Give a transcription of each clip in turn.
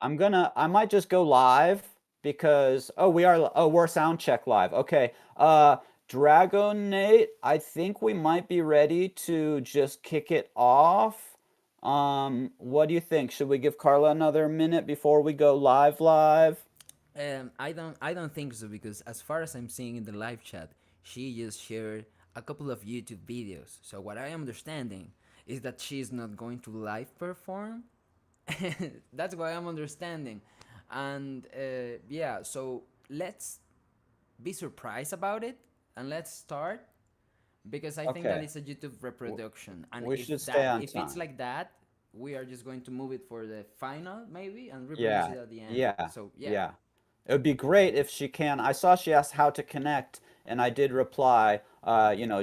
I might just go live because we're sound check live. Okay. Dragonate, I think we might be ready to just kick it off. What do you think? Should we give Carla another minute before we go live? I don't think so because as far as I'm seeing in the live chat, she just shared a couple of YouTube videos. So what I am understanding is that she is not going to live perform. That's what I'm understanding, and yeah. So let's be surprised about it and let's start because I think that Okay. is a YouTube W- reproduction, and We should stay on if it's time. like that, we are just going to move it for the final maybe and reproduce Yeah. it at the end. Yeah. So yeah. Yeah. It would be great if she can. I saw she asked how to connect, and I did reply,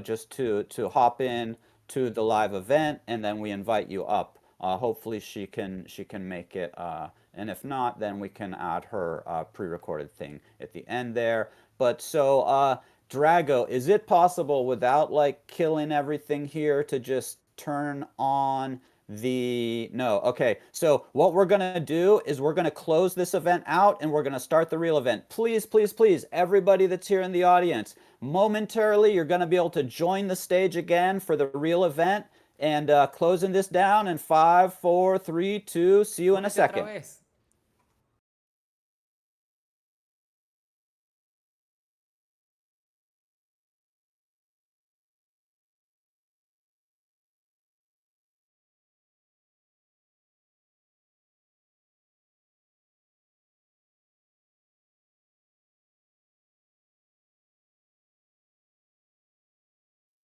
just to hop in to the live event, and then we invite you up. Hopefully she can make it, and if not, then we can add her pre-recorded thing at the end there. But so, Drago, is it possible without like killing everything here to just turn on the no? Okay, so what we're gonna do is we're gonna close this event out and we're gonna start the real event. Please, please, please, everybody that's here in the audience, momentarily you're gonna be able to join the stage again for the real event. And closing this down in five, four, three, two. See you in a Únete otra second. vez.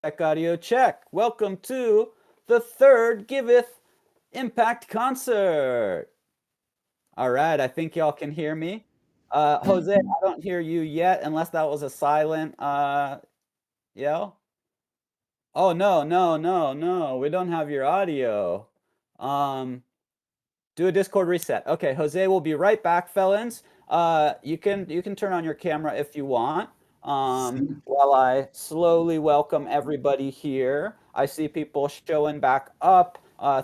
Check audio check. Welcome to the third Giveth Impact concert. All right, I think y'all can hear me. Jose, I don't hear you yet, unless that was a silent yell. Oh no, no, no, no. We don't have your audio. Um, do a Discord reset. Okay, Jose will be right back, felons. You can turn on your camera if you want. While I slowly welcome everybody here. I see people showing back up.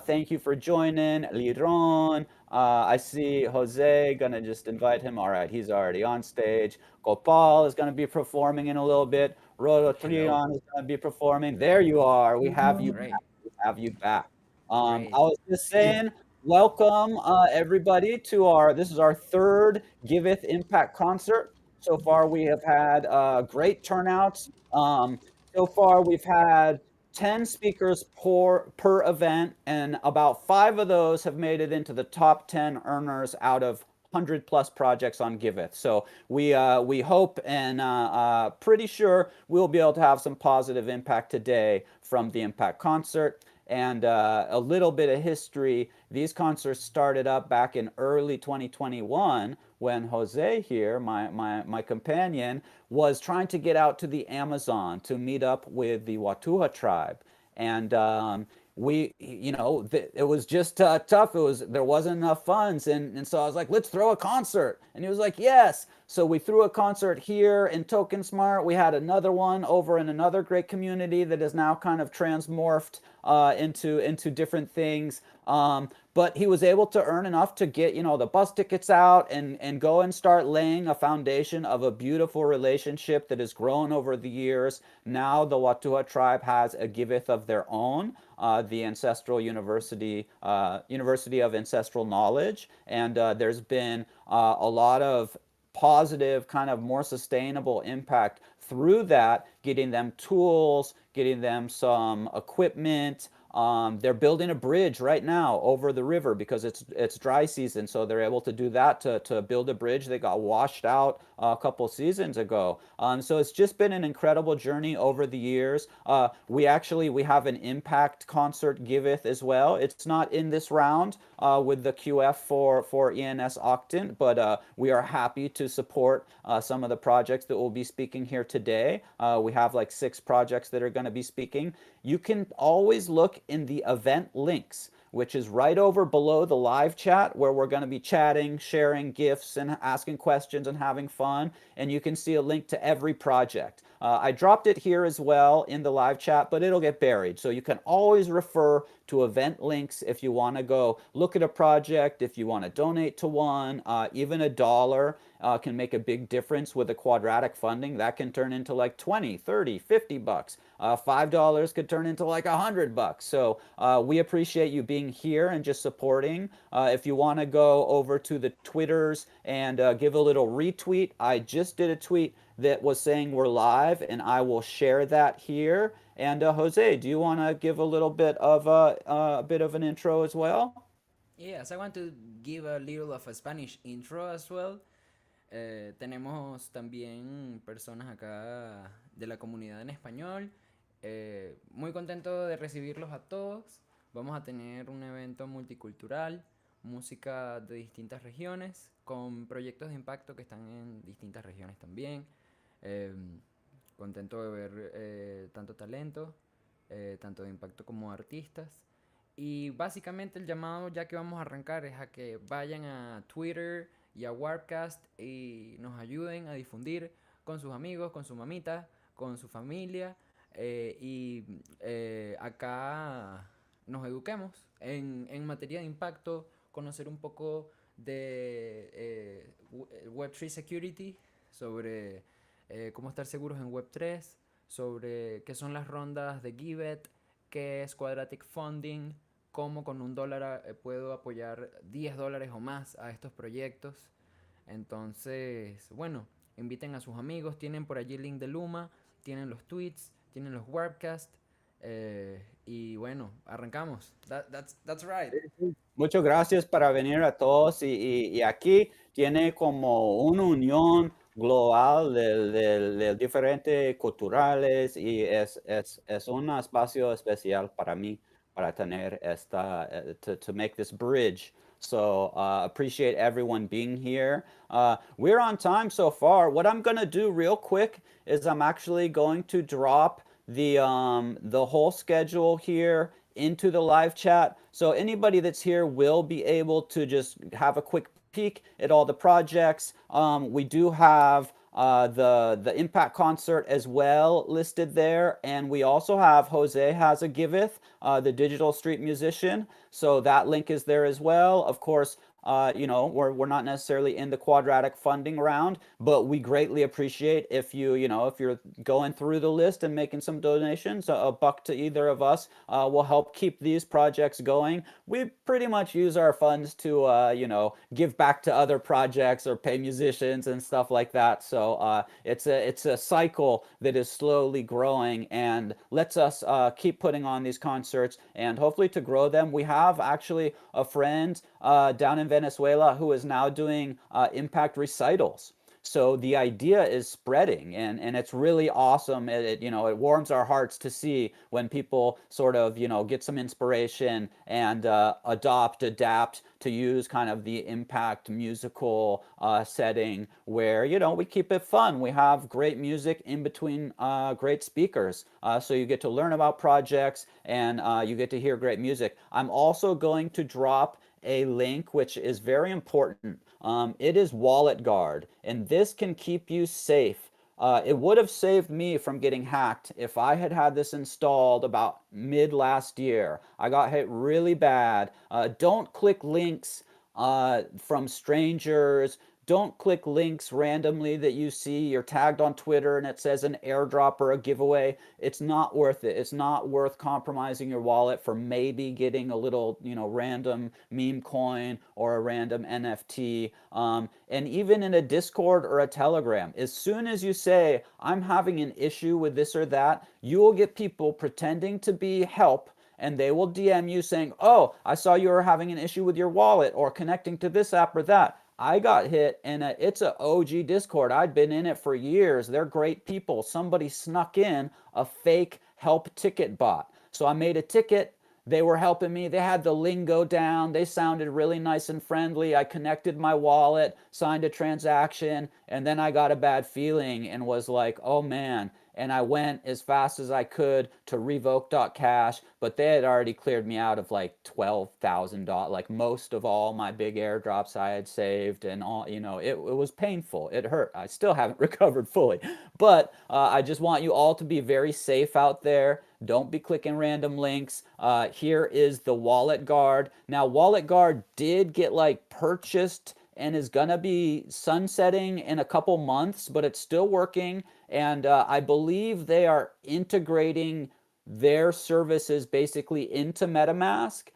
Thank you for joining, Liron. I see Jose. Gonna just invite him. All right, he's already on stage. Gopal is gonna be performing in a little bit. Rodo Hello. Trion is gonna be performing. There you are. We have you back. Great. We have you back. I Great. was just saying. Welcome, everybody, to our. This is our third Giveth Impact concert. So far, we have had great turnouts. So far, we've had 10 speakers per event, and about five of those have made it into the top 10 earners out of 100 plus projects on Giveth. So we hope and pretty sure we'll be able to have some positive impact today from the Impact concert. And a little bit of history. These concerts started up back in early 2021 when Jose here, my companion, was trying to get out to the Amazon to meet up with the Watuha tribe. And it was just tough. There wasn't enough funds, and so I was like, let's throw a concert, and he was like, yes. So we threw a concert here in Token Smart. We had another one over in another great community that is now kind of transmorphed into different things. But he was able to earn enough to get the bus tickets out and go and start laying a foundation of a beautiful relationship that has grown over the years. Now the Watuha tribe has a giveth of their own, the Ancestral University, University of Ancestral Knowledge, and there's been a lot of positive, kind of more sustainable impact through that, getting them tools, getting them some equipment. They're building a bridge right now over the river because it's dry season, so they're able to do that to build a bridge that got washed out a couple seasons ago. So it's just been an incredible journey over the years. We have an impact concert giveth as well. It's not in this round with the QF for ENS Octant, but we are happy to support some of the projects that will be speaking here today. We have like 6 projects that are going to be speaking. You can always look in the event links, which is right over below the live chat where we're going to be chatting, sharing gifts, and asking questions and having fun. And you can see a link to every project. I dropped it here as well in the live chat, but it'll get buried. So you can always refer to event links if you want to go look at a project, if you want to donate to one. Even $1 can make a big difference with the quadratic funding. That can turn into like 20, 30, $50. $5 could turn into like $100. So we appreciate you being here and just supporting. If you want to go over to the Twitters and give a little retweet, I just did a tweet that was saying we're live, and I will share that here. And Jose, do you want to give a bit of an intro as well? Yes, I want to give a little of a Spanish intro as well. Tenemos también personas acá de la comunidad en español. Muy contento de recibirlos a todos. Vamos a tener un evento multicultural, música de distintas regiones, con proyectos de impacto que están en distintas regiones también. Eh, Contento de ver tanto talento, tanto de impacto como artistas. Y básicamente el llamado ya que vamos a arrancar es a que vayan a Twitter y a Warpcast y nos ayuden a difundir con sus amigos, con su mamita, con su familia acá nos eduquemos en materia de impacto, conocer un poco de Web3 Security, sobre cómo estar seguros en Web3, sobre qué son las rondas de Giveth, qué es Quadratic Funding, cómo con $1 puedo apoyar $10 o más a estos proyectos. Entonces, bueno, inviten a sus amigos, tienen por allí el link de Luma, tienen los tweets, tienen los webcasts, y bueno, arrancamos. That's right. Muchas gracias para venir a todos y aquí tiene como una unión global de diferentes culturales y es un espacio especial para mí para tener to make this bridge. So appreciate everyone being here. We're on time so far. What I'm gonna do real quick is I'm actually going to drop the whole schedule here into the live chat. So anybody that's here will be able to just have a quick peek at all the projects. We do have the Impact concert as well listed there, and we also have Jose has a giveth, the digital street musician. So that link is there as well. Of course, we're not necessarily in the quadratic funding round, but we greatly appreciate if if you're going through the list and making some donations. A buck to either of us will help keep these projects going. We pretty much use our funds to, give back to other projects or pay musicians and stuff like that. So it's a cycle that is slowly growing and lets us keep putting on these concerts and hopefully to grow them. We have actually a friend down in Venezuela who is now doing impact recitals. So the idea is spreading, and it's really awesome. It warms our hearts to see when people sort of get some inspiration and adapt to use kind of the impact musical setting where we keep it fun. We have great music in between great speakers, so you get to learn about projects and you get to hear great music. I'm also going to drop a link which is very important. It is Wallet Guard, and this can keep you safe. It would have saved me from getting hacked if I had had this installed about mid last year. I got hit really bad. Don't click links from strangers. Don't click links randomly that you see. You're tagged on Twitter and it says an airdrop or a giveaway. It's not worth it. It's not worth compromising your wallet for maybe getting a little, random meme coin or a random NFT. And even in a Discord or a Telegram, as soon as you say, I'm having an issue with this or that, you will get people pretending to be help and they will DM you saying, oh, I saw you were having an issue with your wallet or connecting to this app or that. I got hit and it's a OG Discord. I'd been in it for years. They're great people. Somebody snuck in a fake help ticket bot. So I made a ticket. They were helping me. They had the lingo down. They sounded really nice and friendly. I connected my wallet, signed a transaction, and then I got a bad feeling and was like, oh man. and I went as fast as I could to revoke.cash, but they had already cleared me out of like $12,000, like most of all my big airdrops I had saved and all, it was painful. It hurt. I still haven't recovered fully, but I just want you all to be very safe out there. Don't be clicking random links. Here is the Wallet Guard. Now, Wallet Guard did get like purchased and is gonna be sunsetting in a couple months, but it's still working. And I believe they are integrating their services basically into MetaMask.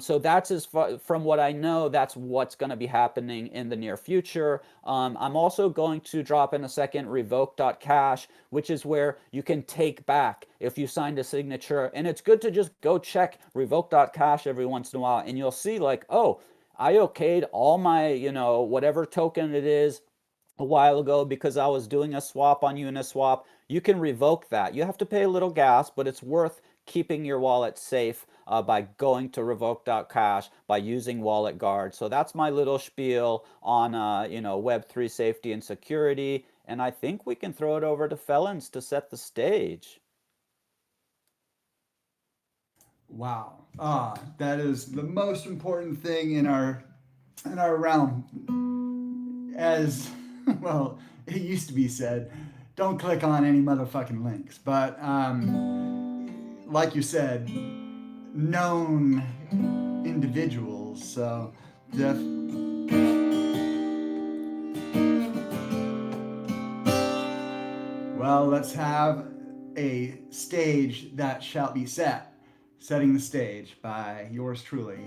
So that's as far from what I know, that's what's going to be happening in the near future. I'm also going to drop in a second revoke.cash, which is where you can take back if you signed a signature. And it's good to just go check revoke.cash every once in a while, and you'll see like, oh, I okayed all my, whatever token it is a while ago because I was doing a swap on Uniswap. You can revoke that. You have to pay a little gas, but it's worth keeping your wallet safe by going to revoke.cash, by using Wallet Guard. So that's my little spiel on Web3 safety and security. And I think we can throw it over to Felons to set the stage. Wow. That is the most important thing in our realm. As well, it used to be said, don't click on any motherfucking links. But like you said, known individuals. So def- well, let's have a stage that shall be set. Setting the stage by yours truly.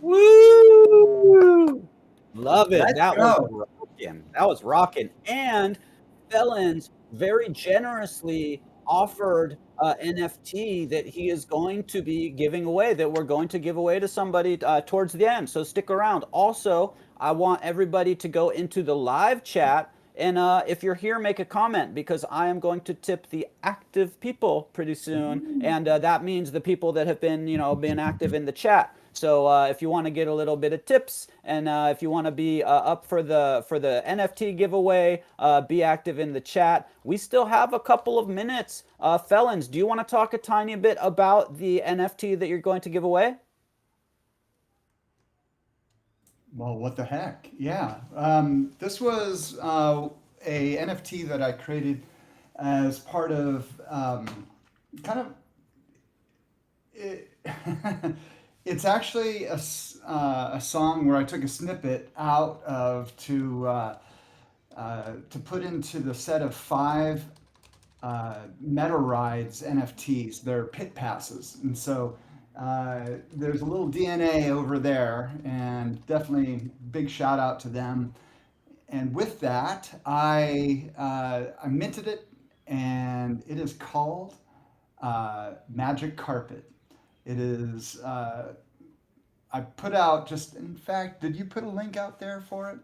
Woo! Love it. Let's That was go. rocking. That was rocking. And Felons very generously offered NFT that he is going to be giving away, that we're going to give away to somebody towards the end. So stick around. Also, I want everybody to go into the live chat. And if you're here, make a comment because I am going to tip the active people pretty soon. And that means the people that have been, been active in the chat. So if you want to get a little bit of tips, and if you want to be up for the NFT giveaway, be active in the chat. We still have a couple of minutes. Felons, do you want to talk a tiny bit about the NFT that you're going to give away? Well, what the heck? Yeah. This was a NFT that I created as part of kind of it, It's actually a song where I took a snippet out of to put into the set of five Meta Rides NFTs. They're pit passes, and so there's a little DNA over there, and definitely big shout out to them. And with that, I minted it, and it is called Magic Carpet. It is. I put out just. In fact, did you put a link out there for it?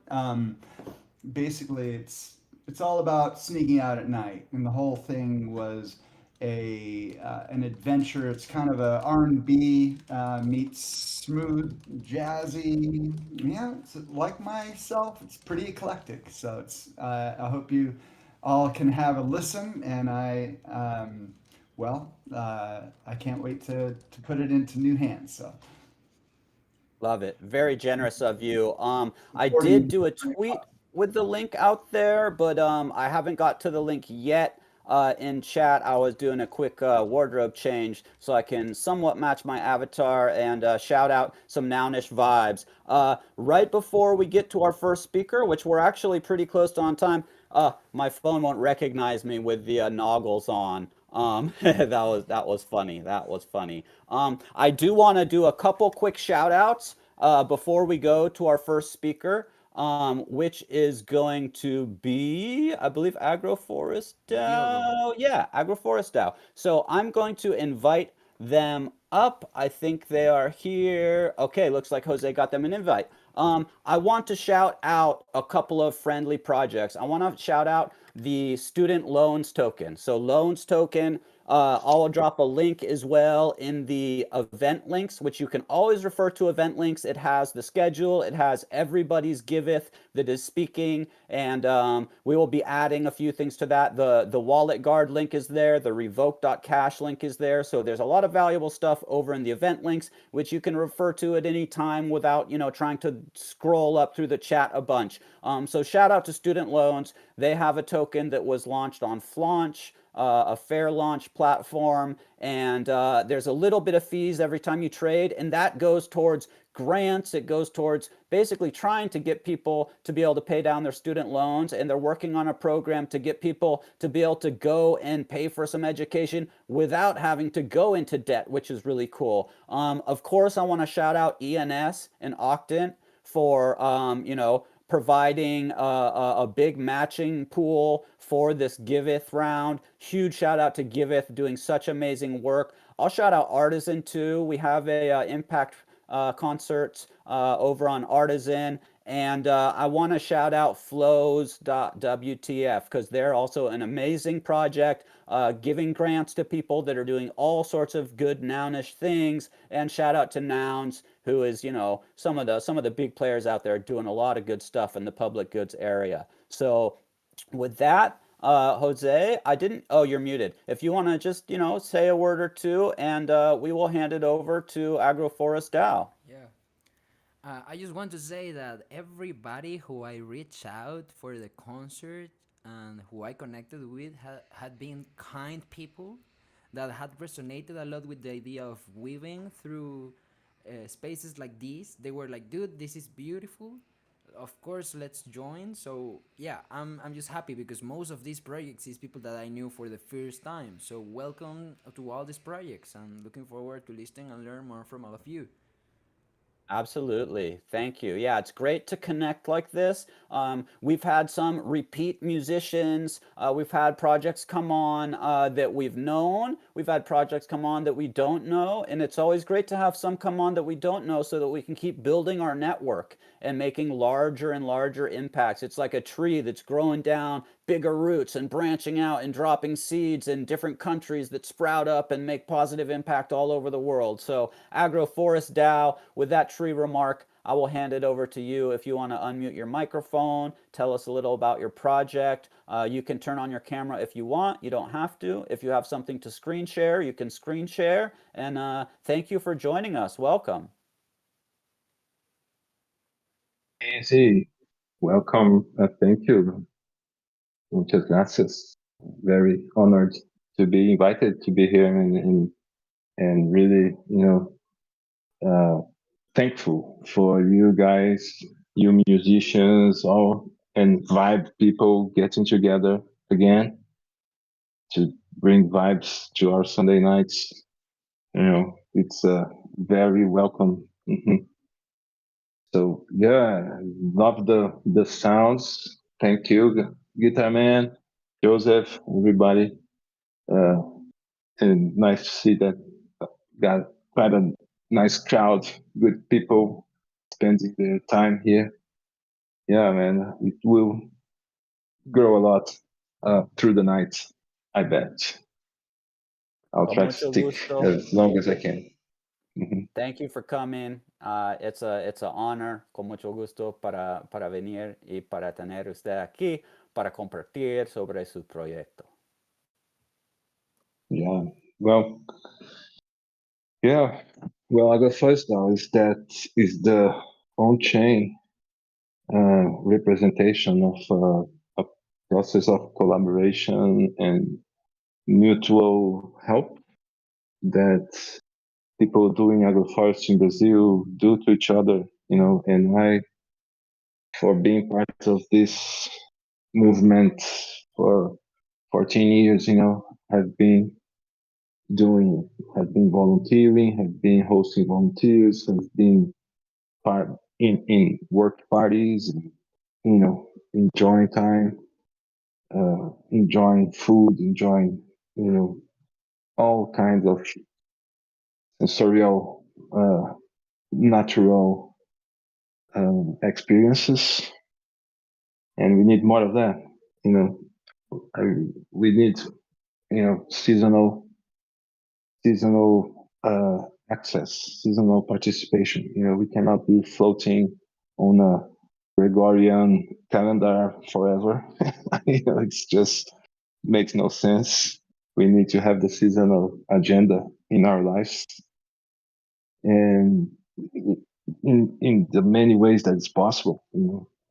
Basically, it's all about sneaking out at night, and the whole thing was a an adventure. It's kind of a R&B meets smooth jazzy. Yeah, it's like myself. It's pretty eclectic. So it's. I hope you all can have a listen, and I can't wait to put it into new hands. So Love it. Very generous of you. I did supporting. do a tweet with the link out there, but I haven't got to the link yet. In chat, I was doing a quick wardrobe change so I can somewhat match my avatar and shout out some Nounish vibes. Right before we get to our first speaker, which we're actually pretty close to on time, my phone won't recognize me with the noggles on. That was funny. That was funny. I do want to do a couple quick shout outs before we go to our first speaker, which is going to be, I believe, Agroforest Diogo. DAO. Yeah, Agroforest DAO. So I'm going to invite them up. I think they are here. Okay, looks like Jose got them an invite. I want to shout out a couple of friendly projects. I want to shout out the student loans token. So loans token, I'll drop a link as well in the event links, which you can always refer to event links. It has the schedule, it has everybody's giveth that is speaking, and we will be adding a few things to that. The wallet guard link is there, the revoke.cash link is there. So there's a lot of valuable stuff over in the event links, which you can refer to at any time without, trying to scroll up through the chat a bunch. So shout out to student loans. They have a token that was launched on Flaunch, a fair launch platform, and there's a little bit of fees every time you trade, and that goes towards grants. It goes towards basically trying to get people to be able to pay down their student loans, and they're working on a program to get people to be able to go and pay for some education without having to go into debt, which is really cool. Of course, I want to shout out ENS and Octant for providing a big matching pool for this Giveth round. Huge shout out to Giveth doing such amazing work. I'll shout out Artisan too. We have a impact concerts over on Artisan. And I want to shout out flows.wtf because they're also an amazing project giving grants to people that are doing all sorts of good nounish things. And shout out to Nouns, who is, some of the big players out there doing a lot of good stuff in the public goods area. So with that, Jose, I didn't. Oh, you're muted. If you want to just, say a word or two, and we will hand it over to Agroforest DAO. Yeah. I just want to say that everybody who I reached out for the concert and who I connected with had been kind people that had resonated a lot with the idea of weaving through spaces like these. They were like, dude, this is beautiful. Of course, let's join. So yeah, I'm just happy because most of these projects is people that I knew for the first time. So welcome to all these projects. I'm looking forward to listening and learn more from all of you. Absolutely. Thank you. Yeah, it's great to connect like this. We've had some repeat musicians. We've had projects come on that we've known. We've had projects come on that we don't know. And it's always great to have some come on that we don't know so that we can keep building our network and making larger and larger impacts. It's like a tree that's growing down bigger roots and branching out and dropping seeds in different countries that sprout up and make positive impact all over the world. So, Agroforest DAO, with that tree remark, I will hand it over to you. If you want to unmute your microphone, tell us a little about your project. You can turn on your camera if you want. You don't have to. If you have something to screen share, you can screen share. And thank you for joining us. Welcome. Easy. Welcome. Thank you. Muchas gracias. Very honored to be invited to be here and really, uh, thankful for you guys, you musicians, all and vibe people getting together again to bring vibes to our Sunday nights. It's very welcome. So yeah, love the sounds. Thank you, Guitar Man, Joseph, everybody. Uh, and nice to see that got quite a nice crowd, good people spending their time here. Yeah, man, it will grow a lot through the night. I bet. I'll Con try to mucho stick gusto. as long as I can. Mhm. Thank you for coming. It's a honor, con mucho gusto para venir y para tener usted aquí para compartir sobre su proyecto. Yeah. Well, yeah. Well, I got first now is the on-chain representation of a process of collaboration and mutual help that people doing agroforestry in Brazil do to each other, and I, for being part of this movement for 14 years, doing, have been volunteering, have been hosting volunteers, have been part in work parties, enjoying time, enjoying food, enjoying, all kinds of sensorial, natural experiences, and we need more of that. You know, I, we need seasonal access, seasonal participation. We cannot be floating on a Gregorian calendar forever. It's just makes no sense. We need to have the seasonal agenda in our lives, and in the many ways that it's possible.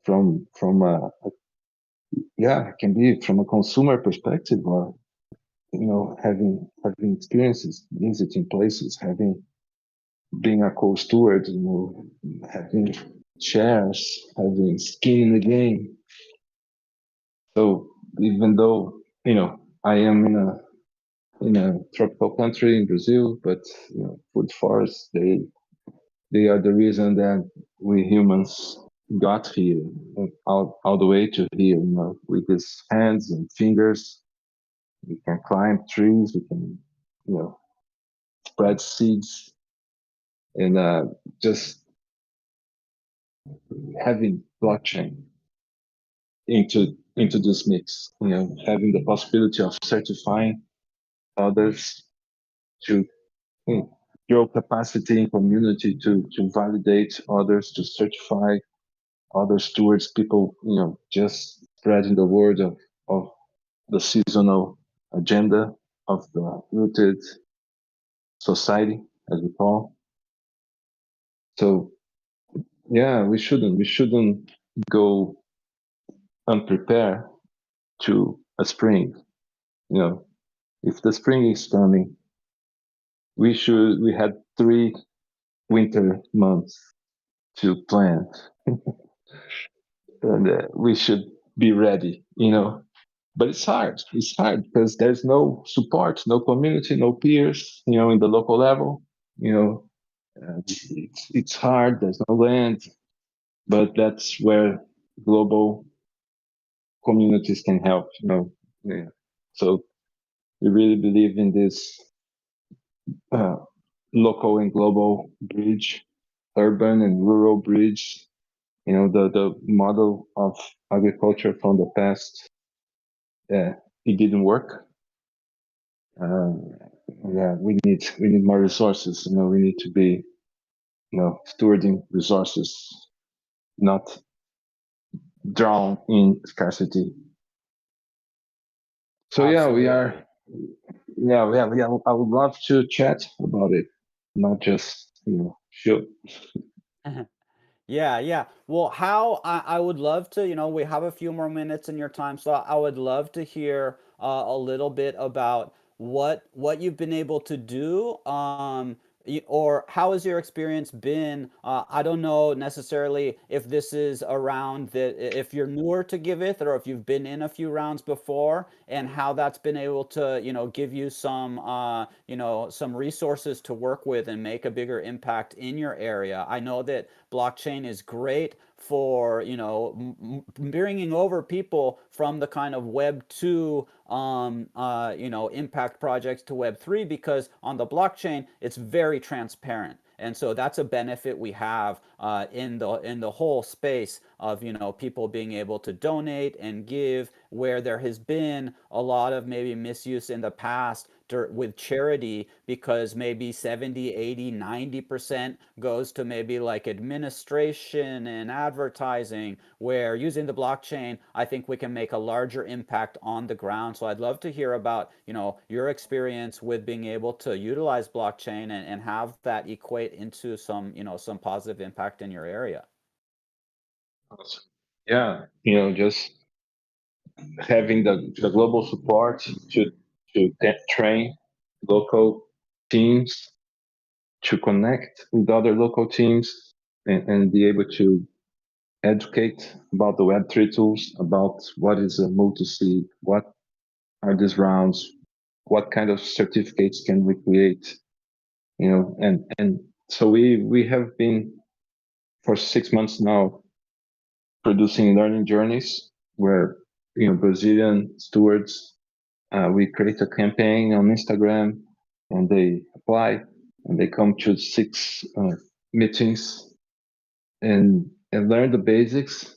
From yeah, it can be from a consumer perspective, or having experiences, visiting places, having being a co-steward, having shares, having skin in the game. So even though I am in a tropical country in Brazil, but food forests, they are the reason that we humans got here, all the way to here. With these hands and fingers, we can climb trees, we can you know spread seeds, and just having blockchain into this mix, having the possibility of certifying others to grow capacity in community to validate others, to certify others towards people, just spreading the word of the seasonal agenda of the rooted society, as we call. So yeah, we shouldn't go unprepared to a spring. If the spring is coming, we had 3 winter months to plant, and we should be ready. But it's hard. It's hard because there's no support, no community, no peers. In the local level, it's hard. There's no land, but that's where global communities can help. Yeah. So we really believe in this uh, local and global bridge, urban and rural bridge. The model of agriculture from the past, it didn't work. Yeah, we need more resources. We need to be stewarding resources, not drown in scarcity. So yeah, we Absolutely. are. Yeah. I would love to chat about it, not just shoot. Yeah, yeah. Well, how I would love to, we have a few more minutes in your time slot. I would love to hear a little bit about what you've been able to do or how has your experience been? I don't know necessarily if this is around if you're newer to Giveth or if you've been in a few rounds before, and how that's been able to, give you some, some resources to work with and make a bigger impact in your area. I know that blockchain is great for, bringing over people from the kind of Web 2, impact projects to Web 3, because on the blockchain it's very transparent. And so that's a benefit we have, in the whole space of, people being able to donate and give, where there has been a lot of maybe misuse in the past with charity, because maybe 70, 80, 90% goes to maybe like administration and advertising, where using the blockchain, I think we can make a larger impact on the ground. So I'd love to hear about, your experience with being able to utilize blockchain, and have that equate into some, some positive impact in your area. Awesome. Yeah, just having the global support to train local teams, to connect with other local teams, and be able to educate about the Web3 tools, about what is a multi-sig, what are these rounds, what kind of certificates can we create, and so we have been for 6 months now producing learning journeys where Brazilian stewards, we create a campaign on Instagram, and they apply, and they come to 6 meetings, and learn the basics.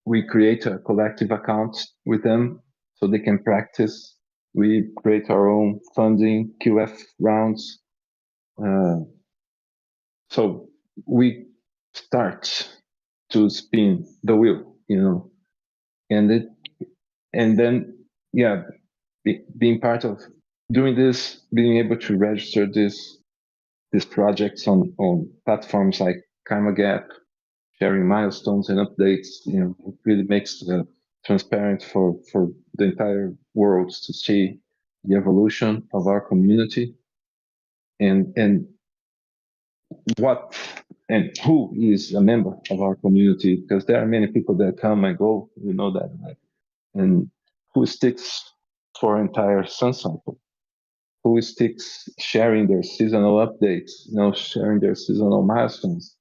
We create a collective account with them so they can practice. We create our own funding QF rounds. Uh, so we start to spin the wheel, and it, and then, yeah, being part of doing this, being able to register these projects on platforms like Karma Gap, sharing milestones and updates, it really makes it transparent for the entire world to see the evolution of our community, and what and who is a member of our community, because there are many people that come and go, that, right? And who sticks for entire sun cycle, who sticks sharing their seasonal updates, sharing their seasonal milestones,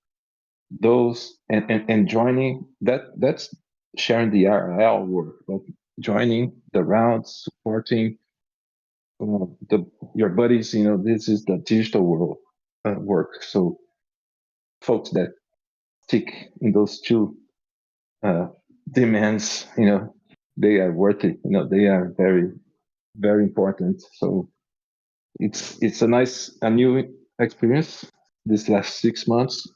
those, and joining that's sharing the RL work, but joining the rounds, supporting your buddies, this is the digital world work. So folks that stick in those two uh, demands, they are worth it. They are very, very important. So it's a new experience this last 6 months.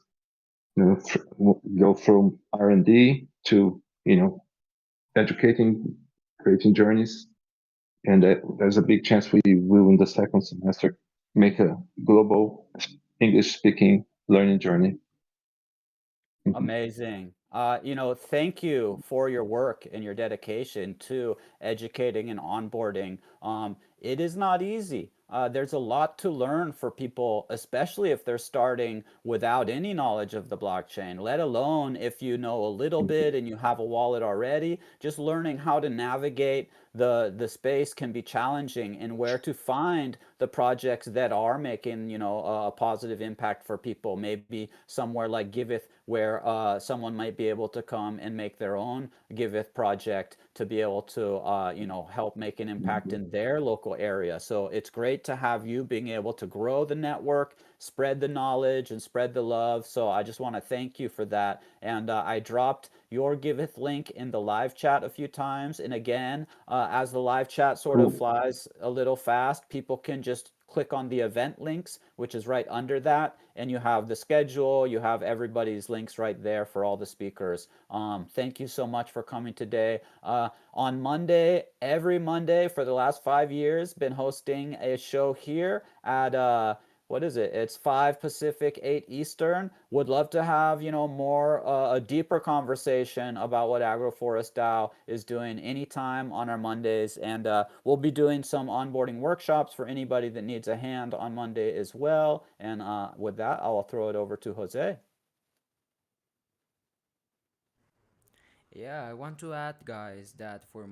Go from R&D to educating, creating journeys, and there's a big chance we will in the second semester make a global English-speaking learning journey. Amazing. Thank you for your work and your dedication to educating and onboarding. It is not easy. There's a lot to learn for people, especially if they're starting without any knowledge of the blockchain, let alone if you know a little bit and you have a wallet already. Just learning how to navigate the space can be challenging, and where to find the projects that are making, a positive impact for people. Maybe somewhere like Giveth, where someone might be able to come and make their own Giveth project to be able to, help make an impact in their local area. So it's great to have you being able to grow the network, spread the knowledge, and spread the love. So I just want to thank you for that. And I dropped your Giveth link in the live chat a few times. And again, as the live chat sort of Cool. flies a little fast, people can just click on the event links, which is right under that, and you have the schedule, you have everybody's links right there for all the speakers. Thank you so much for coming today. On Monday, every Monday for the last 5 years, been hosting a show here at what is it? It's 5 Pacific, 8 Eastern. Would love to have, more a deeper conversation about what Agroforest DAO is doing anytime on our Mondays. And we'll be doing some onboarding workshops for anybody that needs a hand on Monday as well. And with that, I'll throw it over to Jose. Yeah, I want to add, guys, that for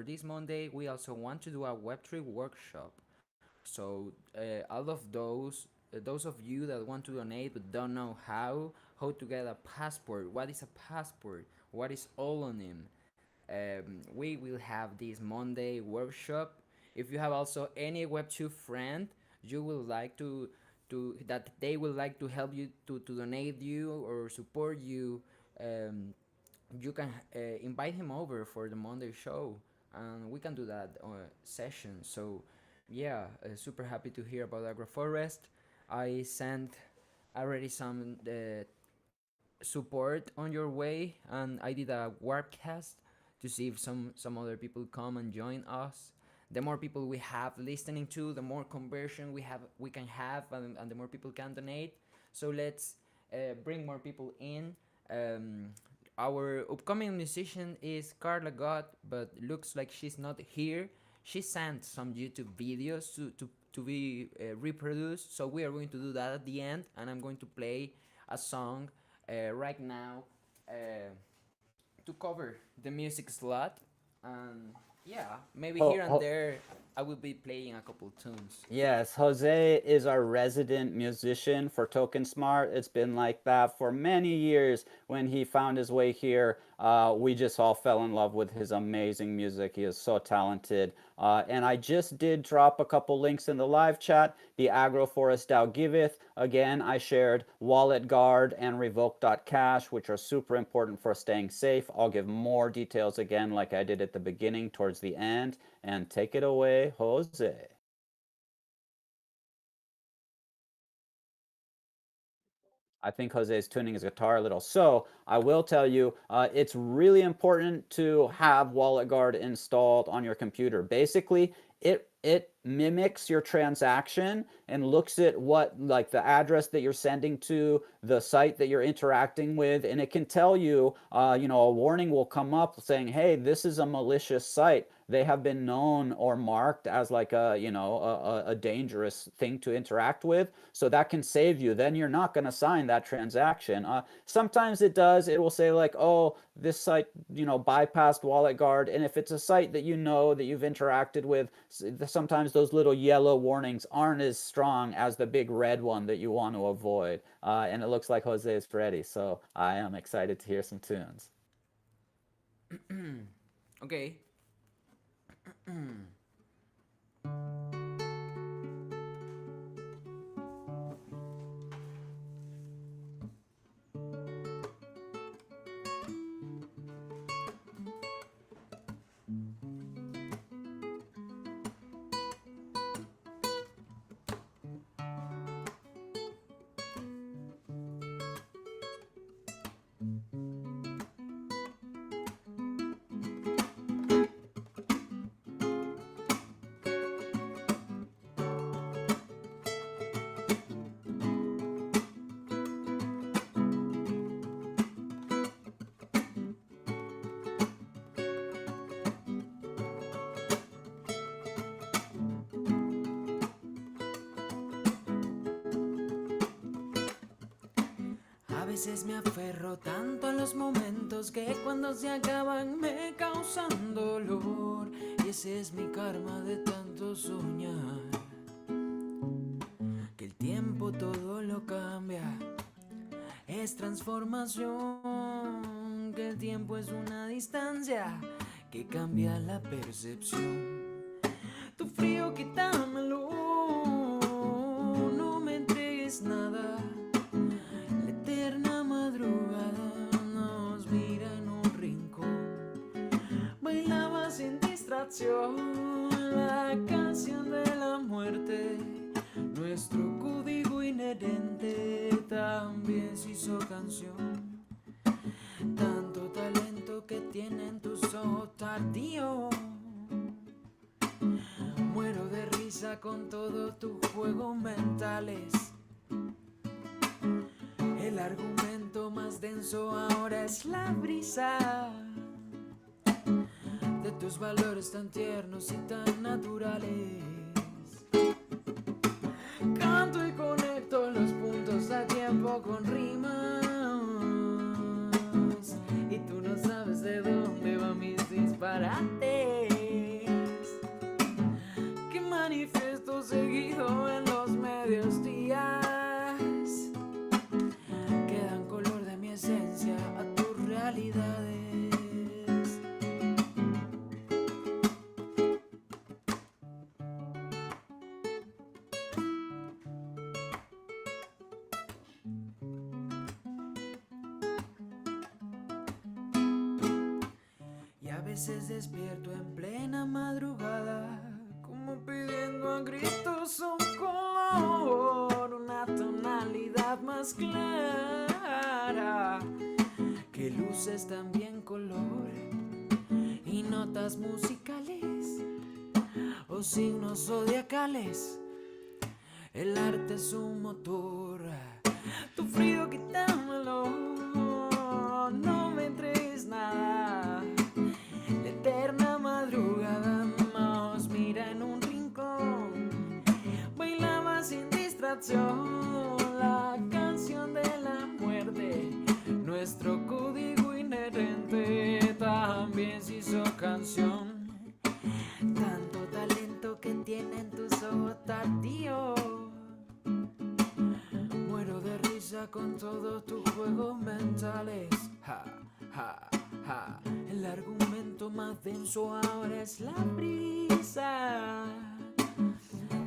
this Monday, we also want to do a Web3 workshop. So all of those of you that want to donate but don't know how to get a passport, what is a passport, what is Olonym, we will have this Monday workshop. If you have also any Web2 friend you would like to that they would like to help you to donate you or support you, um, you can invite him over for the Monday show, and we can do that session. So, yeah, super happy to hear about Agroforest. I sent already some support on your way, and I did a webcast to see if some other people come and join us. The more people we have listening to, the more conversion we can have, and the more people can donate. So let's bring more people in. Um, our upcoming musician is Carla Gott, but looks like she's not here. She sent some YouTube videos to be reproduced, so we are going to do that at the end, and I'm going to play a song right now to cover the music slot. And yeah, maybe Ho- here and ho- there I will be playing a couple tunes. Yes, Jose is our resident musician for Token Smart. It's been like that for many years. When he found his way here, we just all fell in love with his amazing music. He is so talented. And I just did drop a couple links in the live chat. The Agroforest DAO Giveth. Again, I shared Wallet Guard and Revoke.cash, which are super important for staying safe. I'll give more details again, like I did at the beginning, towards the end. And take it away, Jose. I think Jose is tuning his guitar a little. So I will tell you, it's really important to have Wallet Guard installed on your computer. Basically, it mimics your transaction and looks at what, like, the address that you're sending to, the site that you're interacting with, and it can tell you, a warning will come up saying, hey, this is a malicious site. They have been known or marked as like a dangerous thing to interact with. So that can save you. Then you're not going to sign that transaction. Sometimes it does. It will say like, oh, this site, bypassed Wallet Guard. And if it's a site that that you've interacted with, sometimes those little yellow warnings aren't as strong as the big red one that you want to avoid. And it looks like Jose is ready. So I am excited to hear some tunes. Okay. A veces me aferro tanto a los momentos que cuando se acaban me causan dolor. Y ese es mi karma de tanto soñar. Que el tiempo todo lo cambia. Es transformación. Que el tiempo es una distancia que cambia la percepción. Tu frío quítamelo. No me entregues nada. La eterna madrugada nos mira en un rincón. Bailaba sin distracción la canción de la muerte. Nuestro código inherente también se hizo canción. Tanto talento que tienen tus ojos tardíos. Muero de risa risa con todos tus juegos mentales. El argumento más denso ahora es la brisa de tus valores tan tiernos y tan naturales. Canto y conecto los puntos a tiempo con rimas, y tú no sabes de dónde van mis disparates, que manifiesto seguido en los medios días, que dan color de mi esencia a tus realidades. Y a veces despierto en plena madrugada, como pidiendo a gritos un color, una tonalidad más clara, que luces también color y notas musicales o signos zodiacales. El arte es un motor, tu frío quítamelo, no me entregues nada. La eterna madrugada nos mira en un rincón, bailaba sin distracción la canción de la muerte. Nuestro código inherente también se hizo canción. Tanto talento que tienen tus ojos tardíos. Muero de risa con todos tus juegos mentales. Ja, ja, ja. El argumento más denso ahora es la brisa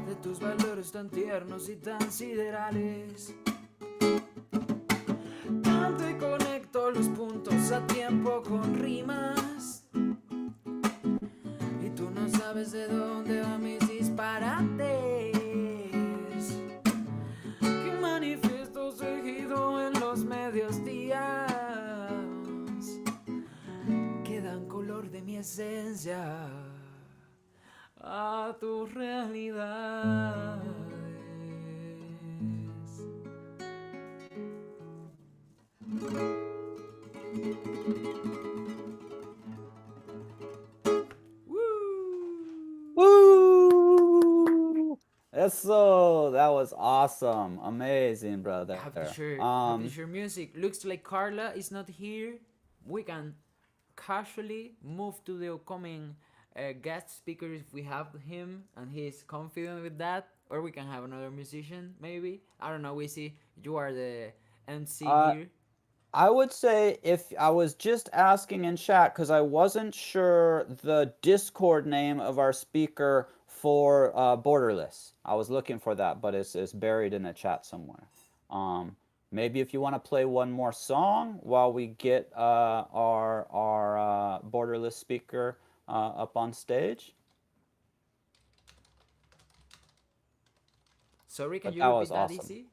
de tus valores tan tiernos y tan siderales. Canto y conecto los puntos a tiempo con rimas, y tú no sabes de dónde van mis disparates, que manifiesto seguido en los medios días, que dan color de mi esencia a tus realidades. Woo! Eso, that was awesome. Amazing, brother. Happy to share music. Looks like Carla is not here. We can casually move to the upcoming guest speaker if we have him and he's confident with that, or we can have another musician maybe. I don't know. We see you are the MC here. I would say if I was just asking in chat because I wasn't sure the Discord name of our speaker for Borderless. I was looking for that, but it's buried in a chat somewhere. Maybe if you want to play one more song while we get our Borderless speaker up on stage. Sorry, can But you that repeat was that, awesome. Easy?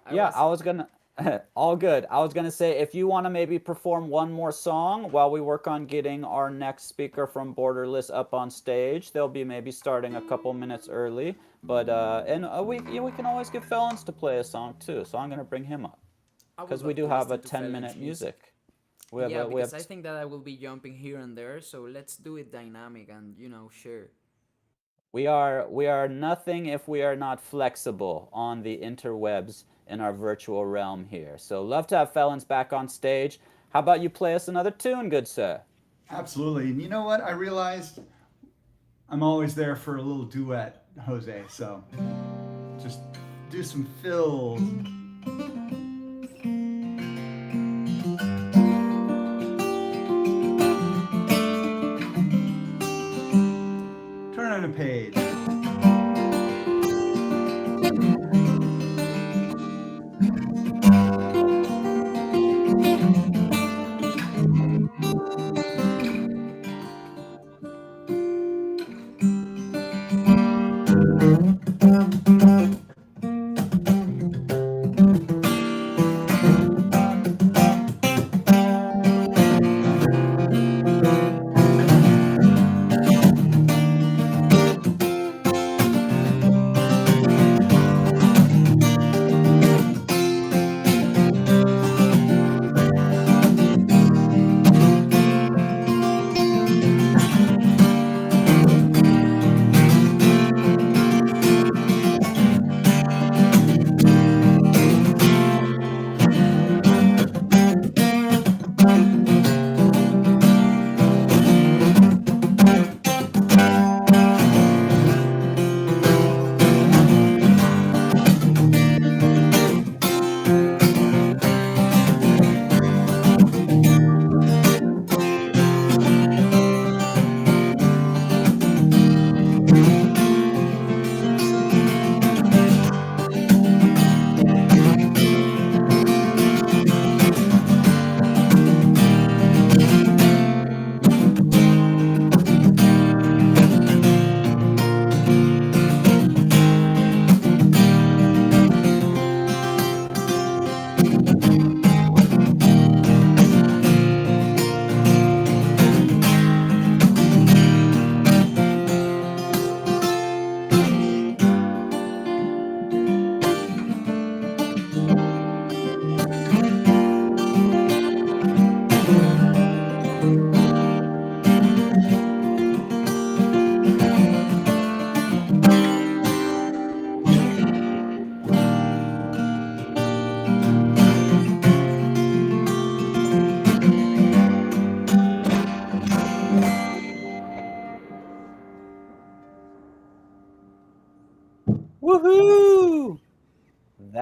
I was gonna all good. I was gonna say if you want to maybe perform one more song while we work on getting our next speaker from Borderless up on stage, they'll be maybe starting a couple minutes early. But we can always get Felons to play a song too. So I'm gonna bring him up I would because we love do to have a listen to Felon's 10-minute music. Yeah, because I think that I will be jumping here and there, so let's do it dynamic and share. We are nothing if we are not flexible on the interwebs in our virtual realm here. So love to have Felons back on stage. How about you play us another tune, good sir? Absolutely. And you know what? I realized I'm always there for a little duet, Jose. So just do some fills. Turn on a page.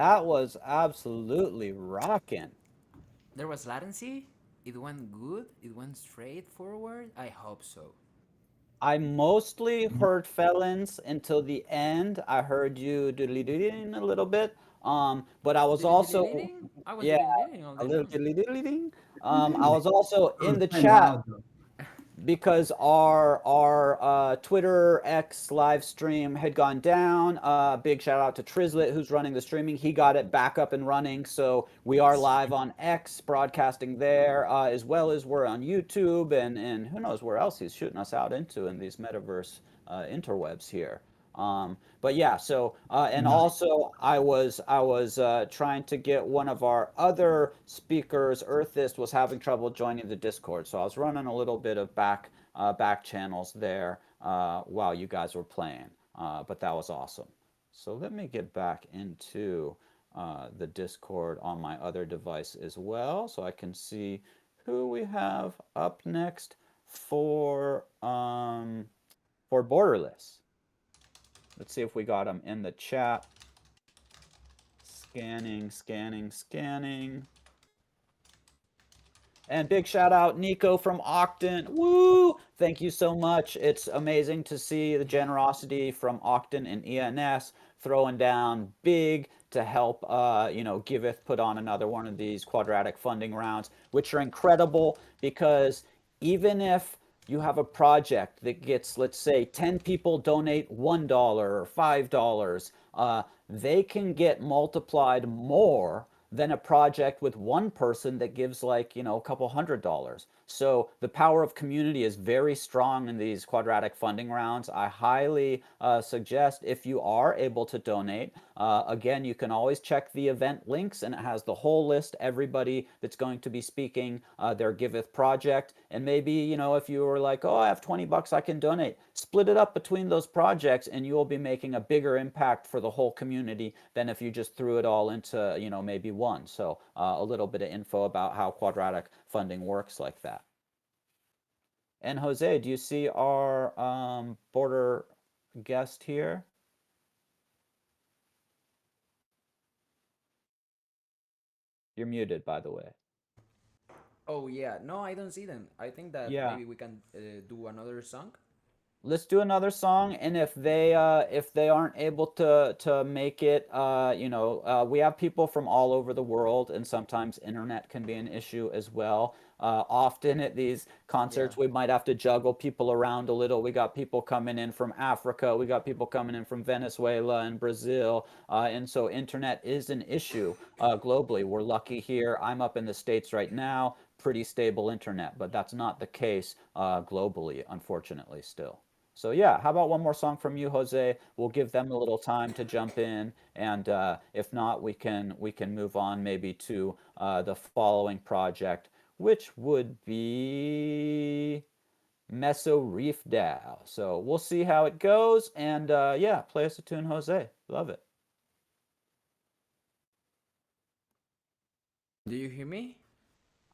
That was absolutely rocking. There was latency. It went good. It went straightforward. I hope so. I mostly heard Felons until the end. I heard you doodly doodling a little bit. But I was Did it also, deleting? I was yeah, deleting all a day little long. doodly doodling. I was also It in was the pretty chat loud though. because our Twitter X live stream had gone down. Big shout out to Trizlet who's running the streaming. He got it back up and running, so we are live on X, broadcasting there, as well as we're on YouTube and who knows where else he's shooting us out into in these metaverse interwebs here. But yeah, so and Nice. also I was trying to get one of our other speakers. Earthist was having trouble joining the Discord, so I was running a little bit of back channels there while you guys were playing. But that was awesome. So let me get back into the Discord on my other device as well, so I can see who we have up next for Borderless. Let's see if we got them in the chat. Scanning, scanning, scanning. And big shout out Nico from Octon. Woo! Thank you so much. It's amazing to see the generosity from Octon and ENS throwing down big to help Giveth put on another one of these quadratic funding rounds, which are incredible because even if you have a project that gets, let's say, 10 people donate $1 or $5, they can get multiplied more than a project with one person that gives like, a couple $100. So the power of community is very strong in these quadratic funding rounds. I highly suggest if you are able to donate, again, you can always check the event links and it has the whole list, everybody that's going to be speaking, their Giveth project. And maybe, if you were like, oh, I have 20 bucks I can donate, split it up between those projects and you will be making a bigger impact for the whole community than if you just threw it all into, maybe one. So a little bit of info about how quadratic funding works like that. And Jose, do you see our border guest here? You're muted, by the way. Oh yeah, no, I don't see them. I think that Yeah. maybe we can do another song. Let's do another song, and if they aren't able to make it, we have people from all over the world, and sometimes internet can be an issue as well. Often at these Yeah. concerts, we might have to juggle people around a little. We got people coming in from Africa, we got people coming in from Venezuela and Brazil, and so internet is an issue globally. We're lucky here. I'm up in the States right now, pretty stable internet, but that's not the case globally, unfortunately, still. So yeah, how about one more song from you, Jose? We'll give them a little time to jump in, and if not, we can move on maybe to the following project, which would be Meso Reef DAO. So we'll see how it goes, and yeah, play us a tune, Jose. Love it. Do you hear me?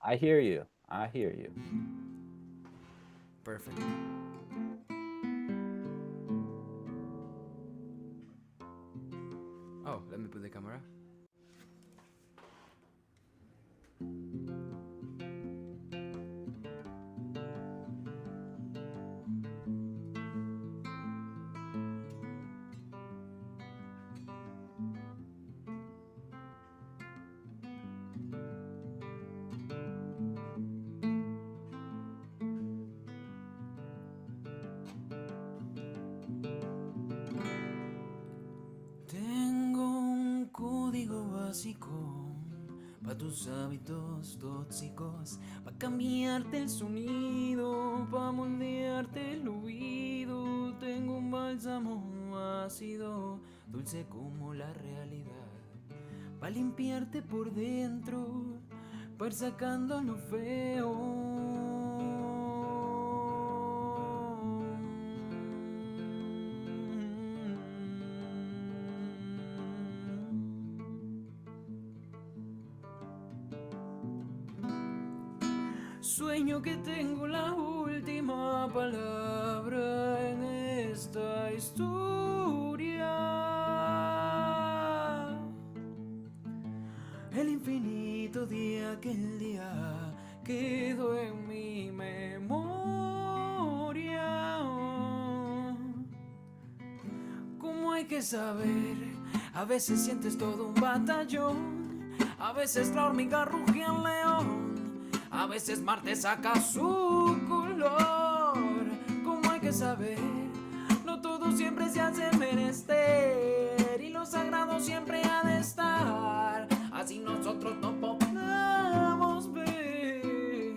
I hear you. I hear you. Perfect. Oh, let me put the camera. Tengo un código básico para tus hábitos tóxicos, para cambiarte el sonido, para moldearte el oído. Tengo un bálsamo ácido, dulce como la realidad, para limpiarte por dentro, para ir sacando lo feo. Sueño que tengo la última palabra en esta historia. El infinito de aquel día quedó en mi memoria. ¿Cómo hay que saber? A veces sientes todo un batallón, a veces la hormiga ruge al león, a veces Marte saca su color. ¿Cómo hay que saber? No todo siempre se hace menester y lo sagrado siempre ha de estar. Así nosotros no podemos ver.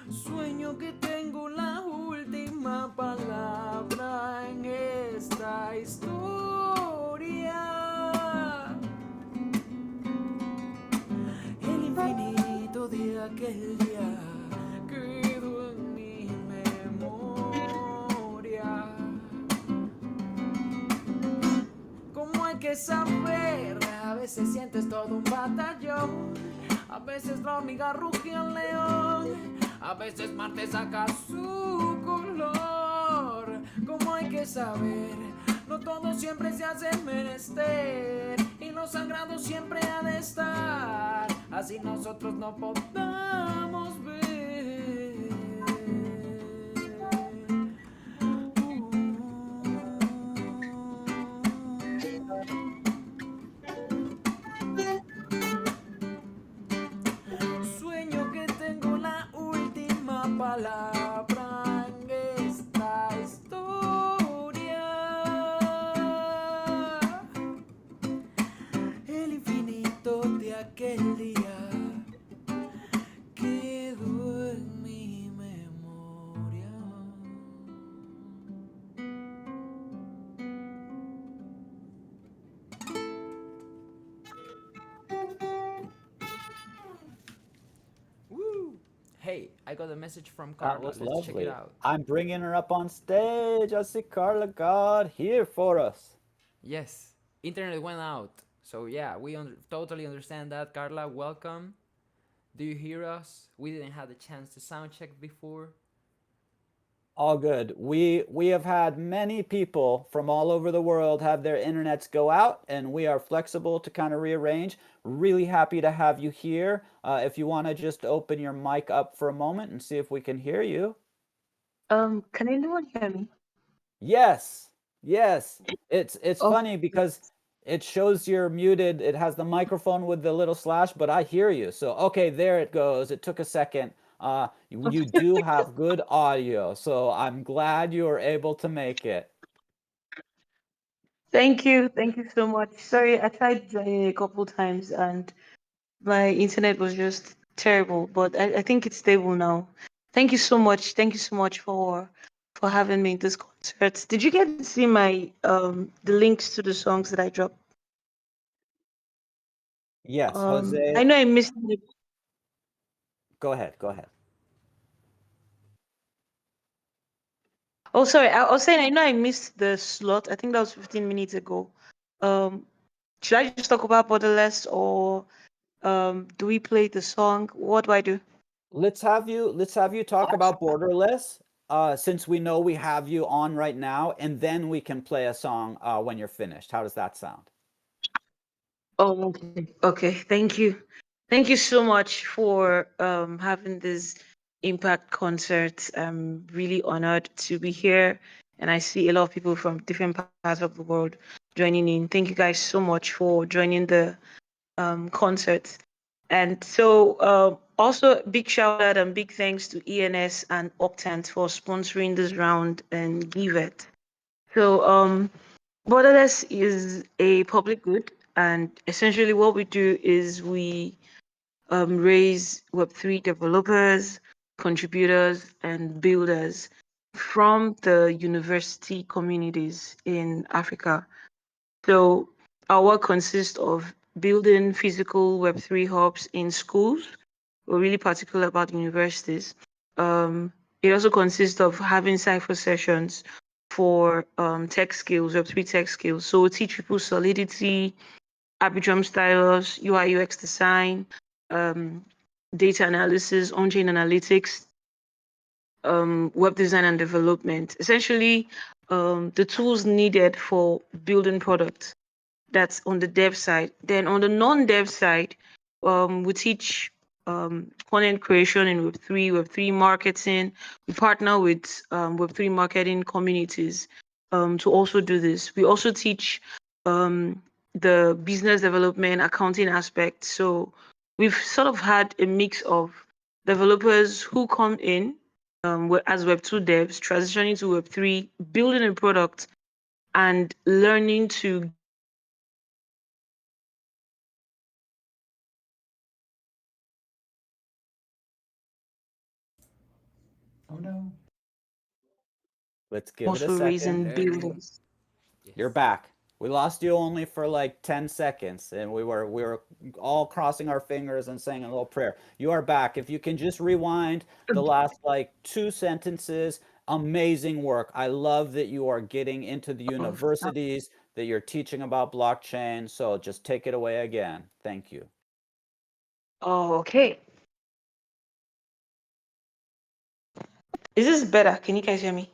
Sueño que tengo la última palabra en esta historia. El infinito de aquel día quedó en mi memoria. ¿Cómo hay que saber? A veces sientes todo un batallón, a veces la hormiga ruge al león, a veces Marte saca su color. ¿Cómo hay que saber? No todo siempre se hace menester y lo sagrado siempre ha de estar. Así nosotros no podamos ver. Sueño que tengo la última palabra en esta historia. El infinito de aquel día quedó en mi memoria. Woo! Hey, I got a message from That Carla. was Let's check it lovely. out. I'm bringing her up on stage. I see Carla God here for us. Yes, internet went out. So yeah, we totally understand that. Carla, welcome. Do you hear us? We didn't have the chance to sound check before. All good. We have had many people from all over the world have their internets go out, and we are flexible to kind of rearrange. Really happy to have you here. If you want to just open your mic up for a moment and see if we can hear you. Can anyone hear me? Yes, yes. It's Oh, funny because it shows you're muted. It has the microphone with the little slash, but I hear you. So okay, there it goes. It took a second. You do have good audio, so I'm glad you were able to make it. thank you. Thank you so much. Sorry, I tried joining a couple times and my internet was just terrible, but I think it's stable now. Thank you so much. Thank you so much for having me in this concert. Did you get to see my the links to the songs that I dropped? Yes, I Jose, know I missed it. go ahead, go ahead. Oh, sorry. I was saying I know I missed the slot. I think that was 15 minutes ago. Um, should I just talk about Borderless or do we play the song? What do I do? Let's have you talk about Borderless, since we know we have you on right now, and then we can play a song when you're finished. How does that sound? Oh, okay. Okay. Thank you. Thank you so much for having this impact concert. I'm really honored to be here, and I see a lot of people from different parts of the world joining in. Thank you guys so much for joining the concert. And so, also big shout out and big thanks to ENS and Optant for sponsoring this round and Give It. So, Borderless is a public good, and essentially what we do is we raise Web3 developers, contributors, and builders from the university communities in Africa. So our work consists of building physical Web3 hubs in schools. We're really particular about universities. It also consists of having cipher sessions for tech skills, Web3 tech skills. So we teach people Solidity, Arbitrum stylus, UI UX design, data analysis, on-chain analytics, web design and development. Essentially, the tools needed for building products. That's on the dev side. Then on the non-dev side, we teach content creation in Web3 marketing. We partner with Web3 marketing communities to also do this. We also teach the business development, accounting aspect. So we've sort of had a mix of developers who come in as Web2 devs, transitioning to Web3, building a product, and learning to Oh no. Let's give it a also second. raising Learning. buildings. You're Yes. back. We lost you only for like 10 seconds, and we were all crossing our fingers and saying a little prayer. You are back. If you can just rewind the last like 2 sentences, amazing work. I love that you are getting into the universities, that you're teaching about blockchain. So just take it away again. Thank you. Oh, okay. Is this better? Can you guys hear me?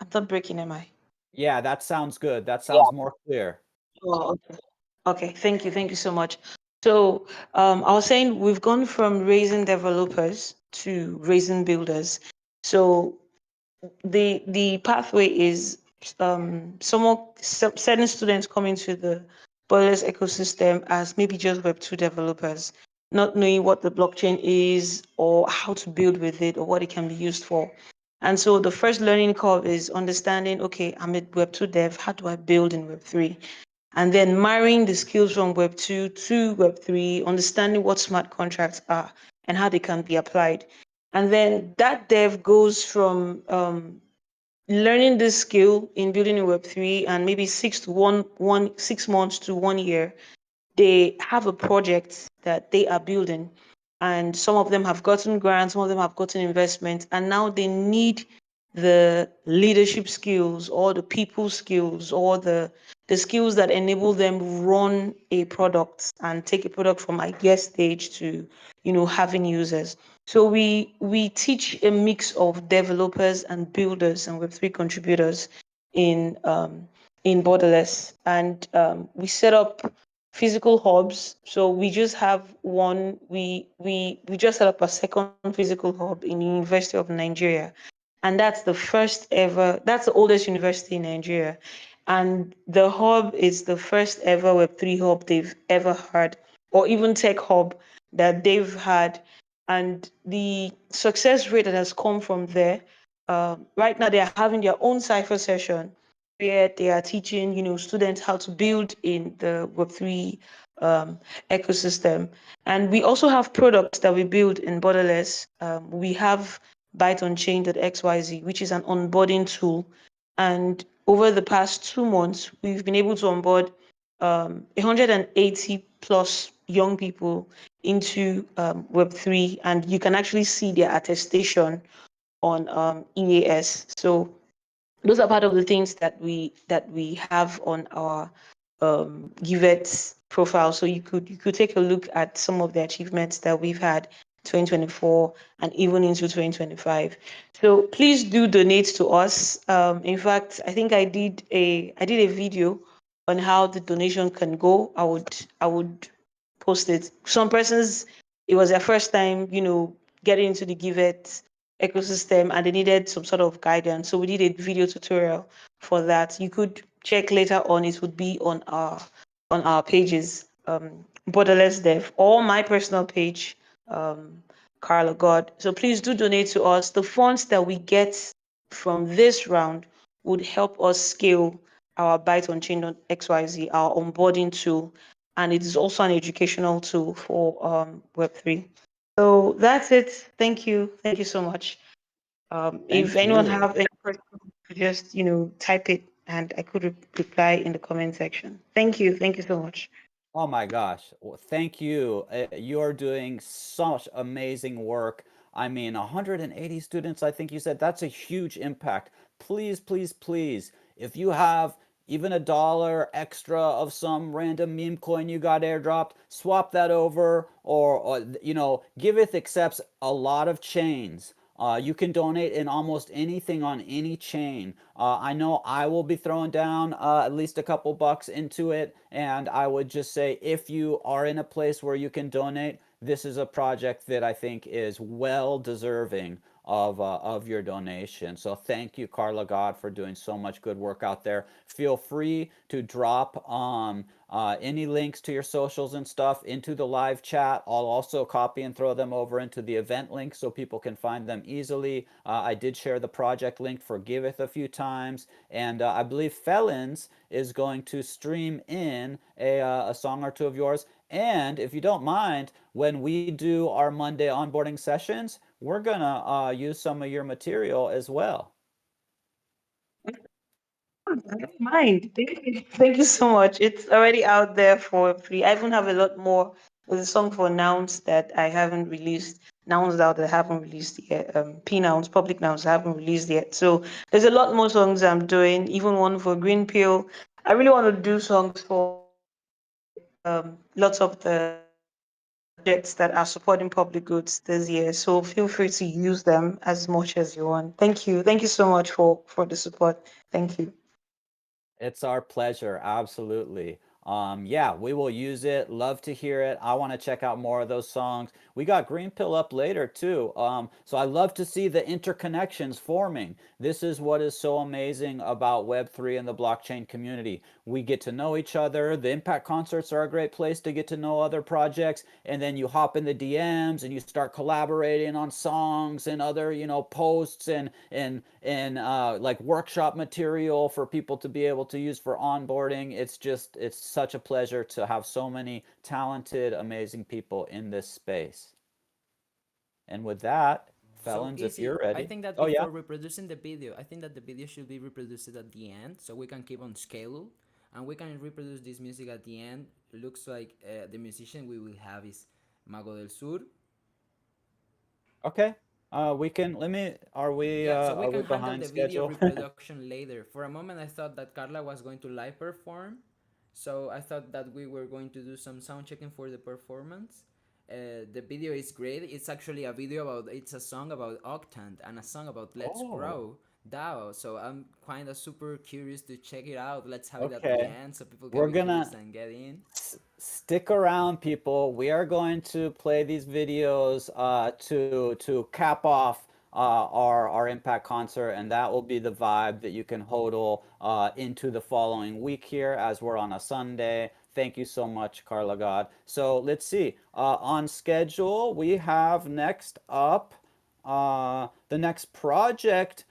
I'm not breaking, am I? Yeah, that sounds good. That sounds more clear. Oh, okay. Okay, thank you. Thank you so much. So, I was saying we've gone from raising developers to raising builders. So the pathway is certain students coming to the Borderless ecosystem as maybe just Web2 developers, not knowing what the blockchain is or how to build with it or what it can be used for. And so the first learning curve is understanding, okay, I'm a Web2 dev, how do I build in Web3? And then marrying the skills from Web2 to Web3, understanding what smart contracts are and how they can be applied. And then that dev goes from learning this skill in building in Web3 and maybe 6 months to 1 year, they have a project that they are building. And some of them have gotten grants, some of them have gotten investment, and now they need the leadership skills or the people skills or the skills that enable them run a product and take a product from idea stage to having users. So we teach a mix of developers and builders and Web3 contributors in Borderless, and we set up physical hubs. So we just have one. We just set up a second physical hub in the University of Nigeria, and that's the first ever. That's the oldest university in Nigeria, and the hub is the first ever Web3 hub they've ever had, or even tech hub that they've had, and the success rate that has come from there. Right now, they are having their own cipher session where they are teaching, students how to build in the Web3 ecosystem. And we also have products that we build in Borderless. We have ByteOnChain.xyz, which is an onboarding tool. And over the past 2 months, we've been able to onboard 180 plus young people into Web3, and you can actually see their attestation on EAS. So those are part of the things that we have on our Givet profile. So you could take a look at some of the achievements that we've had 2024 and even into 2025. So please do donate to us. In fact, I think I did a video on how the donation can go. I would post it. Some persons, it was their first time, getting into the Givet ecosystem and they needed some sort of guidance. So we did a video tutorial for that. You could check later on, it would be on our pages, Borderless Dev, or my personal page, Carla God. So please do donate to us. The funds that we get from this round would help us scale our ByteOnChain.xyz, our onboarding tool, and it is also an educational tool for Web3. So that's it. Thank you. Thank you so much. If Thank anyone you. have any questions, just type it and I could reply in the comment section. Thank you. Thank you so much. Oh my gosh. Well, thank you. You're doing such amazing work. I mean, 180 students, I think you said, that's a huge impact. Please, please, please, if you have even $1 extra of some random meme coin you got airdropped, swap that over, or Giveth accepts a lot of chains. You can donate in almost anything on any chain. I know I will be throwing down at least a couple bucks into it, and I would just say if you are in a place where you can donate, this is a project that I think is well deserving of your donation. So thank you, Carla God, for doing so much good work out there. Feel free to drop any links to your socials and stuff into the live chat. I'll also copy and throw them over into the event link so people can find them easily. I did share the project link for Giveth a few times, and I believe Felons is going to stream in a song or two of yours. And if you don't mind, when we do our Monday onboarding sessions, we're gonna use some of your material as well. I don't mind. Thank you so much. It's already out there for free. I even have a lot more. There's a song for nouns that I haven't released. Nouns out that I haven't released yet. P nouns, public nouns I haven't released yet. So there's a lot more songs I'm doing. Even one for Green Pill. I really want to do songs for lots of the projects that are supporting public goods this year. So feel free to use them as much as you want. Thank you. Thank you so much for the support. Thank you. It's our pleasure, absolutely. Yeah, we will use it. Love to hear it. I want to check out more of those songs. We got Green Pill up later too. So I love to see the interconnections forming. This is what is so amazing about Web3 and the blockchain community. We get to know each other. The impact concerts are a great place to get to know other projects, and then you hop in the DMs and you start collaborating on songs and other, posts and like workshop material for people to be able to use for onboarding. It's such a pleasure to have so many talented, amazing people in this space. And with that, So Felons, if easy. you're I ready. think that Oh yeah. before reproducing the video, I think that the video should be reproduced at the end, so we can keep on schedule, and we can reproduce this music at the end. Looks like the musician we will have is Mago del Sur. Okay. We can let me Yeah, so we are we can handle behind the video schedule? reproduction later. For a moment, I thought that Carla was going to live perform, so I thought that we were going to do some sound checking for the performance. The video is great. It's actually a video about, it's a song about Octant and a song about Let's Oh, Grow DAO. So I'm kind of super curious to check it out. Let's have it at the okay. end so people can We're be curious gonna and get in. stick around, people. We are going to play these videos to cap off our impact concert, and that will be the vibe that you can hodl into the following week here as we're on a Sunday. Thank you so much, Carla God. So let's see. On schedule, we have next up the next project,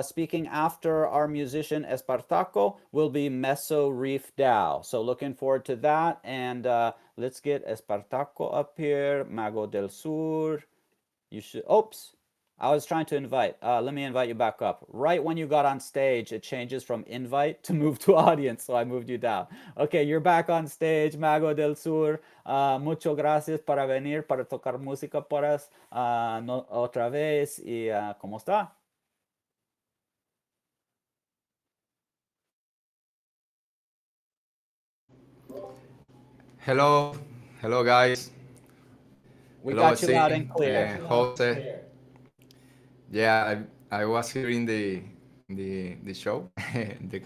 speaking after our musician Espartaco, will be Meso Reef DAO. So looking forward to that. And let's get Espartaco up here. Mago del Sur. You should. Oops. I was trying to invite. Let me invite you back up. Right when you got on stage, it changes from invite to move to audience, so I moved you down. Okay, you're back on stage, Mago del Sur. Mucho gracias para venir para tocar música para otra vez. Y ¿cómo está? Hello, hello guys. We Hello, got you loud and Sim, clear. Jose. Yeah, I was hearing the show, the,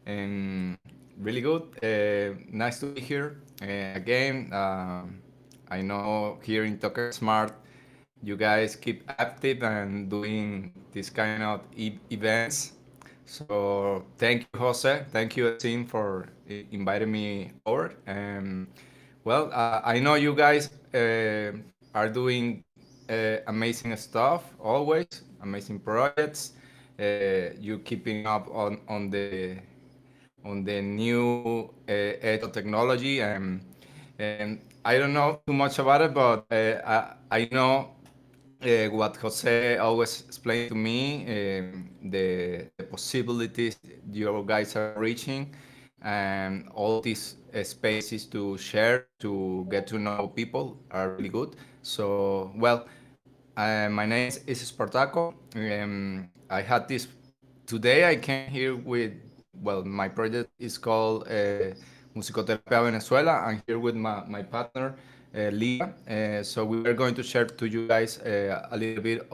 and really good. Nice to be here again. I know here in Talker Smart, you guys keep active and doing this kind of events. So thank you, Jose. Thank you, Sim, for inviting me over. Well, I know you guys are doing amazing stuff always, amazing projects. You keeping up on the new edge of technology, and I don't know too much about it, but I know what Jose always explained to me, the possibilities you guys are reaching, and all these spaces to share, to get to know people are really good. So, well, my name is Spartaco. I had this today. I came here with, well, my project is called Musicoterapia Venezuela. I'm here with my partner, Leah. So we are going to share to you guys a little bit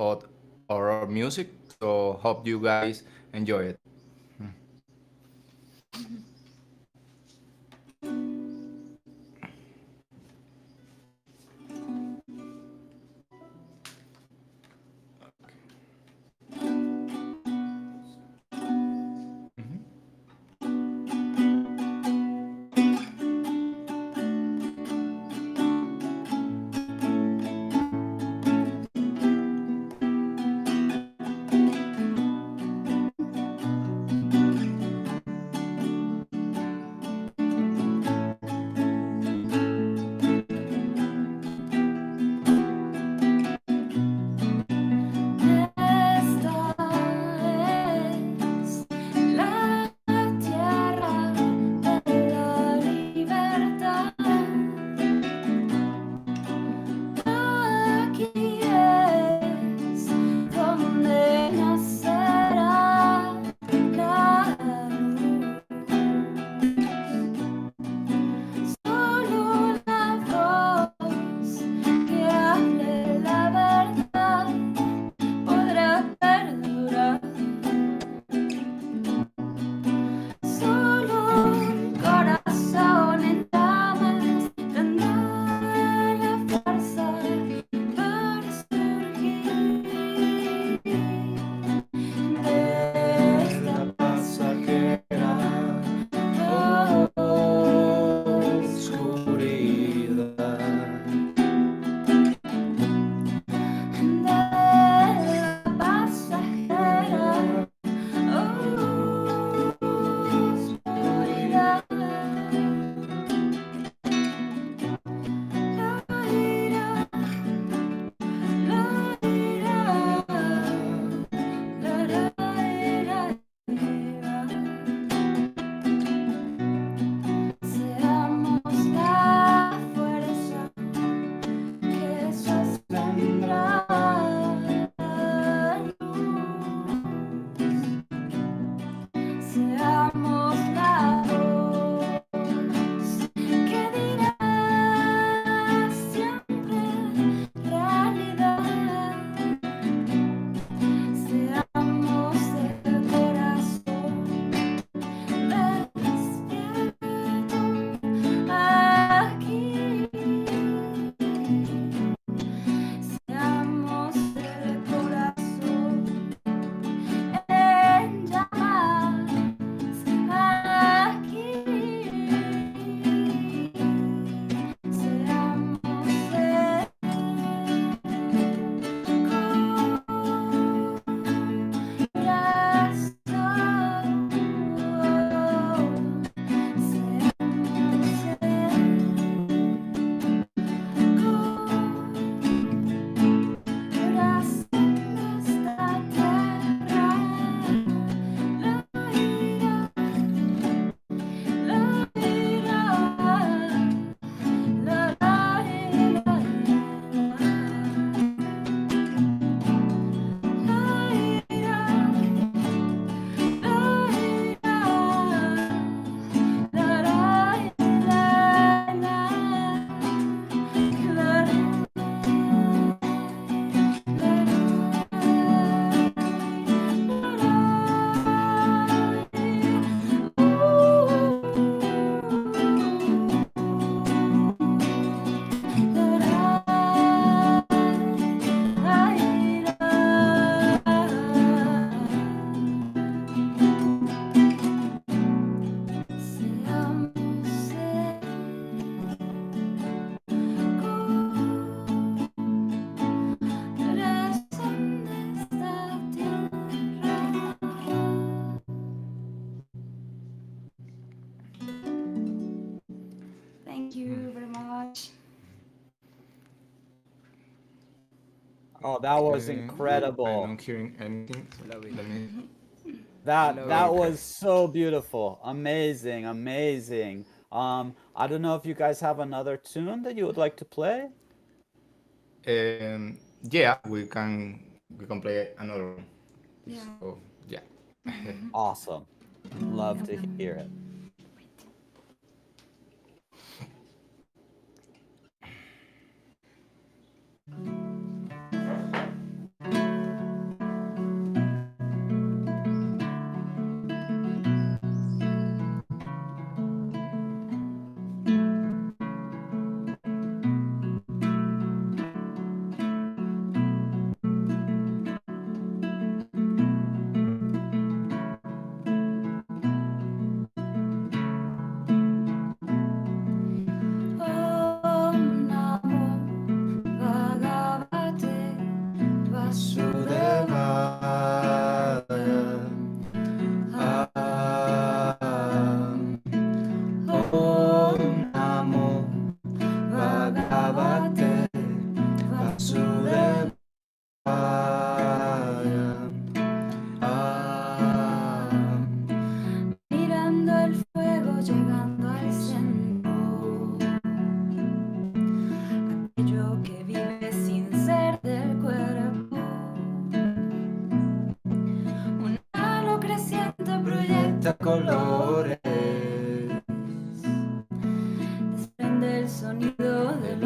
our music. So hope you guys enjoy it. Esta es la tierra de la libertad. Aquí es donde nacerá la luz. Solo la voz que hable la verdad podrá perdurar. Solo un corazón en llamas tendrá la fuerza para surgir de esta pasajera oscuridad. De la pasajera oscuridad. La ira, la ira, la ira. Seamos la fuerza que sostendrá la luz. Seamos la voz que dirá siempre realidad. Seamos el corazón despierto aquí. Seamos el corazón en llamas aquí. Seamos Thank you very much. Oh, that was I'm incredible. not hearing anything. So Love it. let me. That Okay. was so beautiful. Amazing, amazing. I don't know if you guys have another tune that you would like to play. Yeah, we can play another one. Yeah. So yeah. Awesome. Love to hear it.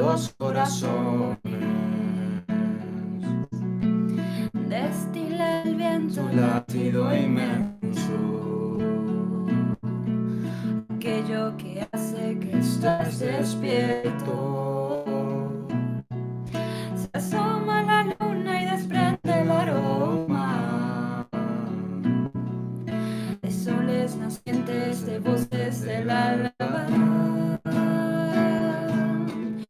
los corazones. Destila el viento Su latido inmenso, aquello que hace que estás estés despierto. despierto. Se asoma la luna y desprende el aroma de soles nacientes, de voces del alba.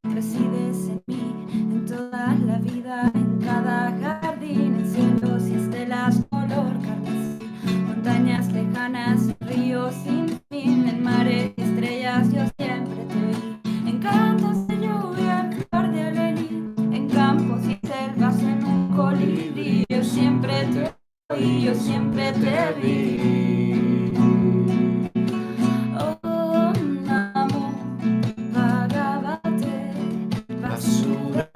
Resides en mí, en toda la vida, en cada jardín, en cielos y estelas color carmesí, montañas lejanas, ríos sin fin, en mares y estrellas yo siempre te oí, en cantos de lluvia, en flor de alegría, en campos y selvas, en un colibrí, yo siempre te oí, yo siempre te vi. Oh, Namo Bhagavate Vasudevaya.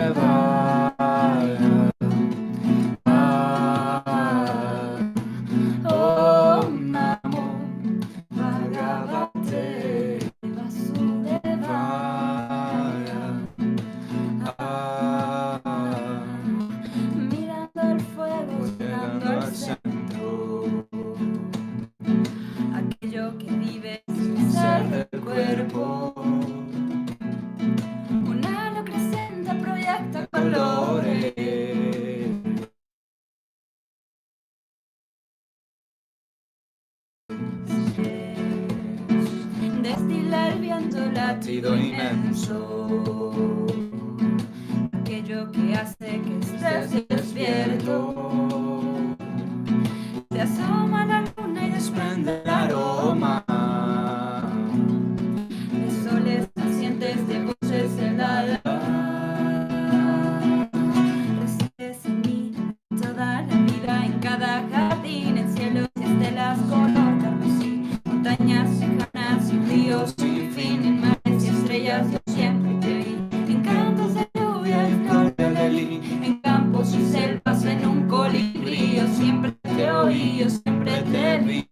Om Namo Bhagavate Vasudevaya. Mirando el fuego, llegando al centro, aquello que vive sin ser del cuerpo. Un halo creciente proyecta colores. Destila el viento latido inmenso, aquello que hace que estés despierto. Se asoma la luna y desprende el aroma de soles nacientes, de voces del alba. Resides en mí toda la vida, en cada jardín, en cielos y estelas color carmesí, montañas lejanas y ríos sin fin, en mares y estrellas yo siempre te vi, en cantos de lluvia, en flor de lelí, en campos y selvas, en un colibrí, yo siempre te oí, yo siempre te vi.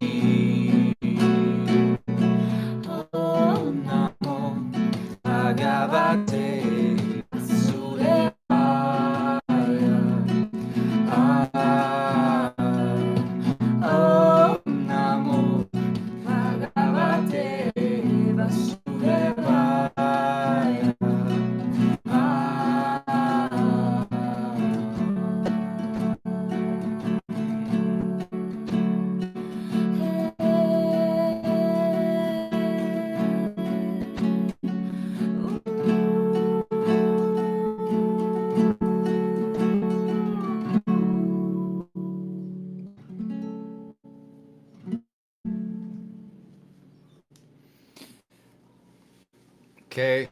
Oh, Namo Bhagavate Vasudevaya. Om Namo Bhagavate Vasudevaya. Okay.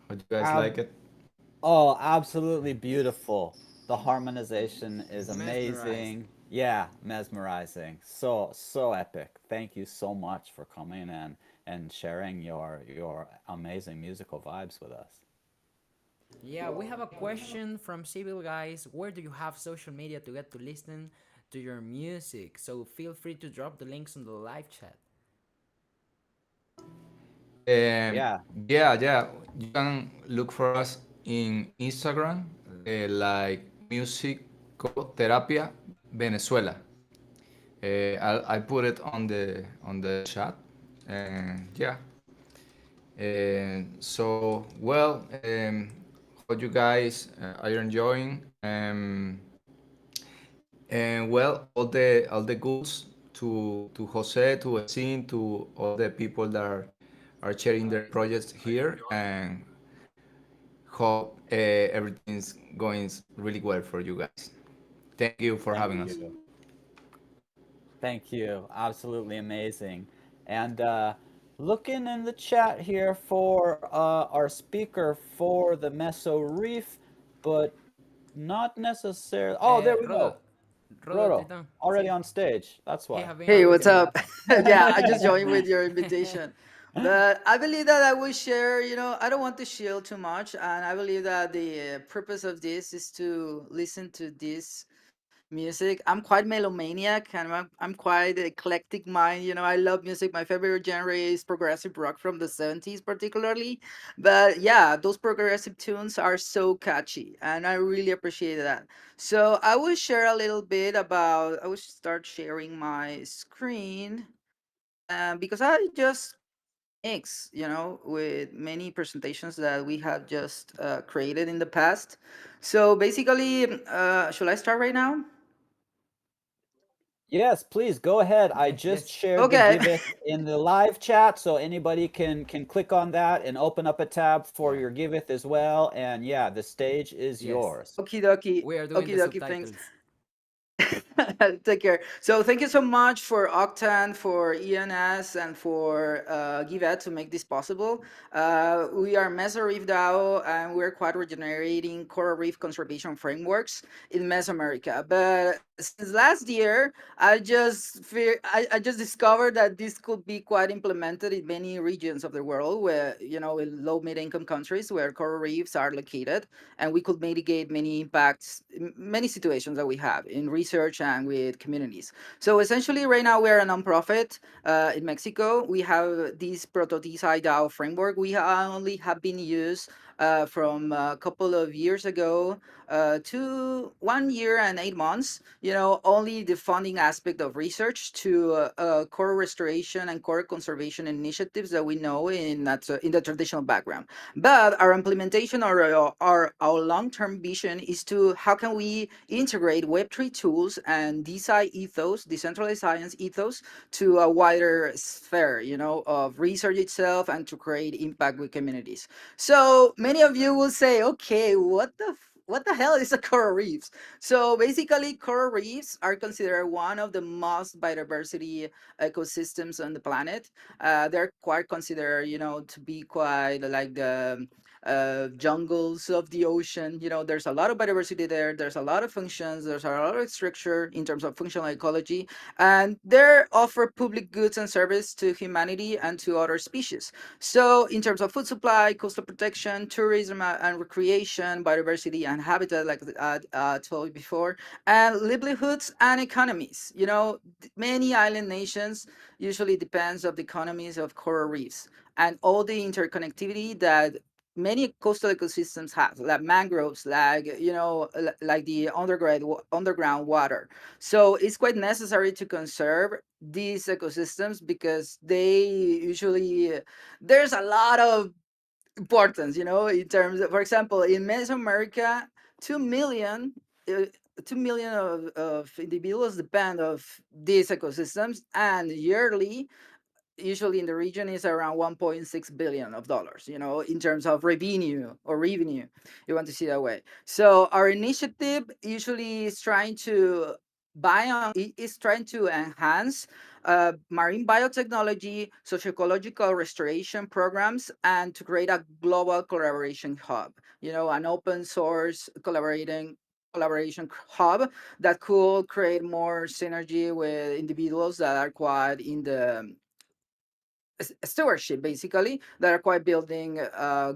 How do you guys Ab- like it? Oh, absolutely beautiful. The harmonization is Mesmerized. amazing. Yeah, mesmerizing. So epic. Thank you so much for coming and sharing your amazing musical vibes with us. Yeah, we have a question from Civil Guys. Where do you have social media to get to listen to your music? So feel free to drop the links in the live chat. Yeah. Yeah. You can look for us in Instagram, like Musicoterapia Venezuela. I put it on the chat, and yeah. So well, hope you guys are enjoying. And well, all the goods to Jose, to Esin, to all the people that are sharing their projects here, and hope everything's going really well for you guys. Thank you for having us. you. Thank you. Absolutely amazing. And looking in the chat here for our speaker for the Meso Reef, but not necessarily. Oh, there we Rodo, go. Rodo, Rodo, Titan. already on stage. That's Hey, why. have been Hey, on what's the up? last. Yeah, I just joined with your invitation. But I believe that I will share, I don't want to shield too much. And I believe that the purpose of this is to listen to this music. I'm quite melomaniac and I'm quite eclectic mind. You know, I love music. My favorite genre is progressive rock from the 70s, particularly. But yeah, those progressive tunes are so catchy, and I really appreciate that. So I will share a little bit about, I will start sharing my screen because I just mix, you know, with many presentations that we have just created in the past. So basically, should I start right now? Yes, please go ahead. I Okay, just yes. shared the Okay. Giveth in the live chat, so anybody can click on that and open up a tab for Yeah. your Giveth as well. And yeah, the stage is Yes. yours. Okie dokie. We are doing Okie the dokie. Thanks. subtitles. Take care. So thank you so much for Octan, for ENS, and for Givet to make this possible. We are Mesoreef DAO, and we're quite regenerating coral reef conservation frameworks in Mesoamerica. But since last year, I just discovered that this could be quite implemented in many regions of the world, where you know, in low mid income countries where coral reefs are located, and we could mitigate many impacts, many situations that we have in research and with communities. So essentially, right now we're a nonprofit in Mexico. We have this Prototiza DAO framework. We only have been used from a couple of years ago to 1 year and 8 months. You know, only the funding aspect of research to coral restoration and coral conservation initiatives that we know in the traditional background. But our implementation or our long-term vision is to how can we integrate Web3 tools and DeSci ethos, decentralized science ethos, to a wider sphere, you know, of research itself and to create impact with communities. So many of you will say, okay, what the hell is a coral reefs? So basically, coral reefs are considered one of the most biodiversity ecosystems on the planet. They're quite considered, you know, to be quite like the jungles of the ocean. You know, there's a lot of biodiversity there. There's a lot of functions. There's a lot of structure in terms of functional ecology, and they offer public goods and service to humanity and to other species. So, in terms of food supply, coastal protection, tourism and recreation, biodiversity and habitat, like I told you before, and livelihoods and economies. You know, many island nations usually depends of the economies of coral reefs and all the interconnectivity that many coastal ecosystems have, like mangroves, like you know, like the underground water. So it's quite necessary to conserve these ecosystems because they usually there's a lot of importance, you know, in terms of, for example, in Mesoamerica, 2 million. 2 million of individuals depend of these ecosystems, and yearly usually in the region is around 1.6 billion of dollars, you know, in terms of revenue, you want to see that way. So our initiative usually is trying to is trying to enhance marine biotechnology, socio-ecological restoration programs, and to create a global collaboration hub, you know, an open source collaboration hub that could create more synergy with individuals that are quite in the stewardship, basically, that are quite building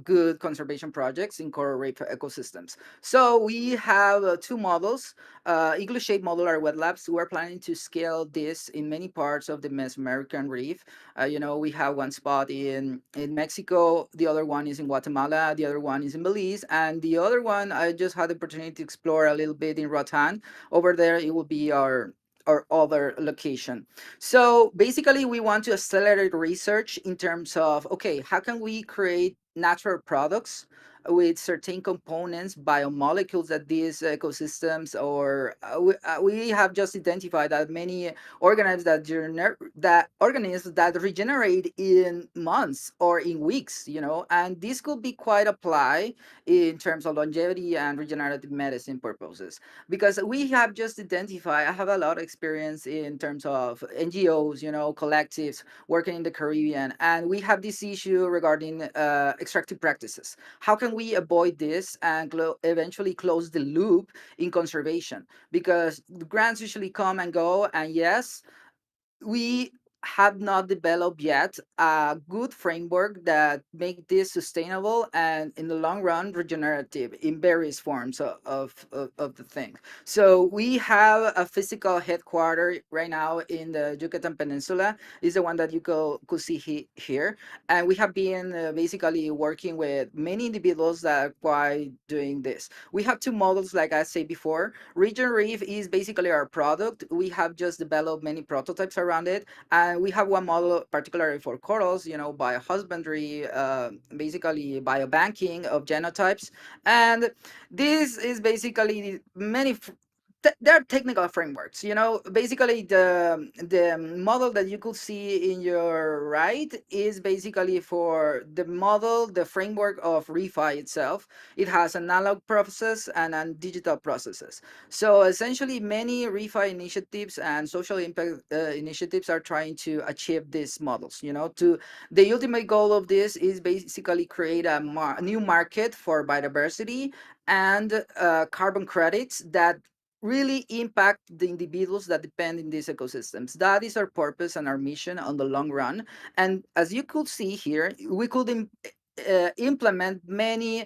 good conservation projects in coral reef ecosystems. So we have two models, igloo shaped modular wet labs. We're planning to scale this in many parts of the Mesoamerican reef. You know, we have one spot in Mexico, the other one is in Guatemala, the other one is in Belize, and the other one I just had the opportunity to explore a little bit in Roatan. Over there it will be our other location. So basically, we want to accelerate research in terms of, okay, how can we create natural products with certain components, biomolecules that these ecosystems, or we have just identified that many organisms that regenerate in months or in weeks, you know, and this could be quite applied in terms of longevity and regenerative medicine purposes, because we have just identified, I have a lot of experience in terms of NGOs, you know, collectives working in the Caribbean, and we have this issue regarding extractive practices. How can we avoid this and eventually close the loop in conservation? Because the grants usually come and go, and yes, we have not developed yet a good framework that make this sustainable and in the long run regenerative in various forms of the thing. So we have a physical headquarter right now in the Yucatan Peninsula, is the one that you could see here. And we have been basically working with many individuals that are quite doing this. We have two models, like I said before. Region Reef is basically our product. We have just developed many prototypes around it. And we have one model particularly for corals, biohusbandry, basically biobanking of genotypes. And this is basically there are technical frameworks. Basically the model that you could see in your right is basically for the framework of ReFi itself. It has analog process and digital processes. So essentially, many ReFi initiatives and social impact initiatives are trying to achieve these models. The ultimate goal of this is basically create a new market for biodiversity and carbon credits that really impact the individuals that depend in these ecosystems. That is our purpose and our mission on the long run. And as you could see here, we could implement many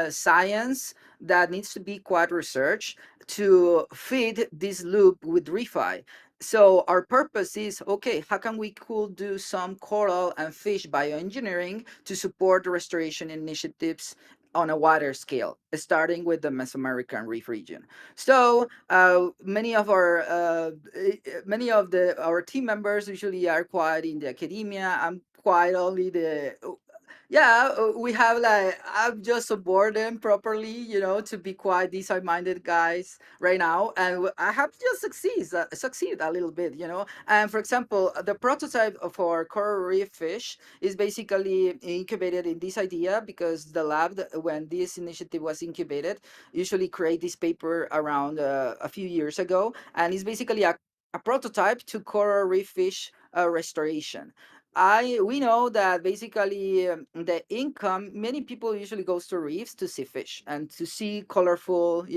science that needs to be quite researched to feed this loop with ReFi. So our purpose is, okay, how can we could do some coral and fish bioengineering to support the restoration initiatives on a wider scale, starting with the Mesoamerican Reef region. So many of our team members usually are quite in the academia. I'm quite only we have I've just support them properly, to be quite design-minded guys right now, and I have just succeed a little bit, And for example, the prototype for coral reef fish is basically incubated in this idea because the lab, when this initiative was incubated, usually create this paper around a few years ago, and it's basically a prototype to coral reef fish restoration. We know that basically the income, many people usually goes to reefs to see fish and to see colorful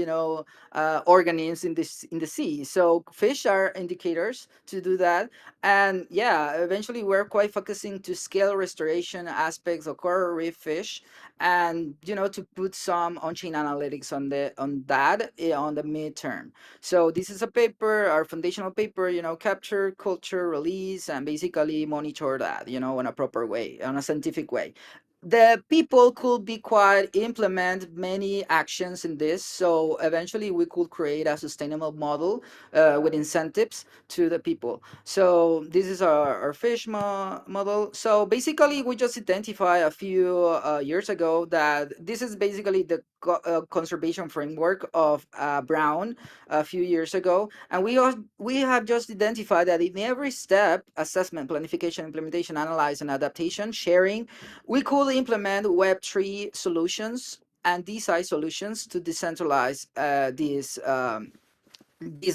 organisms in the sea. So fish are indicators to do that. And eventually we're quite focusing to scale restoration aspects of coral reef fish, and to put some on-chain analytics on that on the midterm. So this is a paper, our foundational paper, capture, culture, release, and basically monitor that, in a proper way, in a scientific way. The people could be quite implement many actions in this. So eventually we could create a sustainable model with incentives to the people. So this is our fish model. So basically we just identify a few years ago that this is basically the conservation framework of Brown a few years ago. And we have just identified that in every step, assessment, planification, implementation, analyze, and adaptation, sharing, we could implement Web3 solutions and DeSci solutions to decentralize these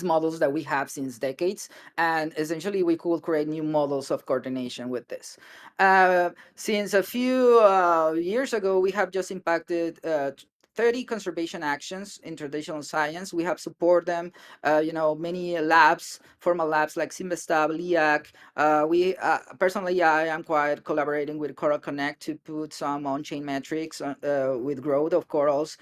models that we have since decades, and essentially we could create new models of coordination with this. Since a few years ago, we have just impacted 30 conservation actions in traditional science. We have supported them, many labs, formal labs like Simvestab, LIAC. Personally, I am quite collaborating with Coral Connect to put some on-chain metrics with growth of corals.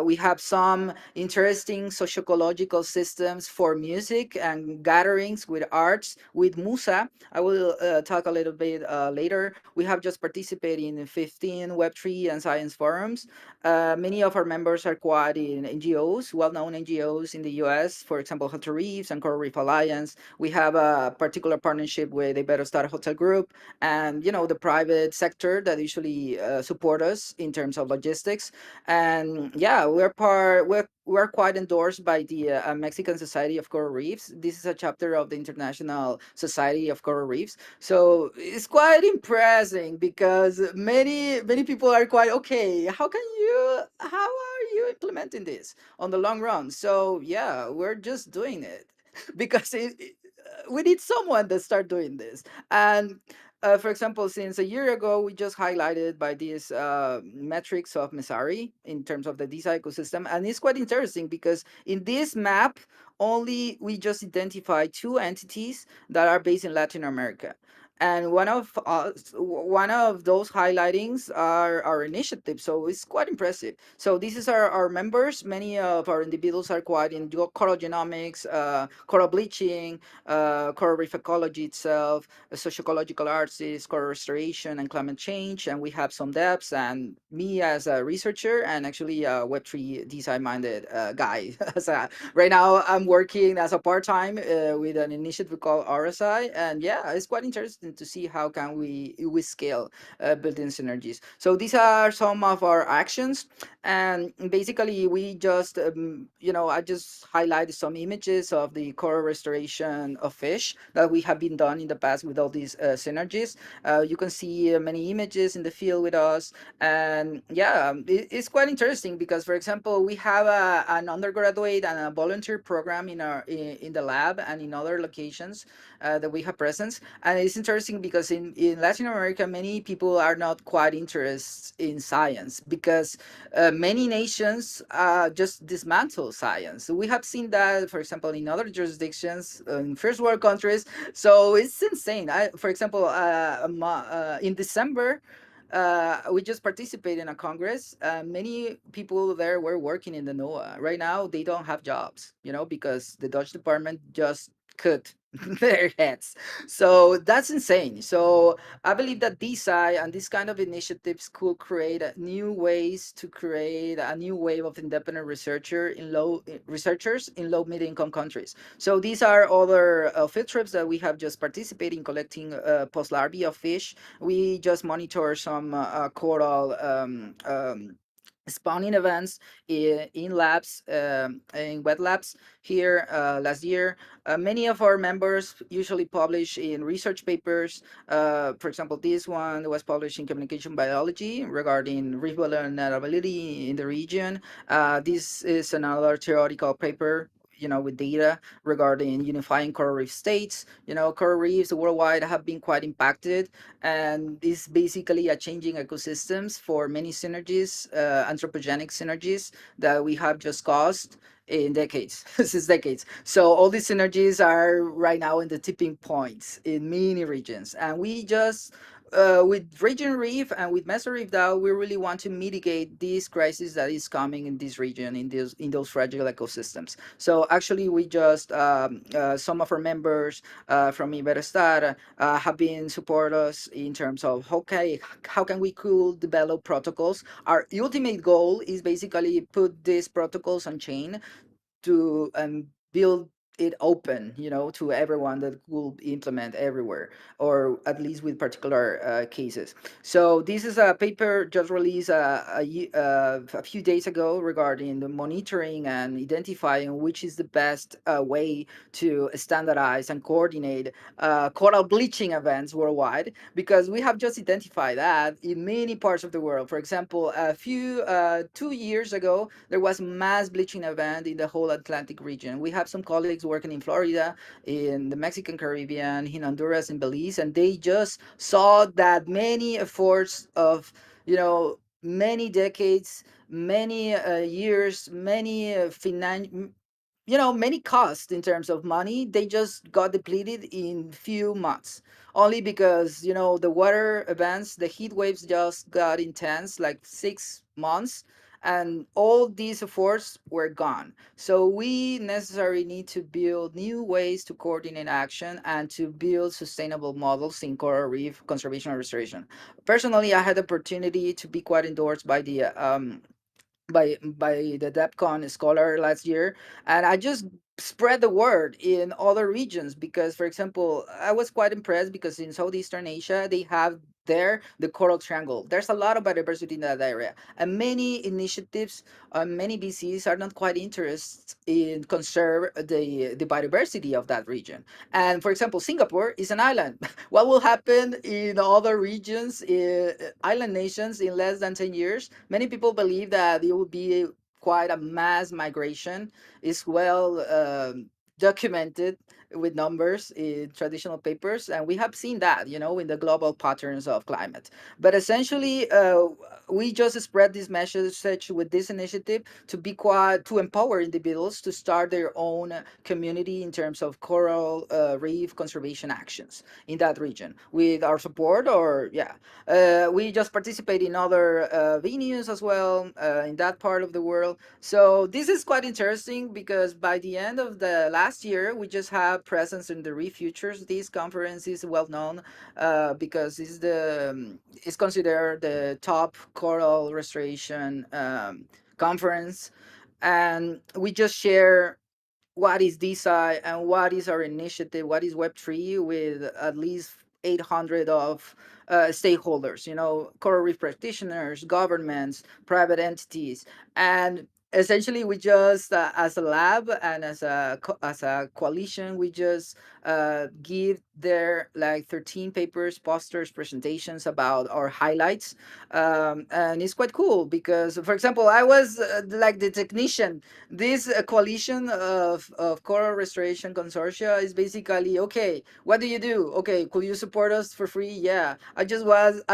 We have some interesting socioecological systems for music and gatherings with arts with Musa. I will talk a little bit later. We have just participated in 15 Web3 and science forums. Many of our members are quite in NGOs, well-known NGOs in the US, for example, Hotel Reefs and Coral Reef Alliance. We have a particular partnership with the Iberostar Hotel Group and, the private sector that usually support us in terms of logistics. And we're quite endorsed by the Mexican Society of Coral Reefs. This is a chapter of the International Society of Coral Reefs. So it's quite impressive because many people are quite, okay, how are you implementing this on the long run? So we're just doing it because we need someone to start doing this. And For example, since a year ago, we just highlighted by these metrics of Mesari in terms of the DeSci ecosystem, and it's quite interesting because in this map, only we just identify 2 entities that are based in Latin America. And one of those highlightings are our initiative. So it's quite impressive. So this is our members. Many of our individuals are quite in coral genomics, coral bleaching, coral reef ecology itself, socioecological arts, coral restoration, and climate change. And we have some devs and me as a researcher and actually a Web3 design-minded guy. Right now, I'm working as a part-time with an initiative called RSI, and yeah, it's quite interesting to see how can we scale building synergies. So these are some of our actions, and basically we just I just highlighted some images of the coral restoration of fish that we have been done in the past with all these synergies. You can see many images in the field with us, and yeah, it's quite interesting because, for example, we have an undergraduate and a volunteer program in the lab and in other locations that we have presence. And it's interesting because in Latin America, many people are not quite interested in science because many nations just dismantle science. We have seen that, for example, in other jurisdictions, in first world countries. So it's insane. For example, in December, we just participated in a congress. Many people there were working in the NOAA. Right now, they don't have jobs, because the Dutch department just cut their heads. So that's insane. So I believe that DeSci and this kind of initiatives could create new ways to create a new wave of independent researchers in low middle income countries. So these are other field trips that we have just participated in collecting post larvae of fish. We just monitor some coral spawning events in labs, in wet labs here last year. Many of our members usually publish in research papers. For example, this one was published in Communication Biology regarding reef vulnerability in the region. This is another theoretical paper, with data regarding unifying coral reef states. Coral reefs worldwide have been quite impacted, and this basically a changing ecosystems for many synergies, anthropogenic synergies that we have just caused in decades, since decades. So all these synergies are right now in the tipping points in many regions, and we just with Region Reef and with Mesa Reef DAO, we really want to mitigate this crisis that is coming in this region, in those fragile ecosystems. So actually, we just some of our members from Iberostar have been support us in terms of how can we could develop protocols. Our ultimate goal is basically put these protocols on chain to build it open, to everyone that will implement everywhere, or at least with particular cases. So this is a paper just released a few days ago regarding the monitoring and identifying which is the best way to standardize and coordinate coral bleaching events worldwide, because we have just identified that in many parts of the world. For example, 2 years ago, there was a mass bleaching event in the whole Atlantic region. We have some colleagues working in Florida, in the Mexican Caribbean, in Honduras, in Belize, and they just saw that many efforts of, many decades, many years, many many costs in terms of money, they just got depleted in few months, only because the weather events, the heat waves just got intense, like 6 months, and all these efforts were gone. So we necessarily need to build new ways to coordinate action and to build sustainable models in coral reef conservation and restoration. Personally, I had the opportunity to be quite endorsed by the DEPCON scholar last year, and I just spread the word in other regions because, for example, I was quite impressed because in Southeastern Asia they have there the coral triangle. There's a lot of biodiversity in that area, and many initiatives, many BCs are not quite interested in conserve the biodiversity of that region. And for example, Singapore is an island. What will happen in other regions, island nations, in less than 10 years? Many people believe that it will be quite a mass migration. Is well documented with numbers in traditional papers, and we have seen that, in the global patterns of climate. But essentially, we just spread this message with this initiative to be quite to empower individuals to start their own community in terms of coral reef conservation actions in that region with our support. Or yeah, we just participate in other venues as well in that part of the world. So this is quite interesting because by the end of the last year, we just have presence in the Reef Futures. This conference is well known because it's considered the top coral restoration conference, and we just share what is DeSci and what is our initiative, what is Web3 with at least 800 of stakeholders, coral reef practitioners, governments, private entities. And essentially we just, as a lab and as a coalition, we just give there like 13 papers, posters, presentations about our highlights. And it's quite cool because, for example, I was like the technician. This coalition of coral restoration consortia is basically, okay, what do you do? Okay, could you support us for free? Yeah, I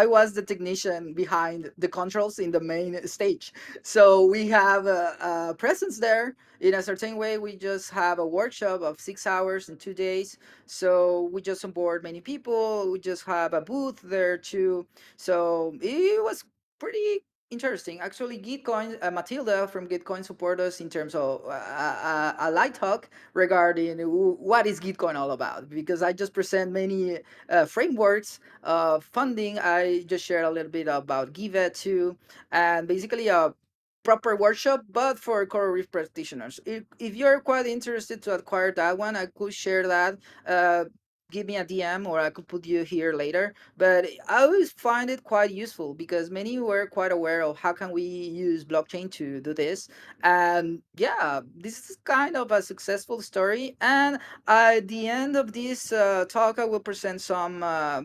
was the technician behind the controls in the main stage. So we have a presence there in a certain way. We just have a workshop of 6 hours in 2 days. So we just onboard many people. We just have a booth there too. So it was pretty interesting. Actually, Gitcoin, Matilda from Gitcoin support us in terms of a light talk regarding what is Gitcoin all about. Because I just present many frameworks of funding. I just share a little bit about Givet too, and basically a proper workshop, but for coral reef practitioners. If you're quite interested to acquire that one, I could share that. Give me a DM or I could put you here later. But I always find it quite useful because many were quite aware of how can we use blockchain to do this. And yeah, this is kind of a successful story. And at the end of this talk, I will present some a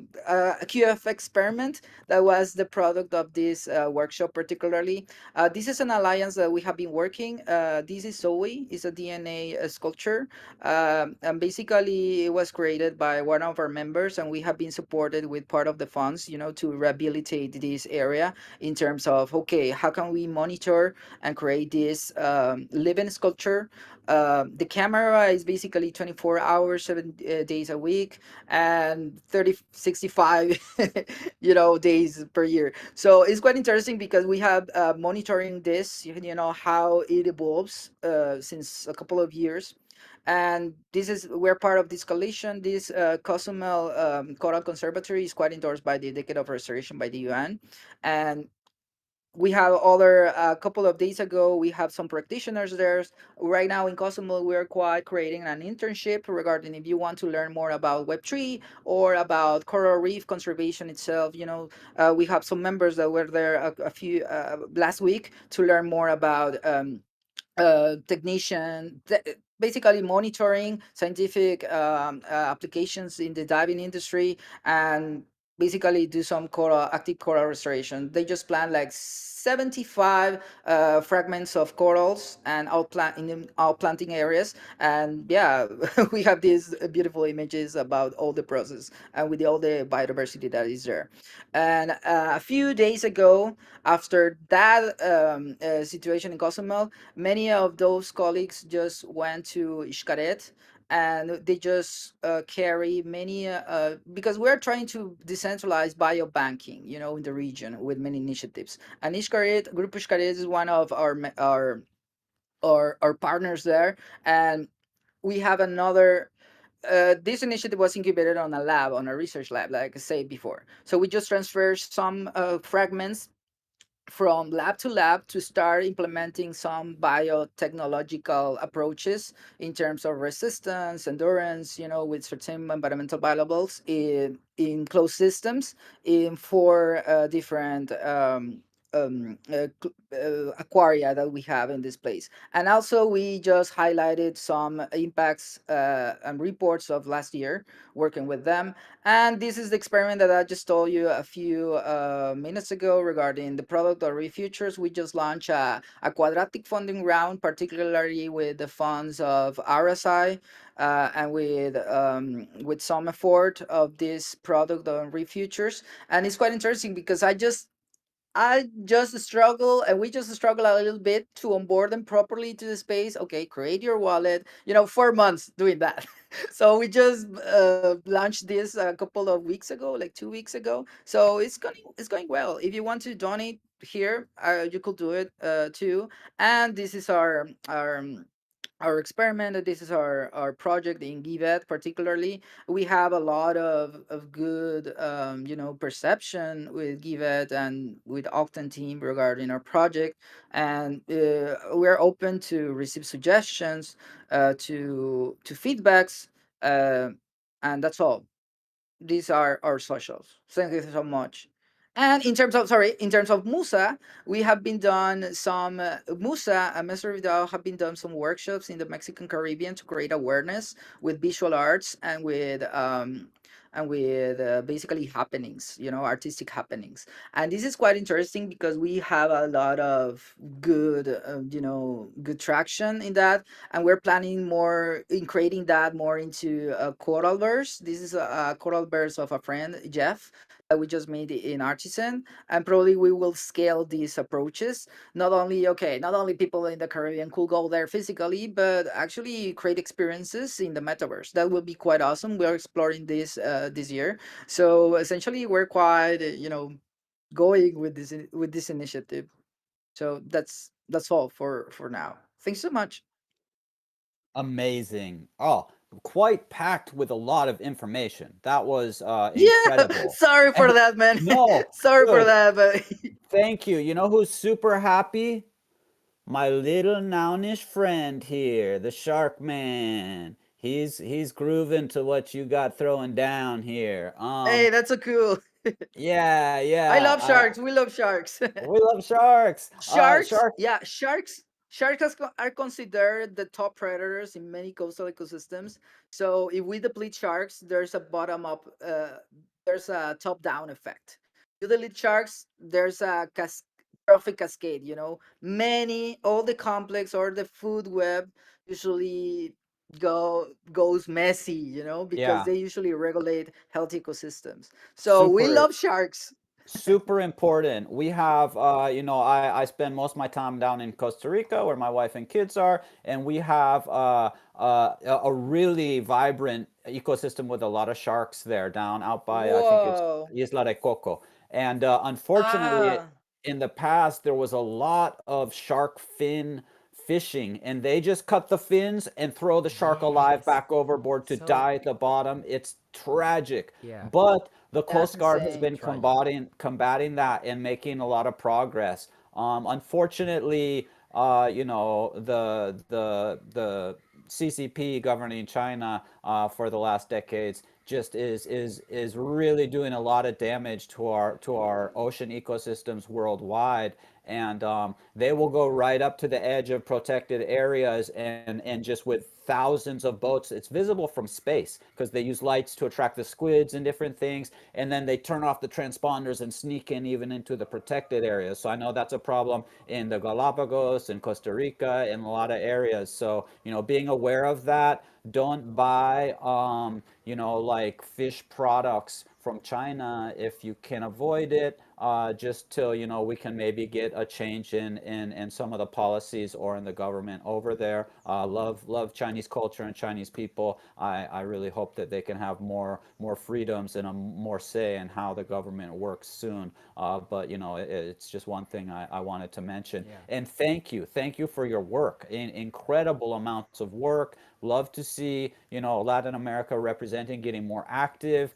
QF experiment that was the product of this workshop particularly. This is an alliance that we have been working. This is Zoe, it's a DNA sculpture. And basically it was created by one of our members, and we have been supported with part of the funds, to rehabilitate this area in terms of, okay, how can we monitor and create this living sculpture. The camera is basically 24 hours, 7 days a week, and 30, 65, days per year. So it's quite interesting because we have monitoring this, how it evolves since a couple of years. And we're part of this coalition. This Cozumel Coral Conservatory is quite endorsed by the Decade of Restoration by the UN. And we have a couple of days ago, we have some practitioners there. Right now in Cozumel, we're quite creating an internship regarding if you want to learn more about Web3 or about coral reef conservation itself. We have some members that were there a few last week to learn more about basically monitoring scientific applications in the diving industry, and basically do some active coral restoration. They just plant like 75 fragments of corals and outplanting areas. And yeah, we have these beautiful images about all the process and with all the biodiversity that is there. And a few days ago, after that situation in Cozumel, many of those colleagues just went to Xcaret, and they just carry many because we're trying to decentralize biobanking, in the region with many initiatives. And Xcaret, Grupo Xcaret is one of our partners there, and we have another. This initiative was incubated on a research lab, like I said before. So we just transfer some fragments from lab to lab to start implementing some biotechnological approaches in terms of resistance, endurance, with certain environmental variables in closed systems in four different aquaria that we have in this place. And also, we just highlighted some impacts and reports of last year working with them. And this is the experiment that I just told you a few minutes ago regarding the product of Reef Futures. We just launched a quadratic funding round, particularly with the funds of RSI and with some effort of this product on Reef Futures. And it's quite interesting because I just struggle, and we just struggle a little bit to onboard them properly to the space. Okay, create your wallet. 4 months doing that. So we just launched this a couple of weeks ago, like 2 weeks ago. So it's going well. If you want to donate here, you could do it too. And this is our experiment. This is our project in Givet. Particularly, we have a lot of good perception with Givet and with Octane team regarding our project, and we're open to receive suggestions, to feedbacks, uh, and that's all. These are our socials. Thank you so much. And in terms of Musa, we have been done some Musa and Mr. Vidal have been done some workshops in the Mexican Caribbean to create awareness with visual arts and with basically happenings, artistic happenings. And this is quite interesting because we have a lot of good traction in that, and we're planning more in creating that more into a Coralverse. This is a Coralverse of a friend, Jeff, that we just made in Artisan, and probably we will scale these approaches. Not only people in the Caribbean could go there physically, but actually create experiences in the metaverse. That will be quite awesome. We are exploring this year, so essentially we're quite going with this initiative. So that's all for now. Thanks so much. Amazing. Oh, quite packed with a lot of information. That was Yeah, incredible. sorry for that, man. No, Sorry for good. that, but Thank you. You know who's super happy? My little nounish friend here, the Shark Man. He's grooving to what you got throwing down here. hey, that's so cool. Yeah, I yeah. love sharks. We love sharks. We love sharks. Sharks, Sharks. yeah, are considered the top predators in many coastal ecosystems. So if we deplete sharks, there's a top down effect. You delete sharks, there's a trophic cascade. All the complex or the food web usually goes messy. Because Yeah, they usually regulate healthy ecosystems. So we super. love sharks. Super important. We have, I spend most of my time down in Costa Rica where my wife and kids are, and we have a really vibrant ecosystem with a lot of sharks there down out by, I think it's Whoa. Isla de Coco. And unfortunately, Ah, in the past, there was a lot of shark fin fishing, and they just cut the fins and throw the shark alive Yes. back overboard to So die at the bottom. It's tragic. yeah, But the that's Coast Guard has insane. been tragic. combating that and making a lot of progress. Unfortunately, the CCP governing China for the last decades just is really doing a lot of damage to our ocean ecosystems worldwide. And they will go right up to the edge of protected areas and just with thousands of boats, it's visible from space because they use lights to attract the squids and different things, and then they turn off the transponders and sneak in even into the protected areas. So I know that's a problem in the Galapagos and Costa Rica and a lot of areas. So being aware of that, don't buy like fish products from China if you can avoid it, just till we can maybe get a change in some of the policies or in the government over there. Love Chinese culture and Chinese people. I really hope that they can have more freedoms and a more say in how the government works soon. But it's just one thing I wanted to mention. Yeah. And thank you for your work. Incredible amounts of work. Love to see Latin America representing, getting more active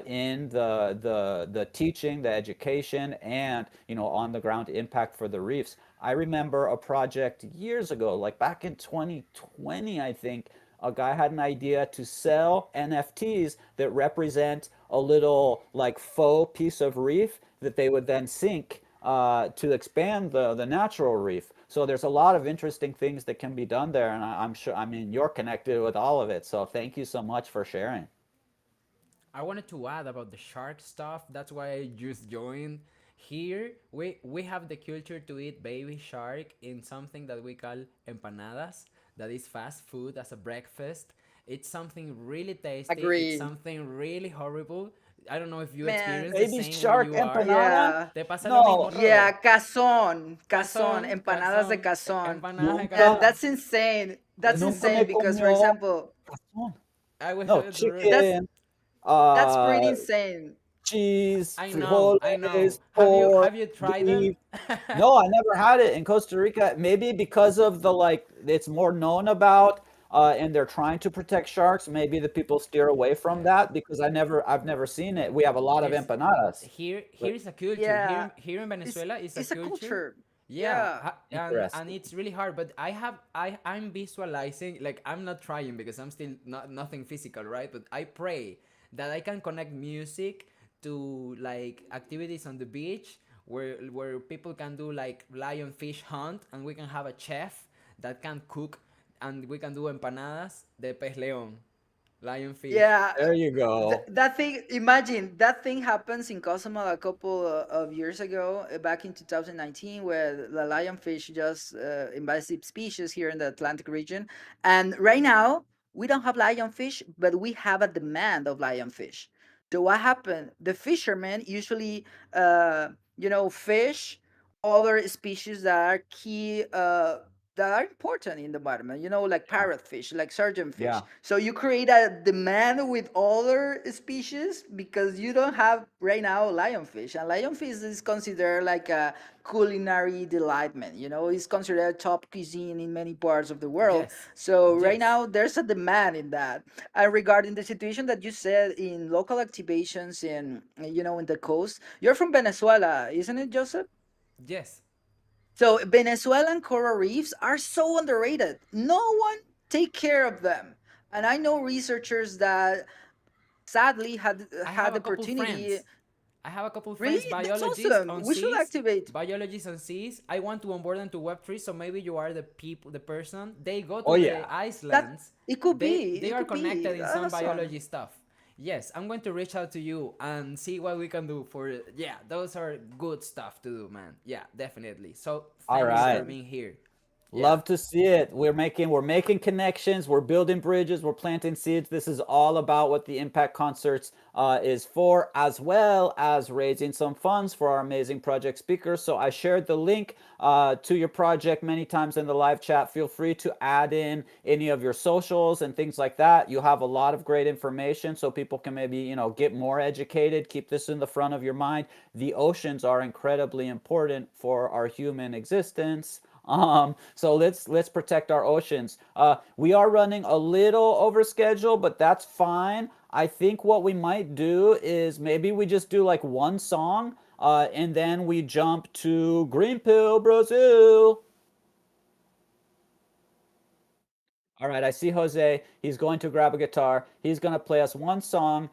in the teaching, the education, and on the ground impact for the reefs. I remember a project years ago, like back in 2020, I think. A guy had an idea to sell NFTs that represent a little like faux piece of reef that they would then sink to expand the natural reef. So there's a lot of interesting things that can be done there, and I'm sure, I mean, you're connected with all of it. So thank you so much for sharing. I wanted to add about the shark stuff. That's why I just joined. Here we have the culture to eat baby shark in something that we call empanadas. That is fast food as a breakfast. It's something really tasty. It's Agree. something really horrible. I don't know if you Man. experience the Baby same shark where you are. empanada? Yeah. ¿Te pasa lo No. mismo, Rodo? Yeah, cazón, Cazón, empanadas de cazón, cazón. empanadas de Nunca. cazón. That's insane. That's Nunca insane me because, for comió example, cazón. I was No, That's chicken, that's pretty uh, insane. cheese, I know. frijoles, Have you pork, tried beef. them? No, I never had it in Costa Rica. Maybe because of the like, it's more known about, and they're trying to protect sharks. Maybe the people steer away from that because I've never seen it. We have a lot of Yes. empanadas. Here is a culture. Yeah. Here in Venezuela is a It's a culture. culture. Yeah, Yeah. and Interesting. it's really hard. But I'm visualizing, like, I'm not trying because I'm still nothing physical, right? But I pray that I can connect music to like activities on the beach where people can do like lionfish hunt, and we can have a chef that can cook, and we can do empanadas de pez león, lionfish. Yeah. There you go. That thing, imagine that thing happens in Cozumel a couple of years ago, back in 2019, where the lionfish just invasive species here in the Atlantic region. And right now, we don't have lionfish, but we have a demand of lionfish. So what happened? The fishermen usually, fish other species that are key, that are important in the environment, like parrotfish, like surgeonfish. Yeah. So you create a demand with other species because you don't have right now lionfish. And lionfish is considered like a culinary delightment, it's considered top cuisine in many parts of the world. Yes. So right Yes. now there's a demand in that. And regarding the situation that you said in local activations in the coast, you're from Venezuela, isn't it, Joseph? Yes. So Venezuelan coral reefs are so underrated. No one take care of them. And I know researchers that sadly had I had have the a couple opportunity. friends. I have a couple Really? friends, That's biologists awesome. on We should seas, activate. biologists on seas. I want to onboard them to Web3, so maybe you are the person. They go to Oh the yeah. islands. It could be. They It are could be. connected in some Awesome. biology stuff. Yes, I'm going to reach out to you and see what we can do for. Yeah, those are good stuff to do, man. Yeah, definitely. So All thank you for right. being here. Yeah. Love to see it. We're making connections. We're building bridges. We're planting seeds. This is all about what the Impact Concerts is for, as well as raising some funds for our amazing project speakers. So I shared the link to your project many times in the live chat. Feel free to add in any of your socials and things like that. You have a lot of great information, so people can maybe get more educated. Keep this in the front of your mind. The oceans are incredibly important for our human existence. So let's protect our oceans. We are running a little over schedule, but that's fine. I think what we might do is maybe we just do like one song, and then we jump to Green Pill, Brazil. All right, I see Jose. He's going to grab a guitar. He's going to play us one song.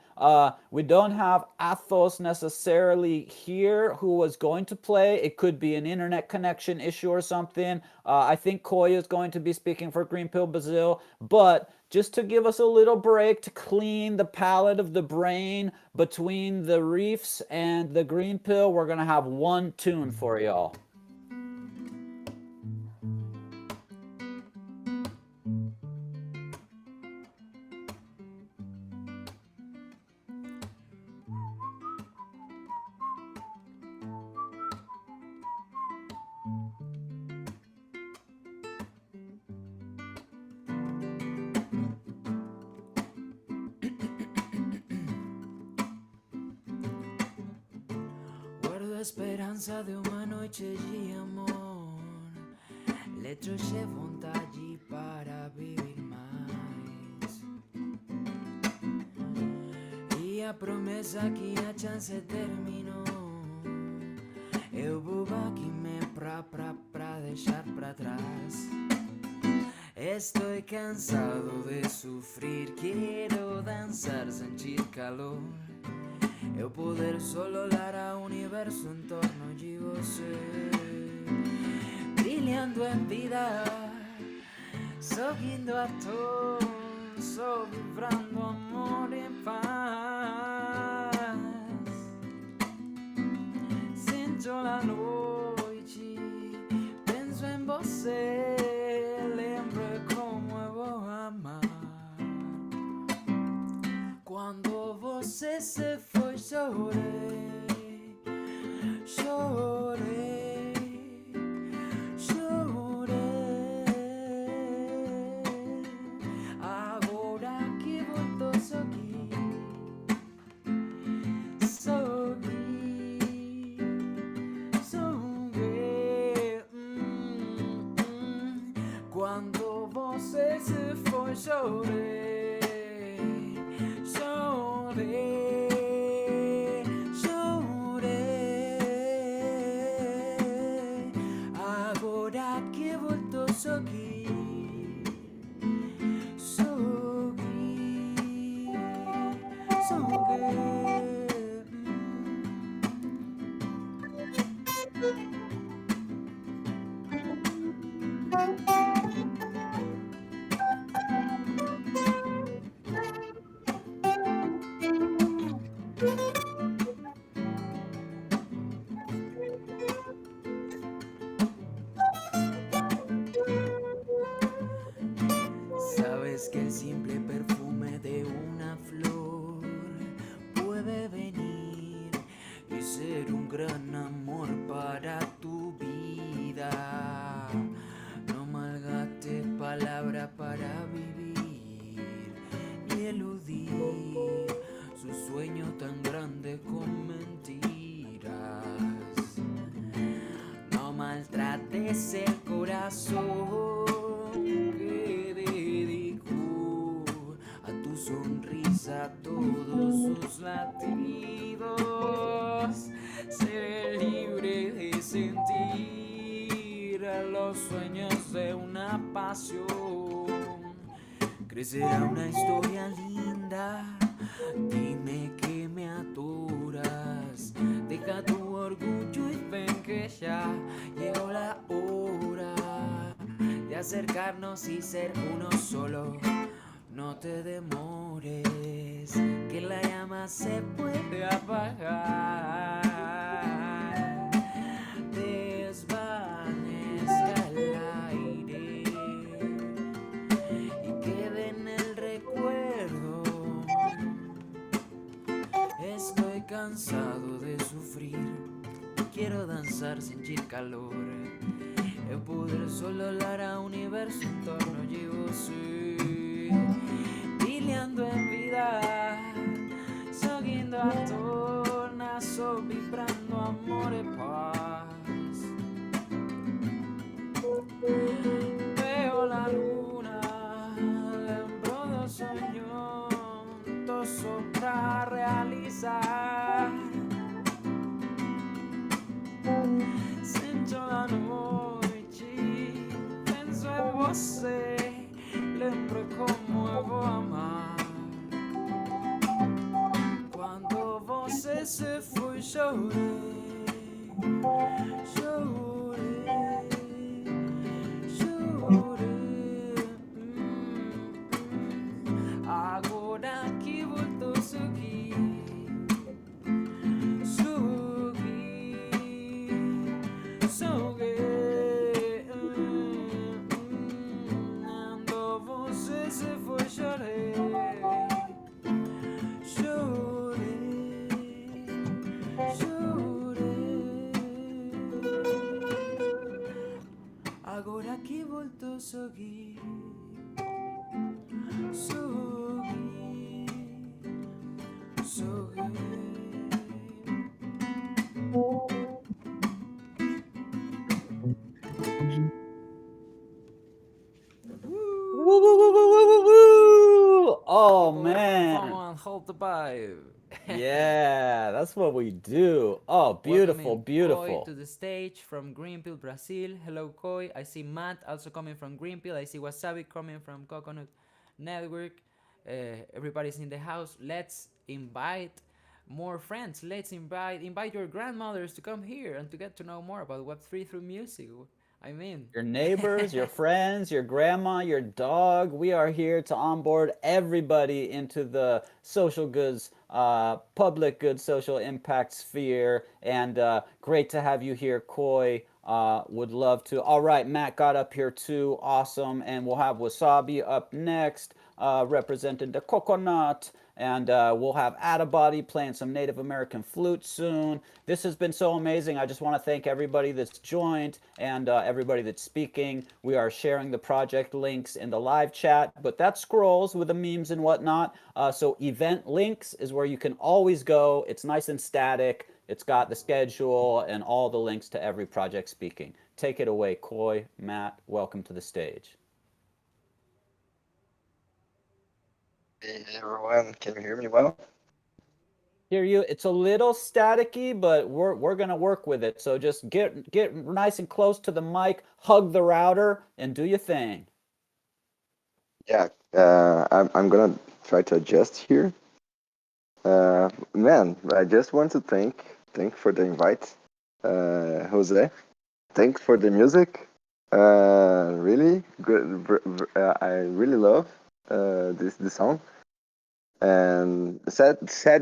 We don't have Athos necessarily here who was going to play. It could be an internet connection issue or something. I think Koya is going to be speaking for Green Pill Brazil. But just to give us a little break to clean the palate of the brain between the reefs and the Green Pill, we're going to have one tune for y'all. Guardo a speranza di una noce di amor. Le trouxe vontade para viver mais. E a promessa que a chance terminou. Eu vou aqui me pra deixar pra trás. Estoy cansado de sufrir, quiero danzar, sentir calor. eu poder solo olhar ao universo em torno de você, brilhando em vida, sorrindo a todos, só vibrando amor e paz. Sinto a noite, penso em você, lembro como eu vou amar. Quando você se foi, chorei, chorei, chorei. Agora que voltou, sorri, sorri, sorri. Quando você se foi, chorei, chorei, chorei. Agora que voltou, sorri, sorri, sorri. Sabes que el simple perfume de una flor puede venir y ser un gran amor para tu vida. No malgaste palabra para vivir ni eludir su sueño tan grande con mentiras. No maltrates el corazón que dedicó a tu sonrisa todos sus latidos. Seré libre de sentir los sueños de una pasión. Crecerá una historia linda. Dime que me atoras. Deja tu orgullo y ven que ya llegó la hora de acercarnos y ser uno solo. No te demores, que la llama se puede apagar. Desvanezca el aire y quede en el recuerdo. Estoy cansado de sufrir, quiero danzar, sentir calor. Eu poder solo olhar ao universo em torno de você, brilhando em vida, sorrindo à torna, só vibrando amor e paz. Veo la luna, lembro do sonho, tô só pra realizar. Sinto a noite, penso em você, lembro como eu vou amar. Quando você se foi, chorei, chorei, chorei. Agora que voltou, sorri, sorri, sorri. Quando você se foi, chorei, chorei, chorei. Agora que voltou, sorri, sorri, sorri. Woo, woo, woo, woo, woo, woo, woo. Oh man. Someone hold the vibe. Yeah, that's what we do. Oh, beautiful, Welcoming beautiful. Koi to the stage from Greenpeal, Brazil. Hello, Koi. I see Matt also coming from Greenpeal. I see Wasabi coming from Coconut Network. Everybody's in the house. Let's invite more friends. Let's invite your grandmothers to come here and to get to know more about Web3 through music. I mean, Your neighbors, your friends, your grandma, your dog. We are here to onboard everybody into the social goods, public good social impact sphere. And great to have you here, Koi. Would love to. All right, Matt got up here too. Awesome. And we'll have Wasabi up next, representing the coconut. And we'll have Adabody playing some Native American flute soon. This has been so amazing. I just want to thank everybody that's joined and everybody that's speaking. We are sharing the project links in the live chat, but that scrolls with the memes and whatnot. So event links is where you can always go. It's nice and static. It's got the schedule and all the links to every project speaking. Take it away, Koi. Matt, welcome to the stage. Hey everyone, can you hear me well? Hear you. It's a little staticky, but we're gonna work with it. So just get nice and close to the mic, hug the router, and do your thing. Yeah, I'm gonna try to adjust here. Man, I just want to thank for the invite, Jose. Thanks for the music. Really good. I really love this song. And sad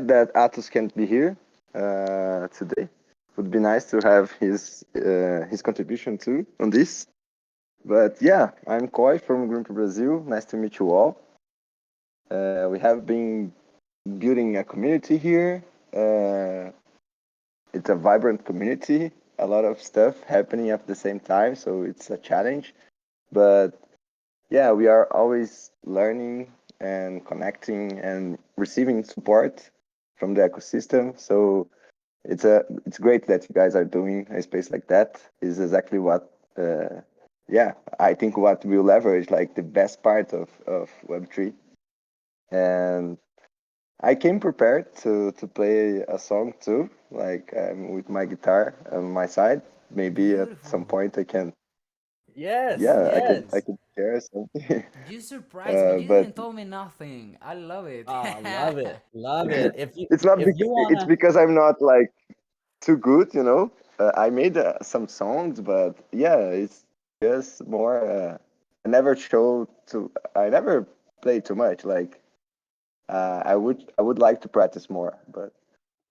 that Atos can't be here today. Would be nice to have his contribution too on this. But yeah, I'm Koi from Group Brazil. Nice to meet you all. We have been building a community here. It's a vibrant community. A lot of stuff happening at the same time, so it's a challenge. But yeah, we are always learning and connecting and receiving support from the ecosystem. So it's great that you guys are doing a space like that. Is exactly what I think what we'll leverage, like the best part of Web3. And I came prepared to play a song too, like with my guitar on my side. Maybe at some beautiful. point I can, Yes, yeah, I yes. can share something. You surprised me. You But didn't tell me nothing. I love it. Oh, love it, love it. it's not If you it's wanna, because I'm not like too good, you know. I made some songs, but yeah, it's just more. I never play too much. Like I would like to practice more, but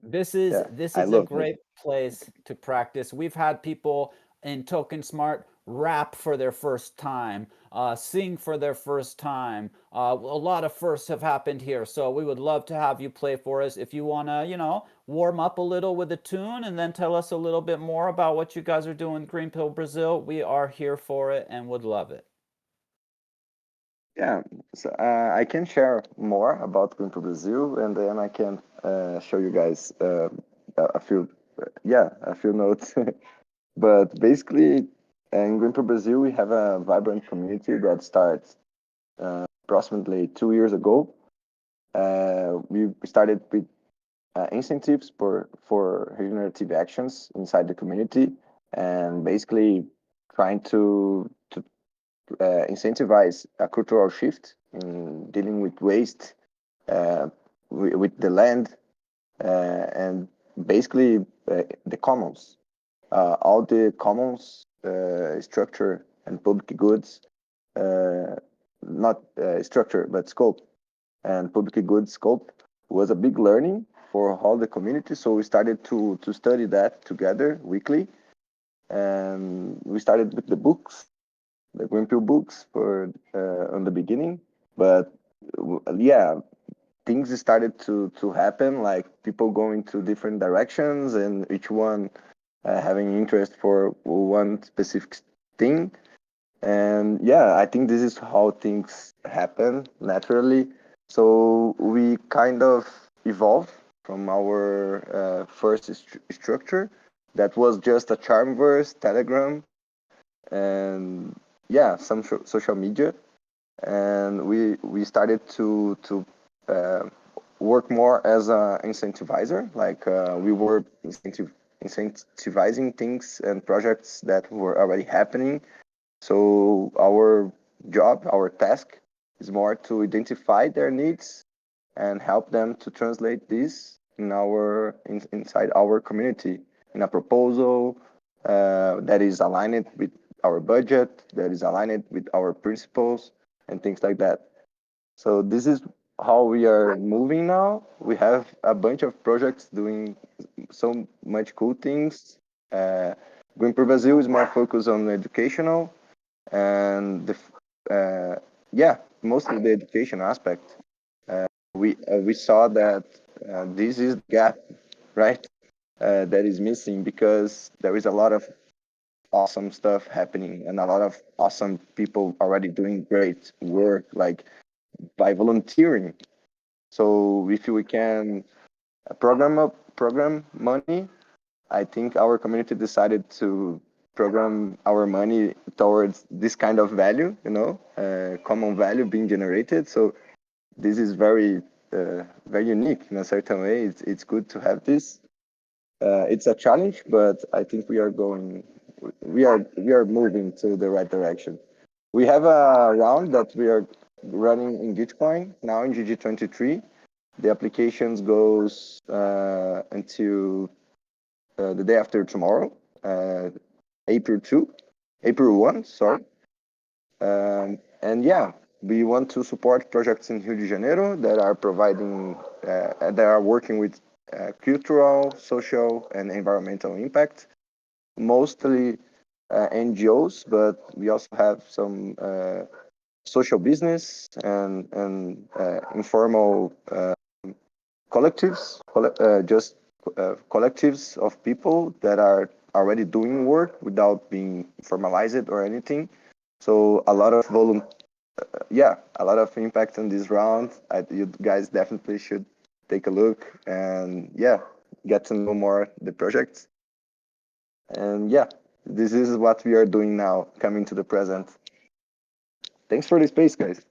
yeah, this I is a love music. great place to practice. We've had people in Token Smart rap for their first time, sing for their first time. A lot of firsts have happened here, so we would love to have you play for us. If you wanna, warm up a little with a tune and then tell us a little bit more about what you guys are doing in Green Pill Brazil, we are here for it and would love it. Yeah, so I can share more about Green to Brazil, and then I can show you guys a few, a few notes. But basically, in Green to Brazil, we have a vibrant community that starts approximately 2 years ago. We started with incentives for regenerative actions inside the community, and basically trying to incentivize a cultural shift in dealing with waste, with the land, and basically the commons. All the commons structure and public goods, not structure, but scope, and public goods scope was a big learning for all the community. So we started to study that together weekly. And we started with the books, the Green Pill books for on the beginning, but yeah, things started to happen, like people going to different directions and each one having interest for one specific thing. And yeah, I think this is how things happen naturally. So we kind of evolved from our first structure that was just a Charmverse, Telegram, and yeah, some social media. And we started to work more as an incentivizer. Like we were incentivizing things and projects that were already happening. So our job, our task, is more to identify their needs and help them to translate this inside our community in a proposal that is aligned with our budget, that is aligned with our principles and things like that. So this is how we are moving now. We have a bunch of projects doing so much cool things. Green per Brazil is more focused on educational and yeah, mostly the education aspect. We saw that this is the gap, right? That is missing because there is a lot of awesome stuff happening and a lot of awesome people already doing great work, like by volunteering. So if we can program money, I think our community decided to program our money towards this kind of value, common value being generated. So this is very unique in a certain way. It's good to have this. It's a challenge, but I think we are moving to the right direction. We have a round that we are running in Gitcoin now in GG23. The applications goes until the day after tomorrow, April 1, sorry. And yeah, we want to support projects in Rio de Janeiro that are providing, that are working with cultural, social, and environmental impact. Mostly NGOs, but we also have some social business and informal collectives, collectives of people that are already doing work without being formalized or anything. So a lot of a lot of impact on this round. You guys definitely should take a look and get to know more the projects. And this is what we are doing now, coming to the present. Thanks for the space, guys.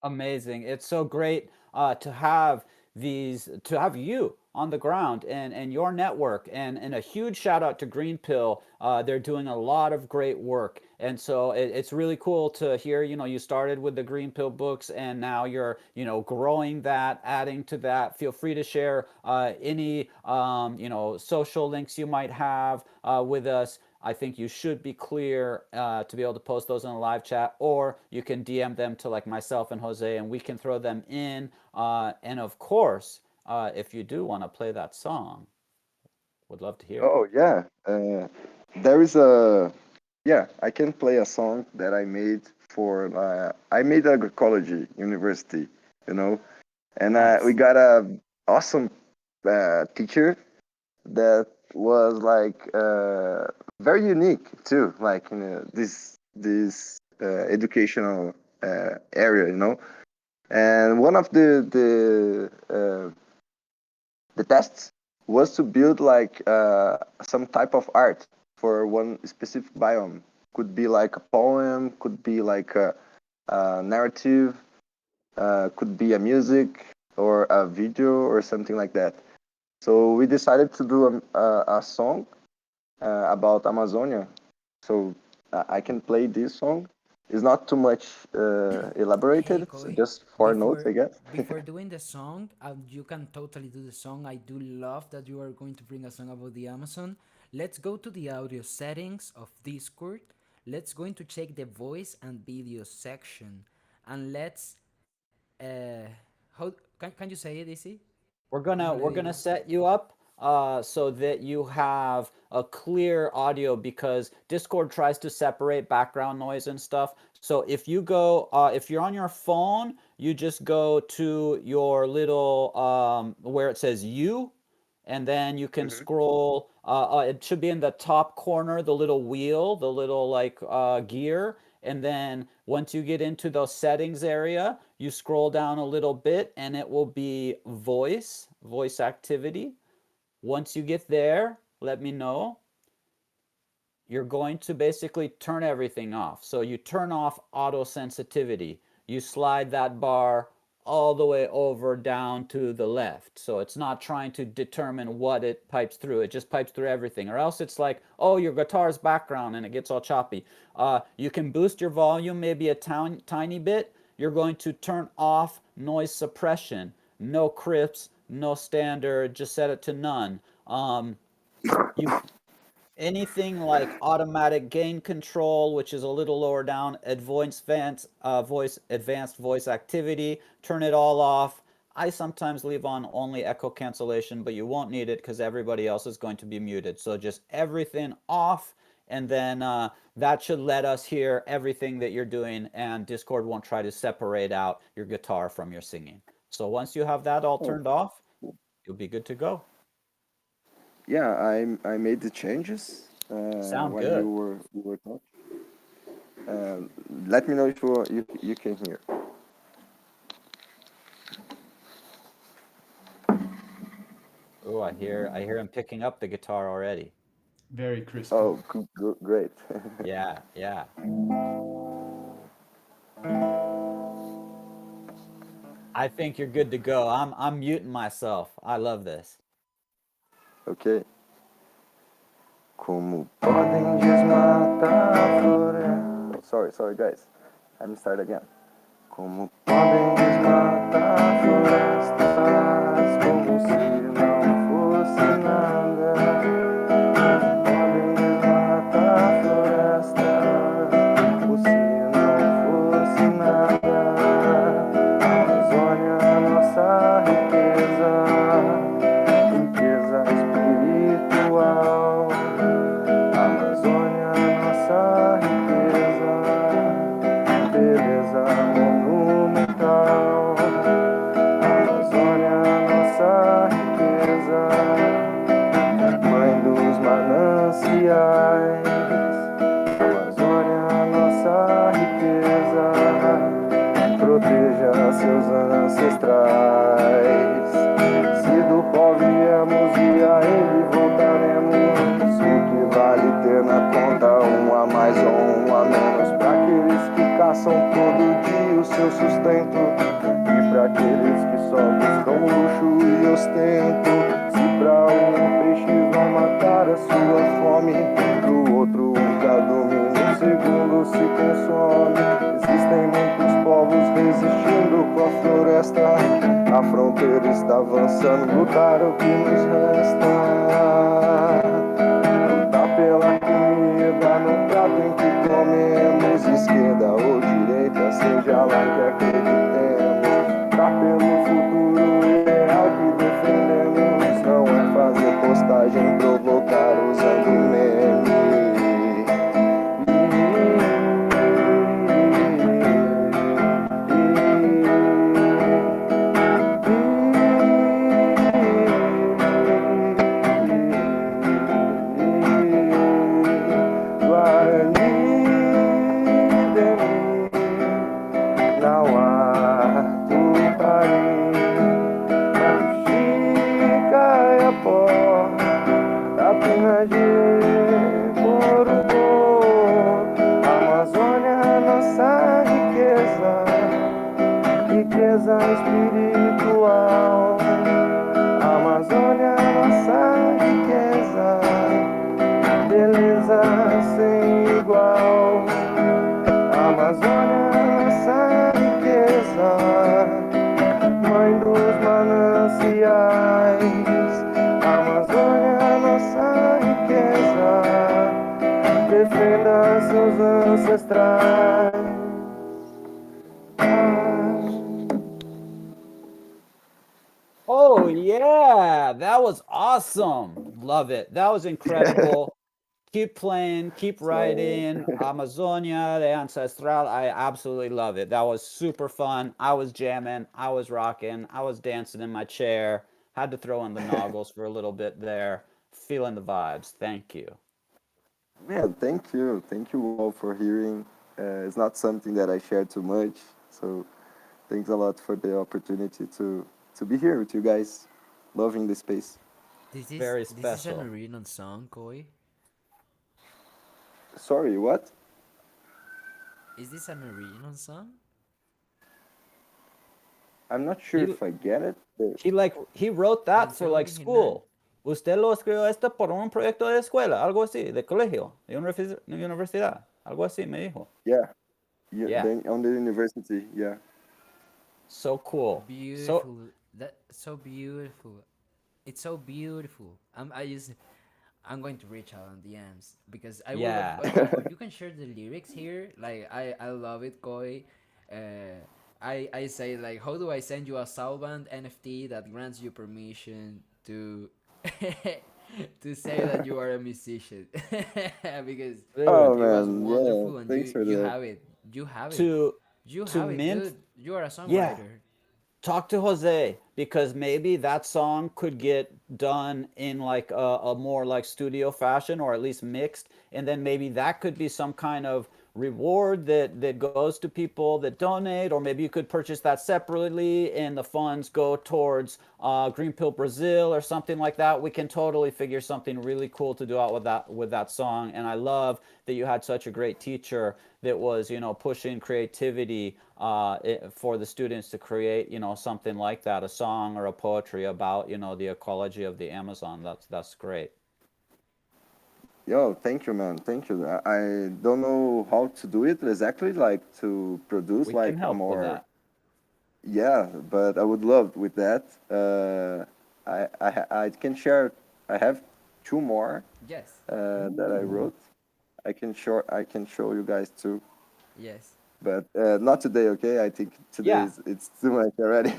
Amazing. It's so great to have you on the ground and your network, and a huge shout out to Green Pill. They're doing a lot of great work, and so it's really cool to hear, you started with the Green Pill books and now you're, growing that, adding to that. Feel free to share any social links you might have with us. I think you should be clear to be able to post those in a live chat, or you can DM them to like myself and Jose, and we can throw them in. And of course, if you do want to play that song, would love to hear it. Oh yeah, there is I can play a song that I made for I made agroecology university, and Nice. we got a awesome teacher that was like very unique too, like this educational area. And one of the tests was to build like some type of art for one specific biome. Could be like a poem, could be like a narrative, could be a music or a video or something like that. So we decided to do a song about Amazonia. So I can play this song. It's not too much elaborated, so Chloe, just four notes, I guess. before doing the song, you can totally do the song. I do love that you are going to bring a song about the Amazon. Let's go to the audio settings of Discord. Let's go into check the voice and video section, and let's how can you say it, Izzy? We're I'm gonna gonna we're let gonna you. set you up so that you have a clear audio, because Discord tries to separate background noise and stuff. So if you're on your phone, you just go to your little where it says you, and then you can Hmm. scroll. It should be in the top corner, the little wheel, the little like gear. And then once you get into the settings area, you scroll down a little bit and it will be voice activity. Once you get there, let me know. You're going to basically turn everything off. So you turn off auto sensitivity. You slide that bar all the way over down to the left. So it's not trying to determine what it pipes through. It just pipes through everything. Or else it's like, oh, your guitar's background and it gets all choppy. You can boost your volume maybe a tiny bit. You're going to turn off noise suppression. no crisp, no standard, just set it to none. You anything like automatic gain control, which is a little lower down, advanced voice activity, turn it all off. I sometimes leave on only echo cancellation, but you won't need it because everybody else is going to be muted. So just everything off, and then that should let us hear everything that you're doing, and Discord won't try to separate out your guitar from your singing. So once you have that all turned off, you'll be good to go. Yeah, I made the changes Sound when good. you were talking. Let me know if you can hear. Oh, I hear him picking up the guitar already. Very crispy. Oh, great. Yeah, yeah. I think you're good to go. I'm muting myself. I love this. Okay. Como podem desmatar a floresta. Oh, sorry guys. Let me start again. Como podem desmatar florestas como se não fosse nada. Podem desmatar florestas como se não fosse nada. Amazônia, nossa riqueza, riqueza espiritual. Amazônia, nossa riqueza, beleza monumental. Amazônia, nossa riqueza, mãe dos mananciais. Amazônia, nossa riqueza, proteja seus ancestrais. Se do pó viemos e a ele voltaremos, o que vale ter na conta um a mais ou um a menos, para aqueles que caçam todo dia o seu sustento, e para aqueles que só buscam luxo e ostento. Se pra um peixe vão matar a sua fome, pro outro um cardume no segundo se consome. Existem muitos povos resistindo com a floresta, a fronteira está avançando, lutar é o que nos resta. Lutar pela comida no prato em que comemos, esquerda ou direita, seja lá que acreditemos. Lutar pelo futuro ideal que defendemos, não é fazer postagem, provocar usando meme. Amazônia, nossa riqueza, riqueza espiritual. Amazônia, nossa riqueza, beleza sem igual. Amazônia, nossa riqueza, mãe dos mananciais. Amazônia, nossa riqueza, defenda seus ancestrais. Oh yeah, that was awesome. Love it. That was incredible. Keep playing, keep writing. Amazonia, the Ancestral. I absolutely love it. That was super fun. I was jamming, I was rocking, I was dancing in my chair. Had to throw in the noggles for a little bit there. Feeling the vibes. Thank you. Yeah, thank you. Thank you all for hearing. It's not something that I share too much, so thanks a lot for the opportunity to be here with you guys. Loving the space. This is Very This is special. an original song, Koi. Sorry, what? Is this an original song? I'm not sure You- if I get it. but- He wrote that for Canción like original. school. Usted lo escribió esto por un proyecto de escuela, algo así, de colegio, de universidad, algo así me dijo. Yeah. Yeah. Then on the university, yeah. So cool. Beautiful, That's so beautiful. It's so beautiful. I'm going to reach out on DMs because I will. Yeah. You can share the lyrics here. Like I love it, Koi. I say like, how do I send you a Soulband NFT that grants you permission to to say that you are a musician? Because Oh Dude, it was man, yeah. wonderful, and Thanks for you that. have it. You have it. to You to have it, mint, dude. You are a yeah. songwriter. Talk to Jose because maybe that song could get done in like a more like studio fashion or at least mixed, and then maybe that could be some kind of reward that goes to people that donate, or maybe you could purchase that separately and the funds go towards Green Pill Brazil or something like that. We can totally figure something really cool to do out with that song. And I love that you had such a great teacher that was, you know, pushing creativity for the students to create, you know, something like that, a song or a poetry about, you know, the ecology of the Amazon. That's great. Yo, thank you, man. Thank you. I don't know how to do it exactly, like to produce We like can a help with more, that. yeah, but I would love with that. I can share. I have two more Yes. that I wrote. I can show you guys too, Yes. but not today, okay? I think today Yeah, is it's too much already.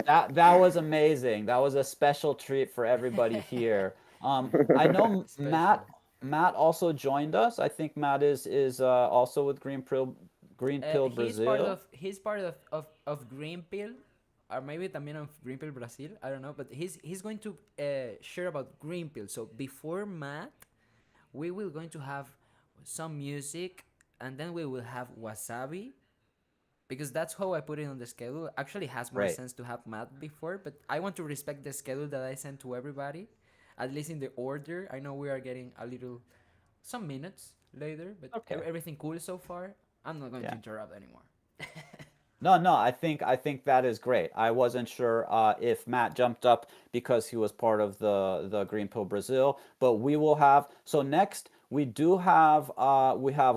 that was amazing. That was a special treat for everybody here. I know Special. Matt also joined us. I think Matt is also with Green Pill Brazil. He's part of Green Pill, or maybe también of Green Pill Brazil. I don't know, but he's going to share about Green Pill. So before Matt, we will going to have some music, and then we will have Wasabi, because that's how I put it on the schedule. Actually, has more Right. sense to have Matt before, but I want to respect the schedule that I sent to everybody, at least in the order. I know we are getting a little some minutes later, but Okay. everything cool so far. I'm not going to Yeah. interrupt anymore. No. I think that is great. I wasn't sure if Matt jumped up because he was part of the Green Pill Brazil, but we will have. So next we have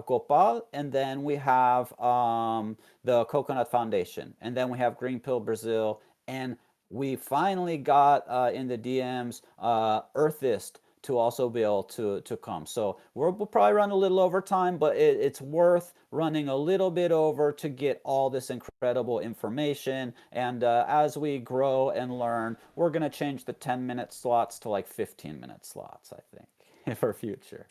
Gopal, and then we have the Coconut Foundation, and then we have Green Pill Brazil, and we finally got in the DMs Earthist to also be able to come. So we'll probably run a little over time, but it's worth running a little bit over to get all this incredible information. And as we grow and learn, we're going to change the 10-minute slots to like 15-minute slots, I think, for future.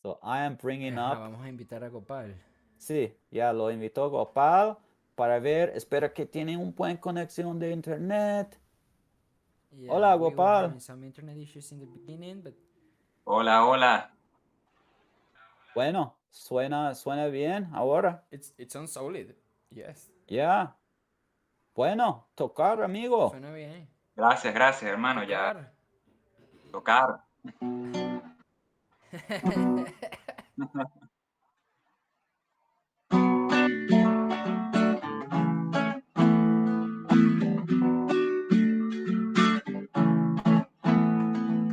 So I am bringing Ajá, up, vamos a invitar a Gopal. sí, ya lo invitó Gopal para ver, espero que tienen un buen conexión de internet. Yeah, Hola, we were Gopal. having some internet issues in the beginning, but Hola, hola. Bueno, suena bien ahora. it sounds solid. Yes, Ya. Bueno, tocar, amigo. suena bien. Gracias, gracias, hermano. Ya Tocar. tocar.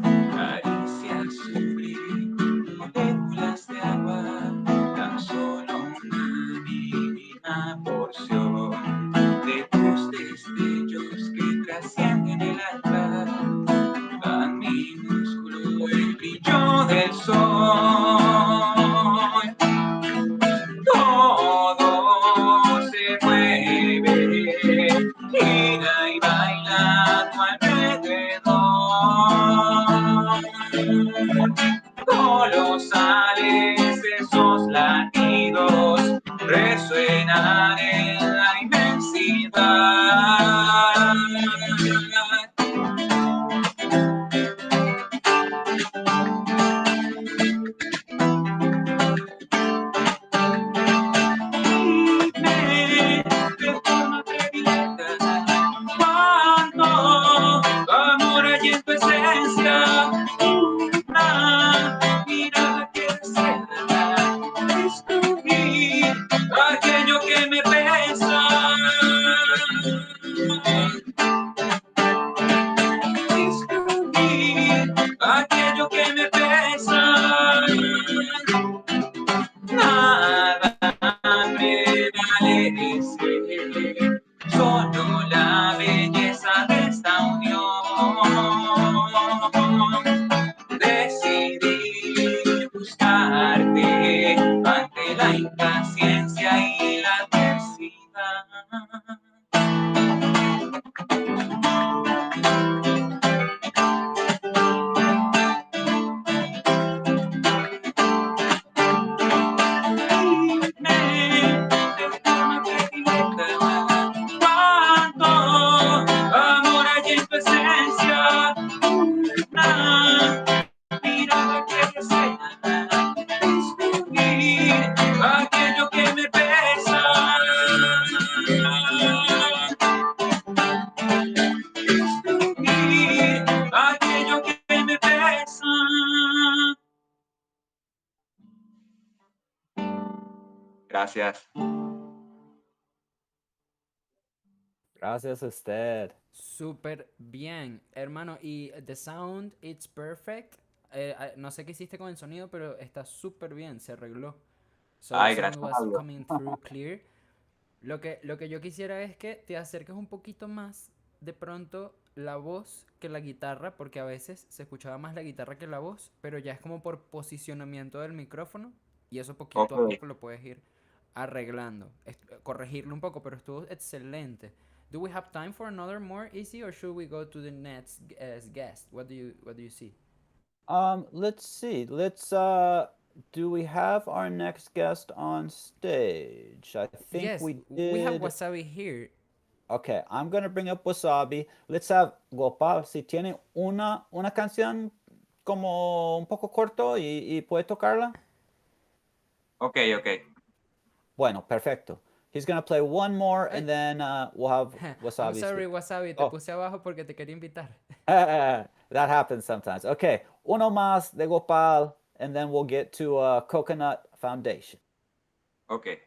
Caricias sobre moléculas de agua, tan solo una mínima porción de tus destellos que trascienden el alba, tan minúsculo el brillo del sol. Todo se mueve, gira y baila a tu alrededor. Colosales esos latidos resuenan en la inmensidad. Gracias. Gracias a usted. Súper bien, hermano. Y the sound, it's perfect. No sé qué hiciste con el sonido, pero está súper bien, se arregló. So Ay, the sound gracias a was Dios. coming through clear. Lo que yo quisiera es que te acerques un poquito más de pronto la voz que la guitarra, porque a veces se escuchaba más la guitarra que la voz, pero ya es como por posicionamiento del micrófono y eso poquito a Ok. poco lo puedes ir arreglando, corregirlo un poco, pero estuvo excelente. Do we have time for another more easy, or should we go to the next guest? What do you see? Let's see. Do we have our next guest on stage? I think Yes, we we have did. Wasabi here. Okay, I'm gonna bring up Wasabi. Let's have Gopal, si tiene una canción como un poco corto y puede tocarla. Ok. Bueno, perfecto. He's gonna play one more Ay. and then we'll have I'm Wasabi sorry, speak. Wasabi, te Oh. puse abajo porque te quería invitar. That happens sometimes. Okay, uno más de Gopal, and then we'll get to Coconut Foundation. Ok.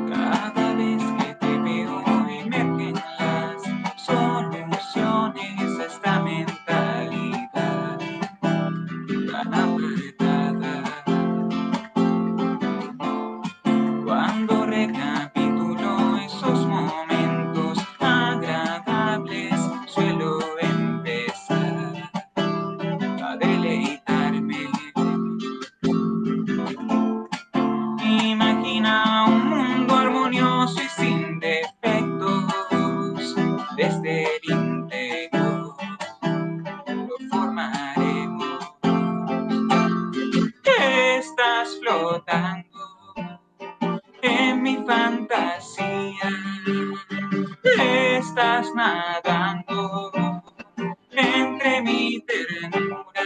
Cada vez que te veo emergen las soluciones a esta mentalidad tan apretada. Cuando recapitulo esos momentos agradables, suelo empezar a deleitarme. Imagina un mundo armonioso y sin defectos. Desde el interior lo formaremos. Estás flotando en mi fantasía. Estás nadando entre mi ternura.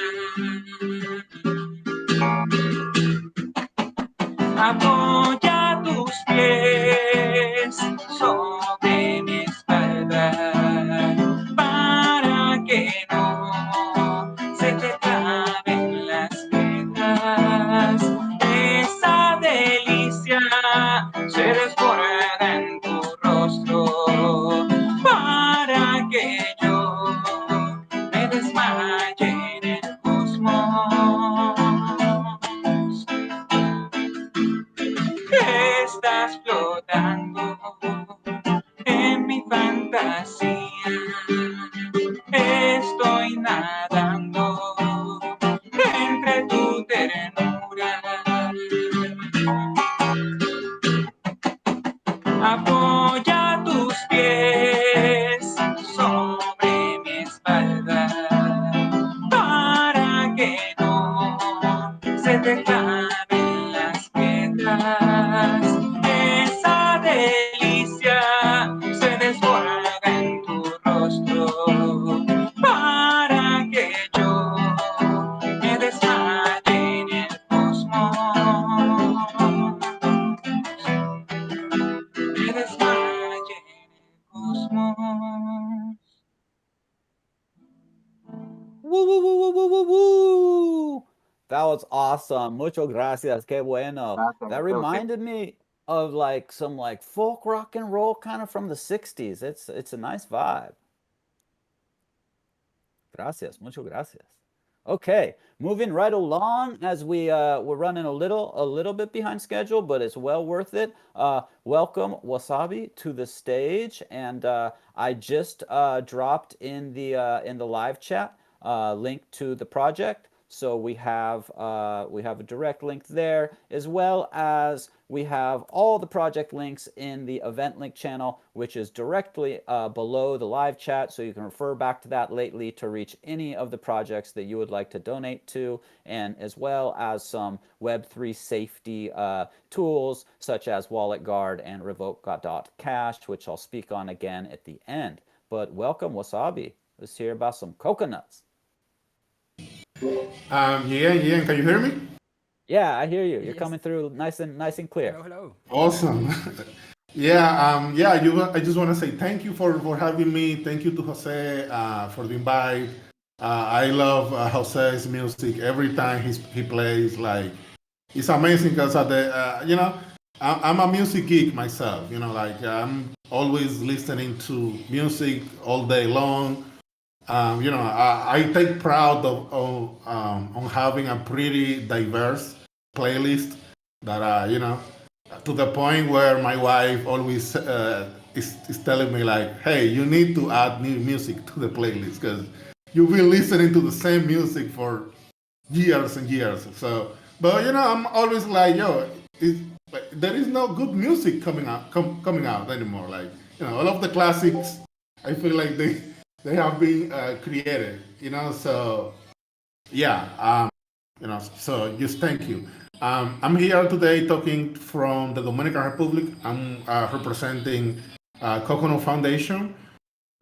Apoya tus pies sobre mi espalda para que no se te claven las piedras. Esa delicia se desborda en tu rostro para que yo me desmaye en el cosmos. Estás flotando en mi fantasía. Estoy nadando entre tu ternura. Apoya tus pies sobre mi espalda para que no se te claven las piedras. Esa delicia se desborda en tu rostro para que yo me desmaye en el cosmos. Me desmaye en el cosmos. Woo, woo, woo, woo, woo, woo, woo. That was awesome. Muchas gracias. Qué bueno. Gracias, That gracias a usted. reminded me of like some like folk rock and roll kind of from the 60s. It's a nice vibe. Gracias. Muchas gracias. Okay, moving right along as we're running a little bit behind schedule, but it's well worth it. Welcome Wasabi to the stage, and I just dropped in the live chat link to the project. So we have a direct link there, as well as we have all the project links in the event link channel, which is directly below the live chat. So you can refer back to that lately to reach any of the projects that you would like to donate to, and as well as some Web3 safety tools such as Wallet Guard and Revoke.cash, which I'll speak on again at the end. But welcome, Wasabi. Let's hear about some coconuts. Yeah, can you hear me? Yeah, I hear you. You're Yes. coming through nice and clear. Hello, hello. Awesome. I just want to say thank you for having me. Thank you to Jose for the invite. I love Jose's music. Every time he plays, like it's amazing because at the you know, I'm a music geek myself. You know, like I'm always listening to music all day long. You know, I take proud of on having a pretty diverse playlist that you know, to the point where my wife always is telling me like, hey, you need to add new music to the playlist because you've been listening to the same music for years and years. So, but you know, I'm always like, yo, there is no good music coming out anymore. Like, you know, all of the classics, I feel like they have been created. You know, so yeah, you know, so just thank you. I'm here today talking from the Dominican Republic. I'm representing Coconut Foundation.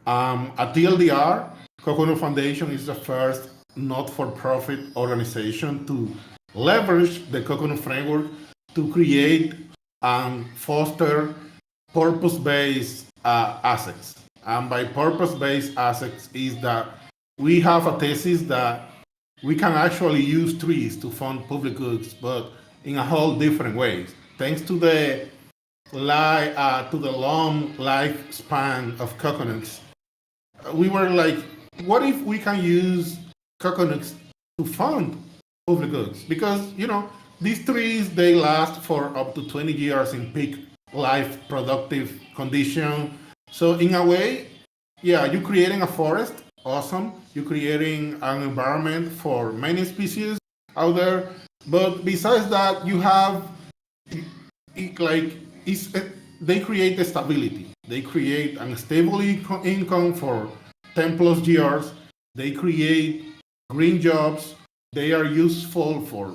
At TLDR, Coconut Foundation is the first not-for-profit organization to leverage the Coconut Framework to create and foster purpose-based assets. And by purpose-based assets is that we have a thesis that we can actually use trees to fund public goods, but in a whole different ways. Thanks to the long lifespan of coconuts, we were like, what if we can use coconuts to fund public goods? Because you know, these trees, they last for up to 20 years in peak life productive condition. So in a way, yeah, you're creating a forest, awesome. You're creating an environment for many species out there. But besides that, you have they create the stability. They create a stable income for 10 plus years. They create green jobs. They are useful for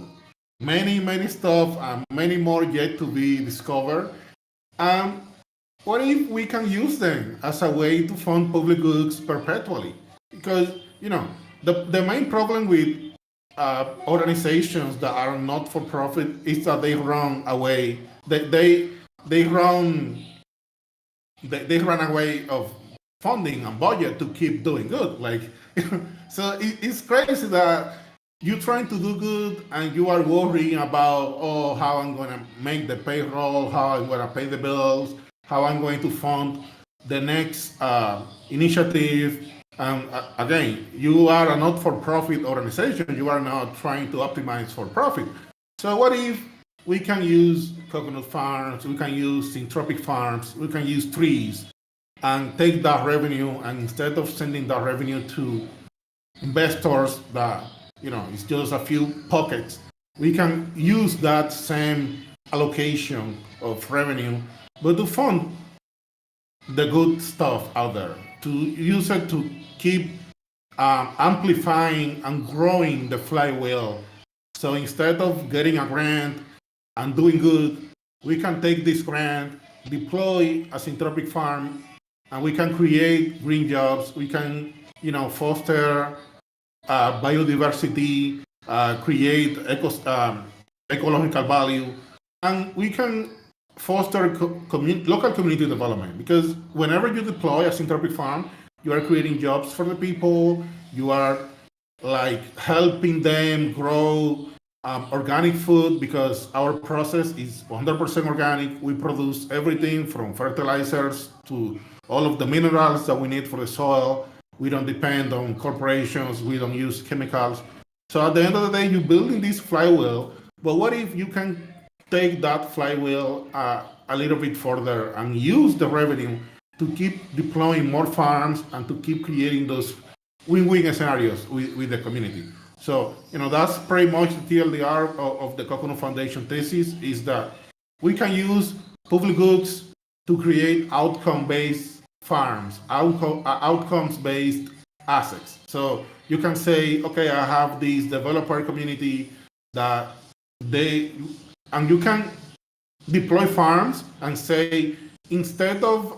many stuff and many more yet to be discovered. What if we can use them as a way to fund public goods perpetually? Because you know, the main problem with organizations that are not for profit is that they run away. They run away of funding and budget to keep doing good. Like, so it's crazy that you're trying to do good and you are worrying about how I'm going to make the payroll, how I'm going to pay the bills, how I'm going to fund the next initiative. Again, you are a not-for-profit organization. You are not trying to optimize for profit. So what if we can use coconut farms, we can use syntropic farms, we can use trees and take that revenue, and instead of sending that revenue to investors that, you know, it's just a few pockets, we can use that same allocation of revenue, but to fund the good stuff out there, to use it to keep amplifying and growing the flywheel. So instead of getting a grant and doing good, we can take this grant, deploy a syntropic farm, and we can create green jobs. We can, you know, foster biodiversity, create ecological value, and we can foster local community development. Because whenever you deploy a syntropic farm, you are creating jobs for the people. You are like helping them grow organic food, because our process is 100% organic. We produce everything from fertilizers to all of the minerals that we need for the soil. We don't depend on corporations. We don't use chemicals. So at the end of the day, you're building this flywheel. But what if you can take that flywheel a little bit further and use the revenue to keep deploying more farms and to keep creating those win-win scenarios with the community? So, you know, that's pretty much the TLDR of the Coconut Foundation thesis, is that we can use public goods to create outcome-based farms, outcomes-based assets. So you can say, okay, I have this developer community that and you can deploy farms and say, instead of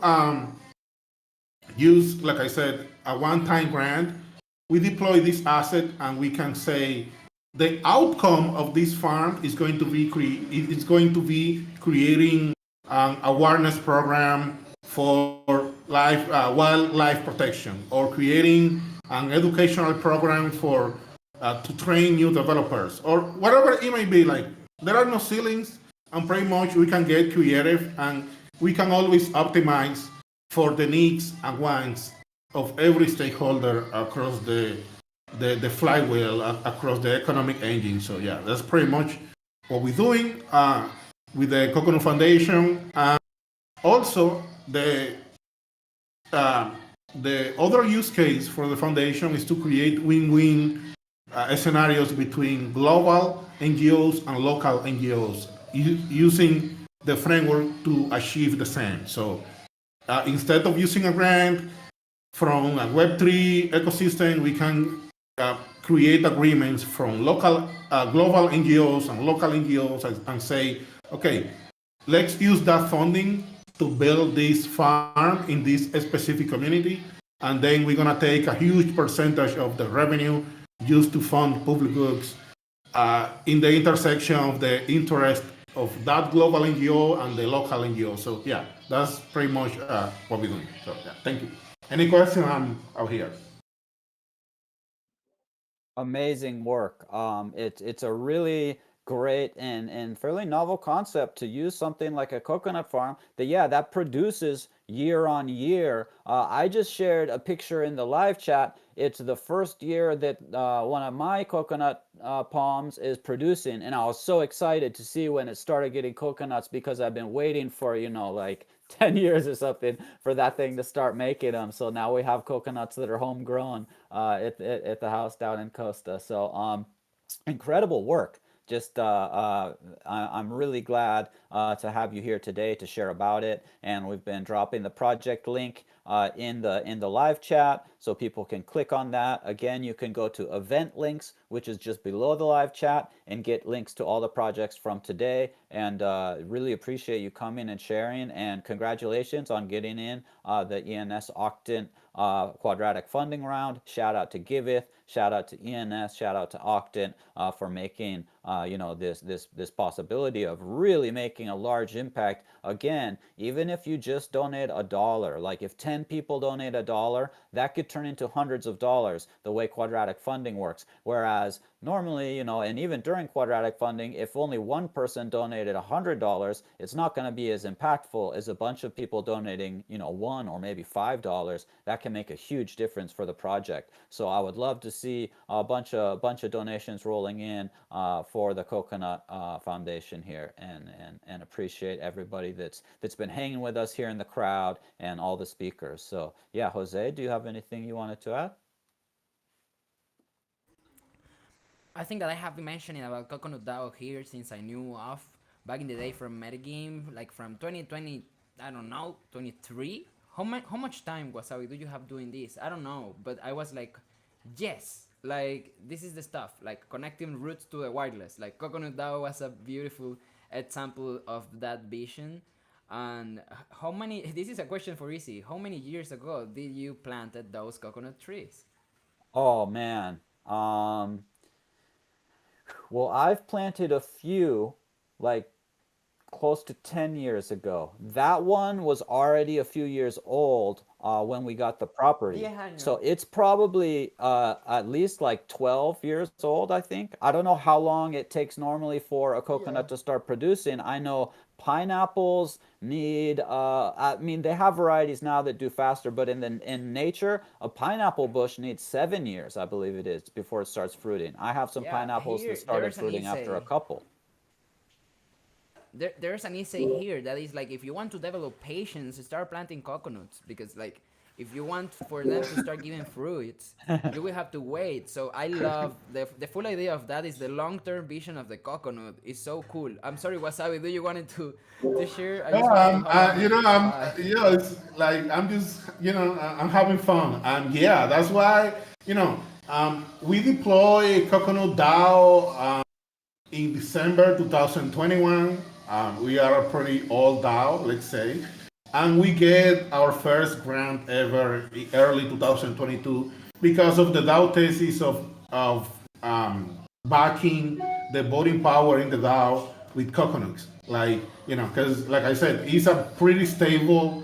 use, like I said, a one-time grant, we deploy this asset and we can say the outcome of this farm is going to be creating an awareness program for wildlife protection, or creating an educational program for to train new developers, or whatever it may be. Like, there are no ceilings, and pretty much we can get creative, and we can always optimize for the needs and wants of every stakeholder across the flywheel, across the economic engine. So yeah, that's pretty much what we're doing with the Coconut Foundation. Also, the other use case for the foundation is to create win-win scenarios between global NGOs and local NGOs, using the framework to achieve the same. So instead of using a grant from a Web3 ecosystem, we can create agreements from local, global NGOs and local NGOs and say, okay, let's use that funding to build this farm in this specific community, and then we're gonna take a huge percentage of the revenue used to fund public goods in the intersection of the interest of that global NGO and the local NGO. So yeah, that's pretty much what we're doing. So yeah, thank you. Any question? I'm out here. Amazing work. It's a really great and fairly novel concept to use something like a coconut farm that produces year on year. I just shared a picture in the live chat. It's the first year that one of my coconut palms is producing, and I was so excited to see when it started getting coconuts, because I've been waiting for, like 10 years or something for that thing to start making them. So now we have coconuts that are homegrown at the house down in Costa. So incredible work. Just I'm really glad to have you here today to share about it, and we've been dropping the project link in the live chat so people can click on that. Again, you can go to event links, which is just below the live chat, and get links to all the projects from today. And really appreciate you coming and sharing, and congratulations on getting in the ENS Octant quadratic funding round. Shout out to Giveth, shout out to ENS, shout out to Octant for making this possibility of really making a large impact. Again, even if you just donate $1, like if 10 people donate $1, that could turn into hundreds of dollars the way quadratic funding works. Whereas normally, and even during quadratic funding, if only one person donated $100, it's not going to be as impactful as a bunch of people donating, $1 or maybe $5. That can make a huge difference for the project. So I would love to see a bunch of donations rolling in for the Coconut Foundation here, and appreciate everybody that's been hanging with us here in the crowd and all the speakers. So yeah, Jose, do you have anything you wanted to add? I think that I have been mentioning about Coconut DAO here since I knew of back in the day from Metagame, like from 2020, I don't know, 23. How much time, Wasabi, do you have doing this? I don't know, but I was like, yes, like this is the stuff, like connecting roots to the wireless. Like Coconut DAO was a beautiful example of that vision. And how many, this is a question for Izzy, how many years ago did you planted those coconut trees? Oh man. Well, I've planted a few, like close to 10 years ago. That one was already a few years old when we got the property. Yeah, I know. So it's probably at least like 12 years old, I think. I don't know how long it takes normally for a coconut to start producing. I know pineapples need, they have varieties now that do faster, but in nature, a pineapple bush needs 7 years, I believe it is, before it starts fruiting. I have some Yeah, pineapples here, that started there's an fruiting after a essay. couple. There's an essay here that is like, if you want to develop patience, start planting coconuts, because like if you want for them to start giving fruits, you will have to wait. So I love the full idea of that is the long-term vision of the coconut is so cool. I'm sorry, Wasabi, do you wanted to share? I just wanted to hold on. It's like I'm just, I'm having fun, and yeah, that's why, we deploy Coconut DAO in December 2021. We are a pretty old DAO, let's say, and we get our first grant ever in early 2022 because of the DAO thesis of backing the voting power in the DAO with coconuts. Like, because like I said, it's a pretty stable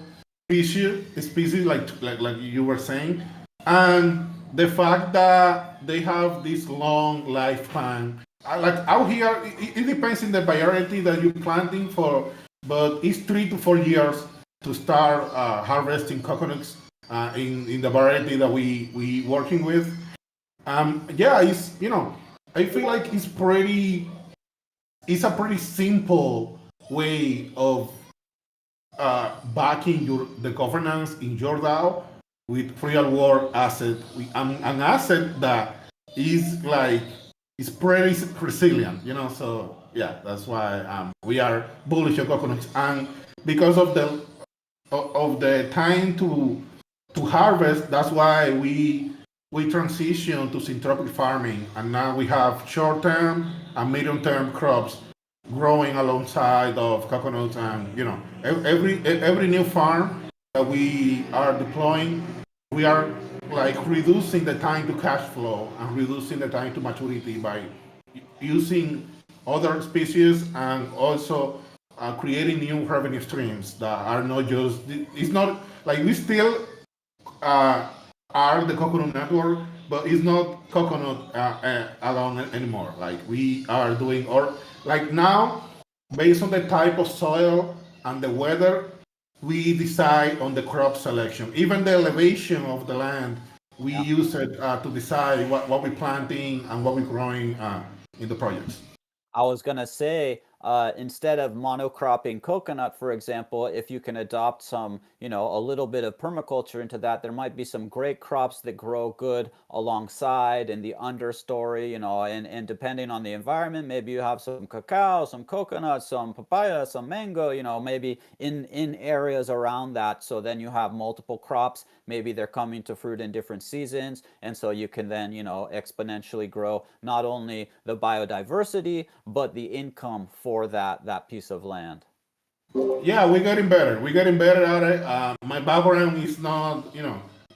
species, like you were saying, and the fact that they have this long lifespan like out here, it depends in the variety that you're planting for, but it's 3 to 4 years to start harvesting coconuts in the variety that we working with. Yeah, it's I feel like it's a pretty simple way of backing the governance in your DAO with real world asset, an asset that is like is pretty resilient, So yeah, that's why we are bullish on coconuts, and because of the time to harvest, that's why we transition to syntropic farming, and now we have short term and medium term crops growing alongside of coconuts, and every new farm that we are deploying, we are like reducing the time to cash flow and reducing the time to maturity by using other species, and also creating new revenue streams that are not just, it's not like we still are the coconut network, but it's not coconut alone anymore. Like we are doing, or like now, based on the type of soil and the weather, we decide on the crop selection. Even the elevation of the land, we use it to decide what we're planting and what we're growing in the projects. I was going to say, instead of monocropping coconut, for example, if you can adopt some, a little bit of permaculture into that, there might be some great crops that grow good alongside in the understory, and depending on the environment, maybe you have some cacao, some coconut, some papaya, some mango, maybe in areas around that. So then you have multiple crops. Maybe they're coming to fruit in different seasons. And so you can then, exponentially grow not only the biodiversity, but the income for that piece of land. Yeah, we're getting better. We're getting better at it. My background is not,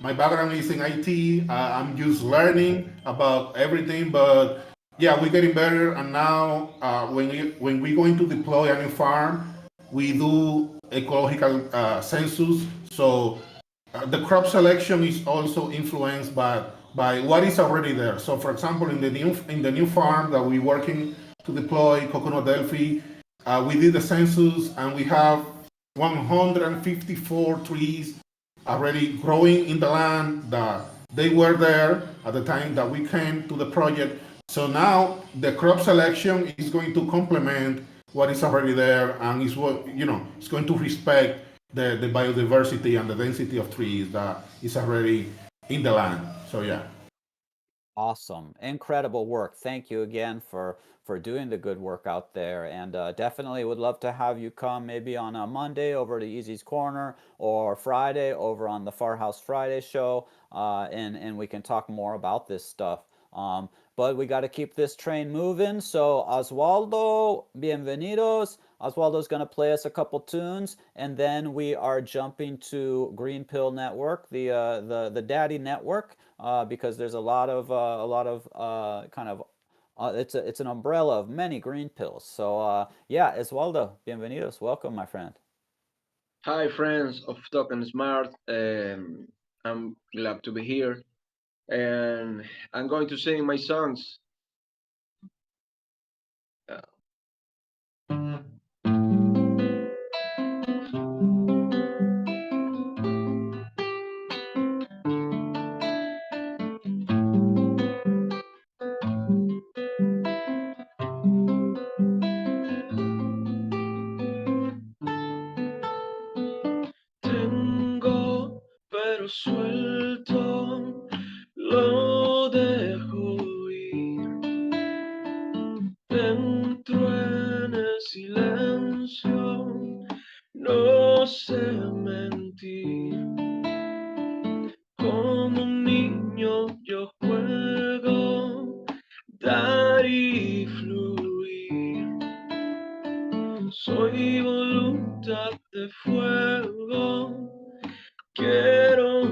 my background is in IT. I'm just learning about everything, but yeah, we're getting better. And now, when we're going to deploy a new farm, we do ecological census. So the crop selection is also influenced by what is already there. So, for example, in the new farm that we're working to deploy, Coconut Delphi, we did the census, and we have 154 trees already growing in the land that they were there at the time that we came to the project. So now the crop selection is going to complement what is already there, and it's it's going to respect the biodiversity and the density of trees that is already in the land. So yeah. Awesome. Incredible work. Thank you again for doing the good work out there. And definitely would love to have you come maybe on a Monday over to Easy's Corner, or Friday over on the Farhouse Friday show, and we can talk more about this stuff. But we got to keep this train moving. So Oswaldo, bienvenidos. Oswaldo's going to play us a couple tunes, and then we are jumping to Green Pill Network, the Daddy Network, because there's a lot of kind of it's an umbrella of many green pills. So yeah, Oswaldo, bienvenidos. Welcome, my friend. Hi, friends of Token Smart. I'm glad to be here, and I'm going to sing my songs. Tengo, pero suelto, lo dejo ir. Entro en el silencio, no sé mentir. Como un niño yo juego, dar y fluir. Soy voluntad de fuego, quiero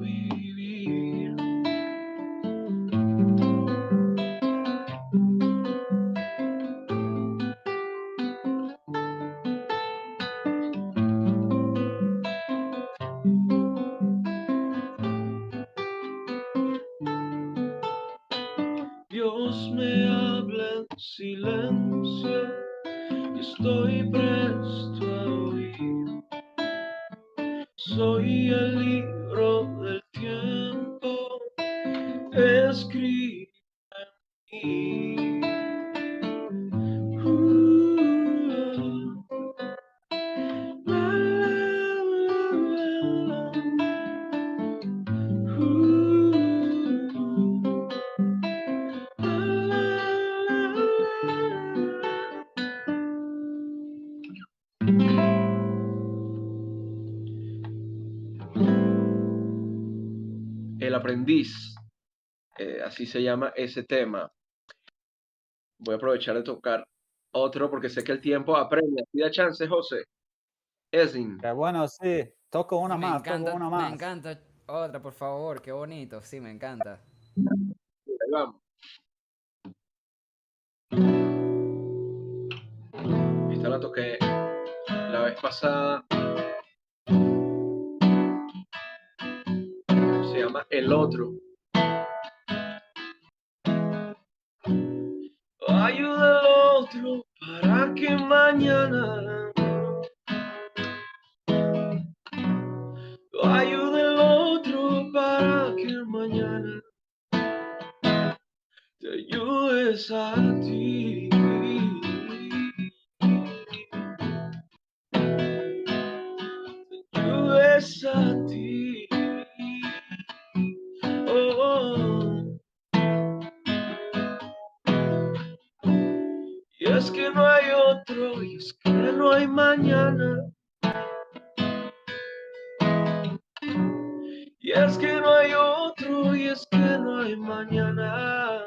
vivir. Dios me habla silencio y estoy presto a oír. Soy el libro del tiempo, escribe en mí. La, la, El aprendiz, así se llama ese tema. Voy a aprovechar de tocar otro porque sé que el tiempo apremia. Pida chance, José. Esin. Qué bueno, sí. Toco una Me más, toco encanta, una me más. encanta. Otra, por favor, qué bonito. Sí, me encanta. Ahí vamos. Esta la toqué la vez pasada. Se llama El Otro. Ayuda al otro para que mañana ayude al otro para que mañana te ayudes a ti. Te ayudes a ti. Oh. Y es que no hay otro, y es que no hay mañana. Y es que no hay otro, y es que no hay mañana.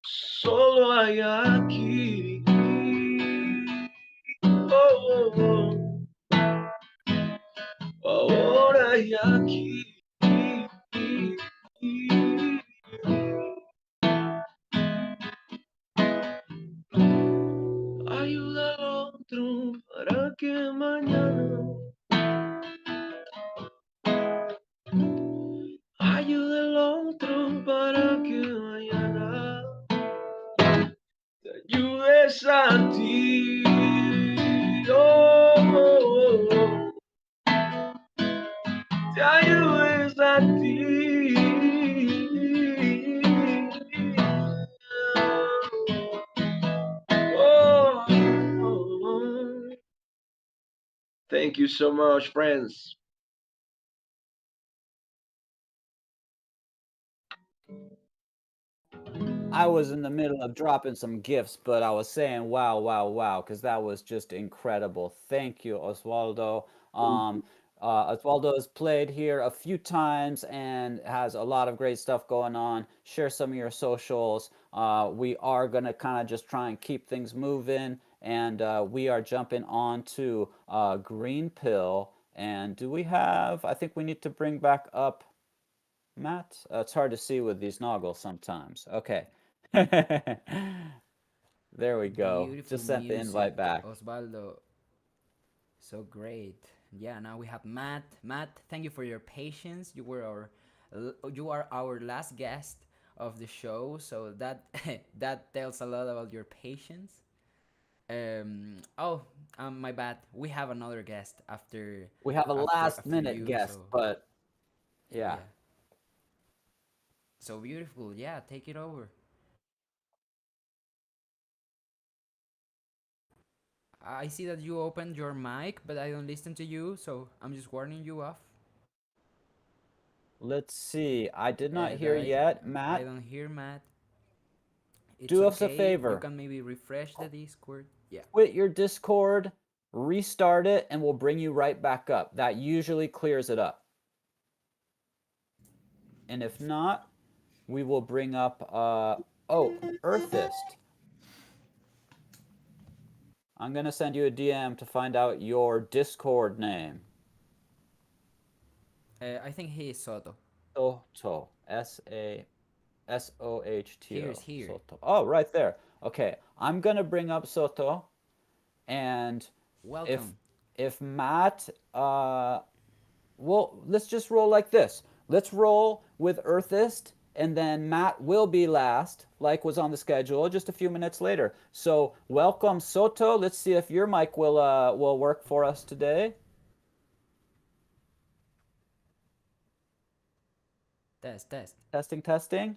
Solo hay aquí. Oh, oh, oh. Ahora y aquí. Ayuda al otro para que mañana. Ayuda al otro para que mañana te ayudes a ti. Oh, oh, oh. Te ayudes a ti. Oh, oh, oh. Thank you so much, friends. I was in the middle of dropping some gifts, but I was saying wow, wow, wow, because that was just incredible. Thank you, Osvaldo. Osvaldo has played here a few times and has a lot of great stuff going on. Share some of your socials. We are going to kind of just try and keep things moving, and we are jumping on to Green Pill. And do we have, I think we need to bring back up Matt? It's hard to see with these noggles sometimes. Okay. There we go. Beautiful Just sent the music, invite back. Osvaldo. So great. Yeah, now we have Matt. Matt, thank you for your patience. You are our last guest of the show, so that that tells a lot about your patience. My bad. We have another guest after We have a last after minute you, guest, so but yeah. So beautiful. Yeah, take it over. I see that you opened your mic, but I don't listen to you, so I'm just warning you off. Let's see. I did not That hear yet. I Matt, don't hear Matt. It's do us a okay. You favor. can maybe refresh the Discord. Yeah. Quit your Discord, restart it, and we'll bring you right back up. That usually clears it up. And if not, we will bring up Earthist. I'm gonna send you a DM to find out your Discord name. I think he is Soto. Soto. S-A-S-O-H-T-O. Here's here. Soto. Oh, right there. Okay. I'm gonna bring up Soto, and Welcome. if Matt well, let's just roll like this. Let's roll with Earthist, and then Matt will be last, like was on the schedule, just a few minutes later. So welcome, Soto. Let's see if your mic will work for us today. Testing.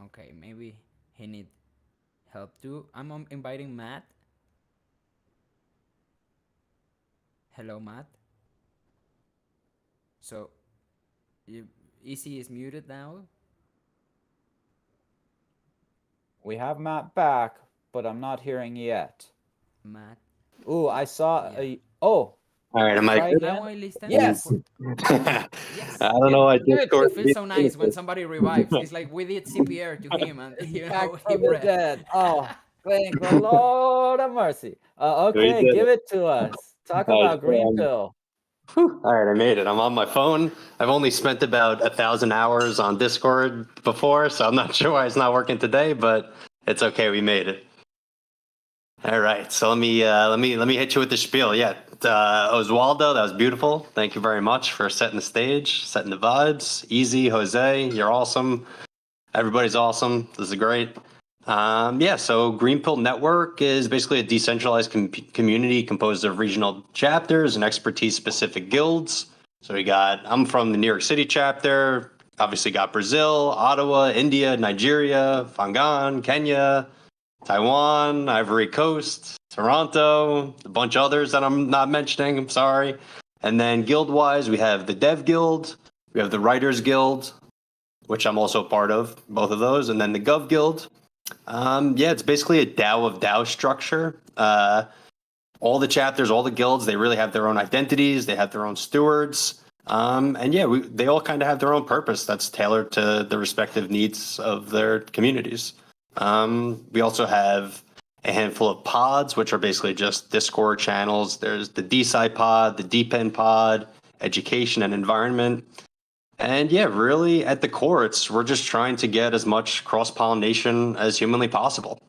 Okay, maybe he need help too. I'm inviting Matt. Hello, Matt. So, Easy is muted now. We have Matt back, but I'm not hearing yet. Matt. Ooh, I saw Yeah. Oh. All right, am I Try good? again? Now I listen. Yes. Yes. I don't know. I It Discord. feels so nice when somebody revives. It's like we did CPR to him, and you Back know he from the breathed. dead. Oh, thank the Lord of mercy. We Okay, did give it. it to us. Talk Nice. about Green Pill. All right, I made it. I'm on my phone. I've only spent about 1,000 hours on Discord before, so I'm not sure why it's not working today, but it's okay. We made it. All right, so let me hit you with the spiel. Yeah, Oswaldo, that was beautiful. Thank you very much for setting the stage, setting the vibes. Easy, Jose, you're awesome. Everybody's awesome. This is great. Yeah, so Green Pill Network is basically a decentralized community composed of regional chapters and expertise-specific guilds. So I'm from the New York City chapter. Obviously, got Brazil, Ottawa, India, Nigeria, Fangan, Kenya, Taiwan, Ivory Coast, Toronto, a bunch of others that I'm not mentioning. I'm sorry. And then guild-wise, we have the Dev Guild, we have the Writers Guild, which I'm also part of, both of those, and then the Gov Guild. Yeah, it's basically a DAO of DAO structure. All the chapters, all the guilds, they really have their own identities. They have their own stewards. And yeah, they all kind of have their own purpose that's tailored to the respective needs of their communities. We also have a handful of pods, which are basically just Discord channels. There's the DSci pod, the DPEN pod, education and environment. And yeah, really at the core, we're just trying to get as much cross-pollination as humanly possible.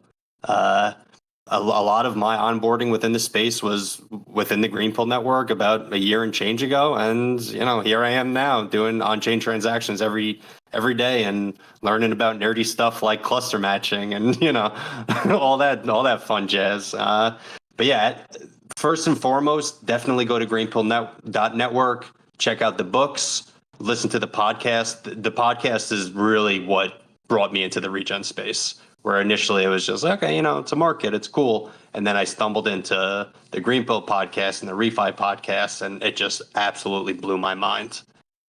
A lot of my onboarding within the space was within the Green Pill Network about a year and change ago. And, here I am now doing on-chain transactions every day and learning about nerdy stuff like cluster matching and, all that fun jazz. But yeah, first and foremost, definitely go to greenpill.network, check out the books, listen to the podcast. The podcast is really what brought me into the regen space, where initially it was just, okay, it's a market, it's cool. And then I stumbled into the Green Pill podcast and the Refi podcast, and it just absolutely blew my mind.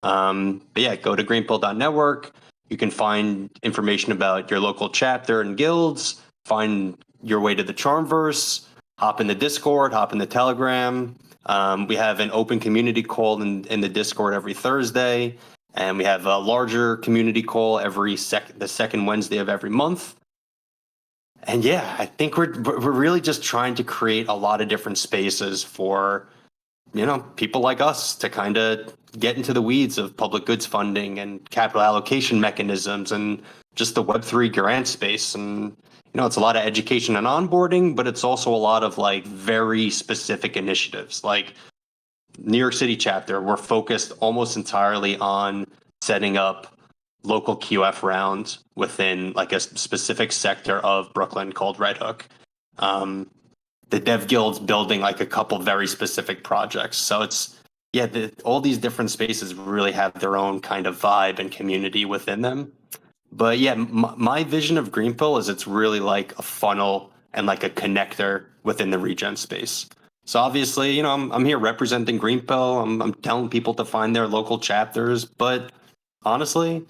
But yeah, go to greenpill.network. You can find information about your local chapter and guilds, find your way to the Charmverse, hop in the Discord, hop in the Telegram. We have an open community call in the Discord every Thursday, and we have a larger community call the second Wednesday of every month. And yeah, I think we're really just trying to create a lot of different spaces for, people like us to kind of get into the weeds of public goods funding and capital allocation mechanisms and just the Web3 grant space. And, it's a lot of education and onboarding, but it's also a lot of like very specific initiatives. Like New York City chapter, we're focused almost entirely on setting up local QF rounds within like a specific sector of Brooklyn called Red Hook. The Dev Guild's building like a couple very specific projects. So all these different spaces really have their own kind of vibe and community within them. But yeah, my vision of Green Pill is it's really like a funnel and like a connector within the regen space. So obviously, I'm here representing Green Pill. I'm telling people to find their local chapters, but honestly,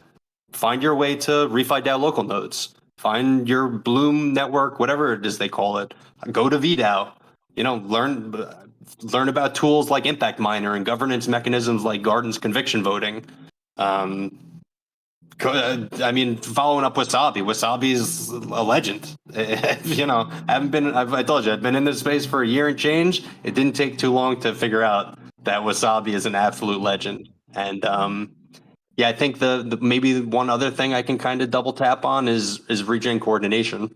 find your way to Refi DAO local nodes. Find your Bloom network, whatever it is they call it. Go to VDAO. Learn about tools like Impact Miner and governance mechanisms like Garden's conviction voting. Following up Wasabi. Wasabi's a legend. I told you, I've been in this space for a year and change. It didn't take too long to figure out that Wasabi is an absolute legend. And yeah, I think the maybe one other thing I can kind of double tap on is regen coordination.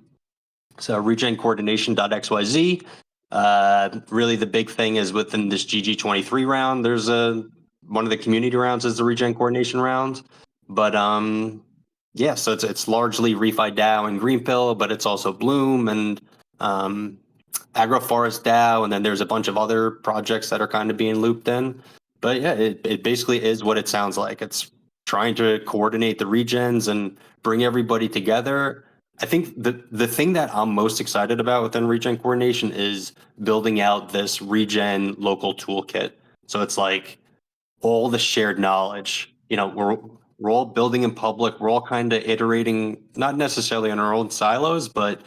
So regencoordination.xyz. Really the big thing is within this GG23 round, there's a one of the community rounds is the regen coordination round. But yeah, so it's largely Refi DAO and Greenpill, but it's also Bloom and Agroforest DAO, and then there's a bunch of other projects that are kind of being looped in. But yeah, it basically is what it sounds like. It's trying to coordinate the regens and bring everybody together. I think the thing that I'm most excited about within regen coordination is building out this regen local toolkit. So it's like all the shared knowledge. You know, we're all building in public. We're all kind of iterating, not necessarily in our own silos, but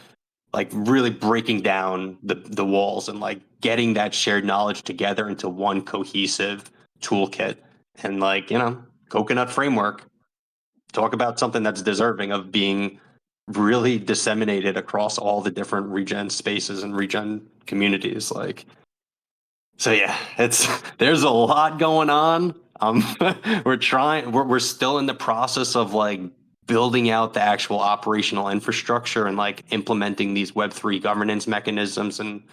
like really breaking down the walls and like getting that shared knowledge together into one cohesive toolkit. And like, you know, coconut framework, talk about something that's deserving of being really disseminated across all the different regen spaces and regen communities. Like, so yeah, there's a lot going on. We're still in the process of like building out the actual operational infrastructure and like implementing these Web3 governance mechanisms and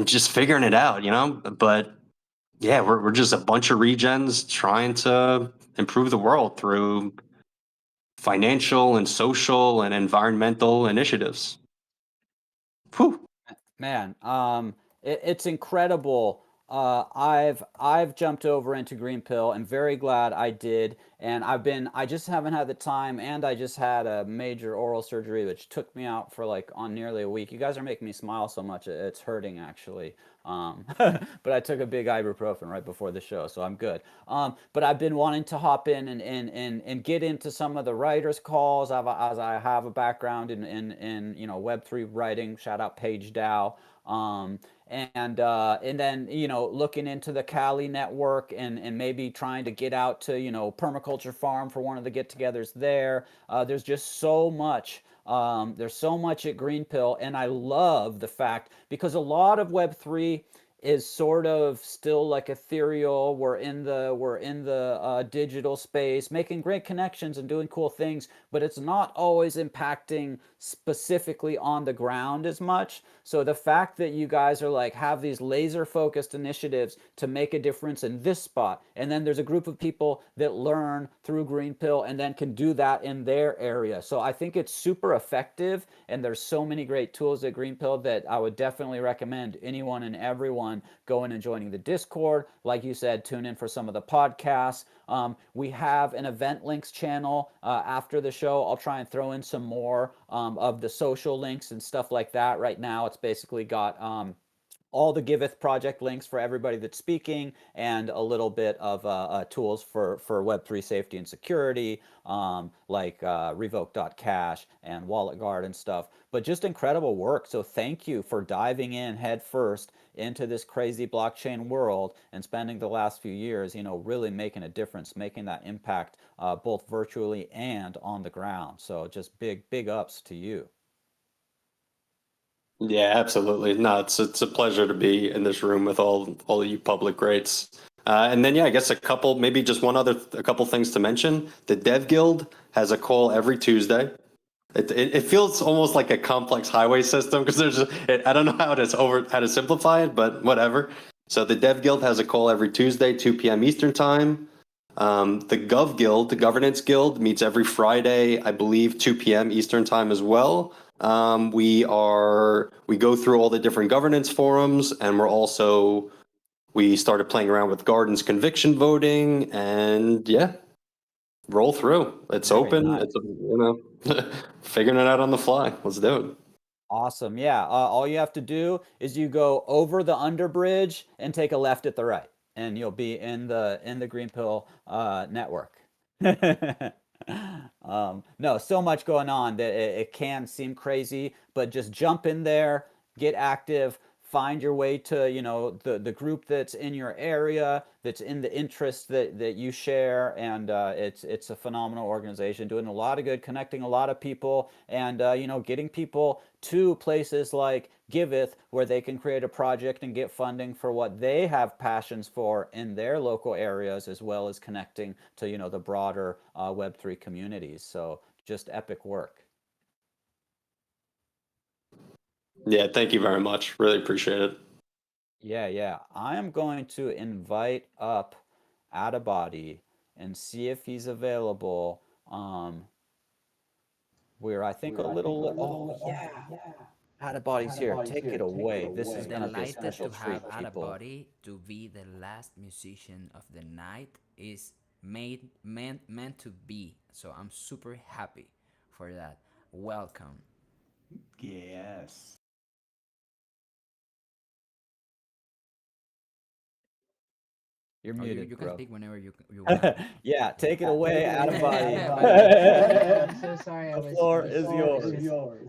just figuring it out, you know. But yeah, we're just a bunch of regens trying to improve the world through financial and social and environmental initiatives. Whew. Man, it's incredible. I've jumped over into Green Pill and very glad I did. And I just haven't had the time, and I just had a major oral surgery which took me out for like on nearly a week. You guys are making me smile so much, it's hurting actually. But I took a big ibuprofen right before the show, so I'm good. But I've been wanting to hop in and get into some of the writers' calls. As I have a background in you know Web3 writing. Shout out Paige Dow. And then you know looking into the Cali network and maybe trying to get out to you know Permaculture Farm for one of the get-togethers there. There's just so much. There's so much at Green Pill, and I love the fact because a lot of Web3 is sort of still like ethereal. We're in the digital space, making great connections and doing cool things, but it's not always impacting specifically on the ground as much. So the fact that you guys are like have these laser focused initiatives to make a difference in this spot, and then there's a group of people that learn through Green Pill and then can do that in their area. So I think it's super effective, and there's so many great tools at Green Pill that I would definitely recommend anyone and everyone going and joining the Discord. Like you said, tune in for some of the podcasts. We have an event links channel after the show. I'll try and throw in some more of the social links and stuff like that. Right now, it's basically got all the Giveth project links for everybody that's speaking, and a little bit of tools for Web3 safety and security, like Revoke.cash and WalletGuard and stuff. But just incredible work. So thank you for diving in head first into this crazy blockchain world and spending the last few years, you know, really making a difference, making that impact both virtually and on the ground. So just big ups to you. Yeah, absolutely. No, it's a pleasure to be in this room with all of you public greats. And then yeah, I guess a couple things to mention. The Dev Guild has a call every Tuesday. It feels almost like a complex highway system because I don't know how to simplify it, but whatever. So the Dev Guild has a call every Tuesday, 2 p.m. Eastern time. The Gov Guild, the Governance Guild, meets every Friday, I believe, 2 p.m. Eastern time as well. We go through all the different governance forums, and we started playing around with Gardens conviction voting, and yeah, roll through. It's Very open. nice. It's you know, figuring it out on the fly. Let's do it. Awesome. Yeah. All you have to do is you go over the underbridge and take a left at the right, and you'll be in the Green Pill network. No, so much going on that it can seem crazy, but just jump in there, get active, find your way to, you know, the group that's in your area, that's in the interest that you share, and it's a phenomenal organization doing a lot of good, connecting a lot of people, and you know, getting people to places like Giveth where they can create a project and get funding for what they have passions for in their local areas, as well as connecting to, you know, the broader Web3 communities. So just epic work. Yeah, thank you very much. Really appreciate it. Yeah. I am going to invite up Out of Body and see if he's available. We're I think a little. Oh yeah, Out of Body's here. Take it away. This is gonna be a Delighted special to treat, have Out of people. Body to be the last musician of the night is meant to be. So I'm super happy for that. Welcome. Yes. You're Oh, muted, you can bro. speak whenever you want. Yeah, take it away, Out of Body. I'm so sorry. The floor is yours.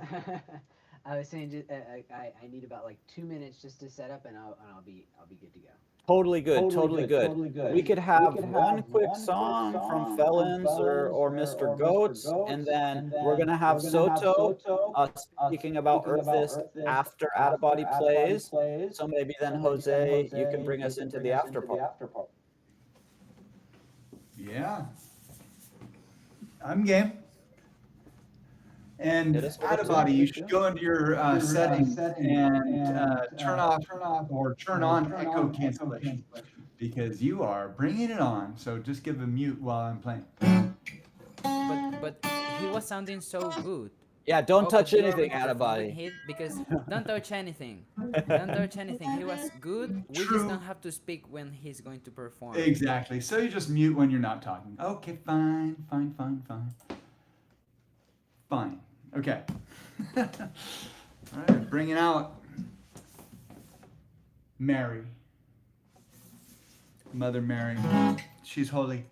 I was saying, just, I need about like 2 minutes just to set up, and I'll be good to go. Totally good, totally good. We could have one quick song from Felons or Mr. Goats, and then we're gonna have Soto speaking about Earthist after Out of Body plays. So maybe then Jose, you can bring us into the after part. Yeah. I'm game. And Hit us with Out a of tune. Body, you should go into your settings and turn off or turn on echo cancellation because you are bringing it on. So just give a mute while I'm playing. But he was sounding so good. Yeah, don't Oh, touch but you are anything, going to Out of perform with Body. him because don't touch anything. Don't touch anything. He was good. We just don't have to speak when he's going to perform. Exactly. So you just mute when you're not talking. Okay, fine. Okay. All right, bringing out Mary. Mother Mary. She's holy.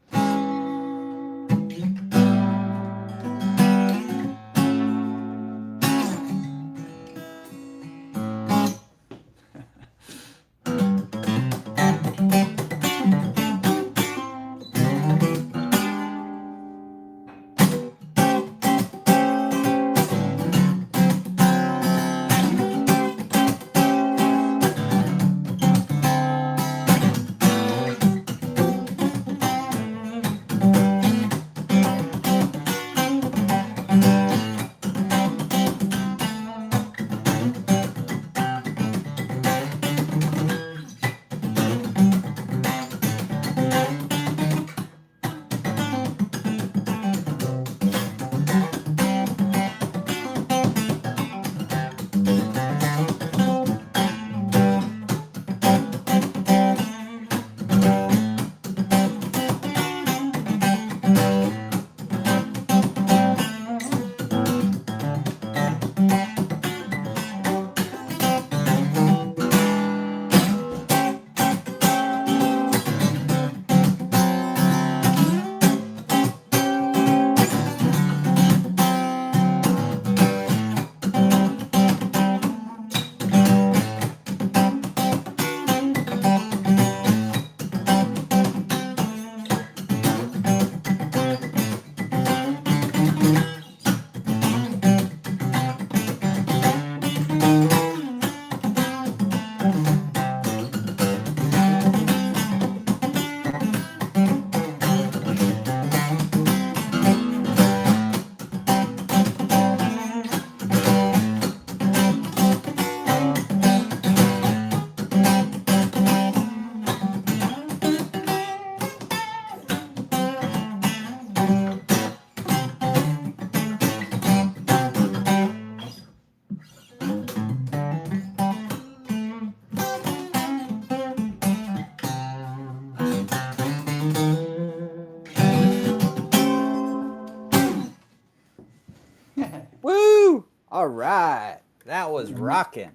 Woo! All right, that was rocking.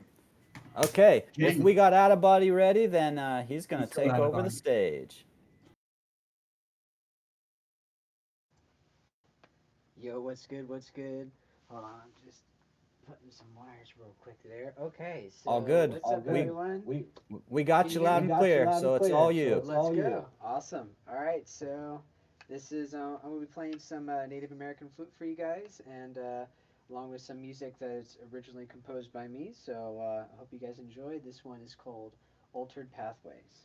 Okay, if we got Out of Body ready, then he's gonna take Out of over the Body. stage. Yo, what's good? What's good? Hold on, I'm just putting some wires real quick there. Okay, so All good. what's up, everyone? We got Can you you hear loud me? and clear, so it's all you. Let's go. Awesome. All right, so this is I'm gonna be playing some Native American flute for you guys, and along with some music that's originally composed by me. So I hope you guys enjoy. This one is called Altered Pathways.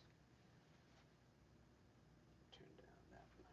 Turn down that one.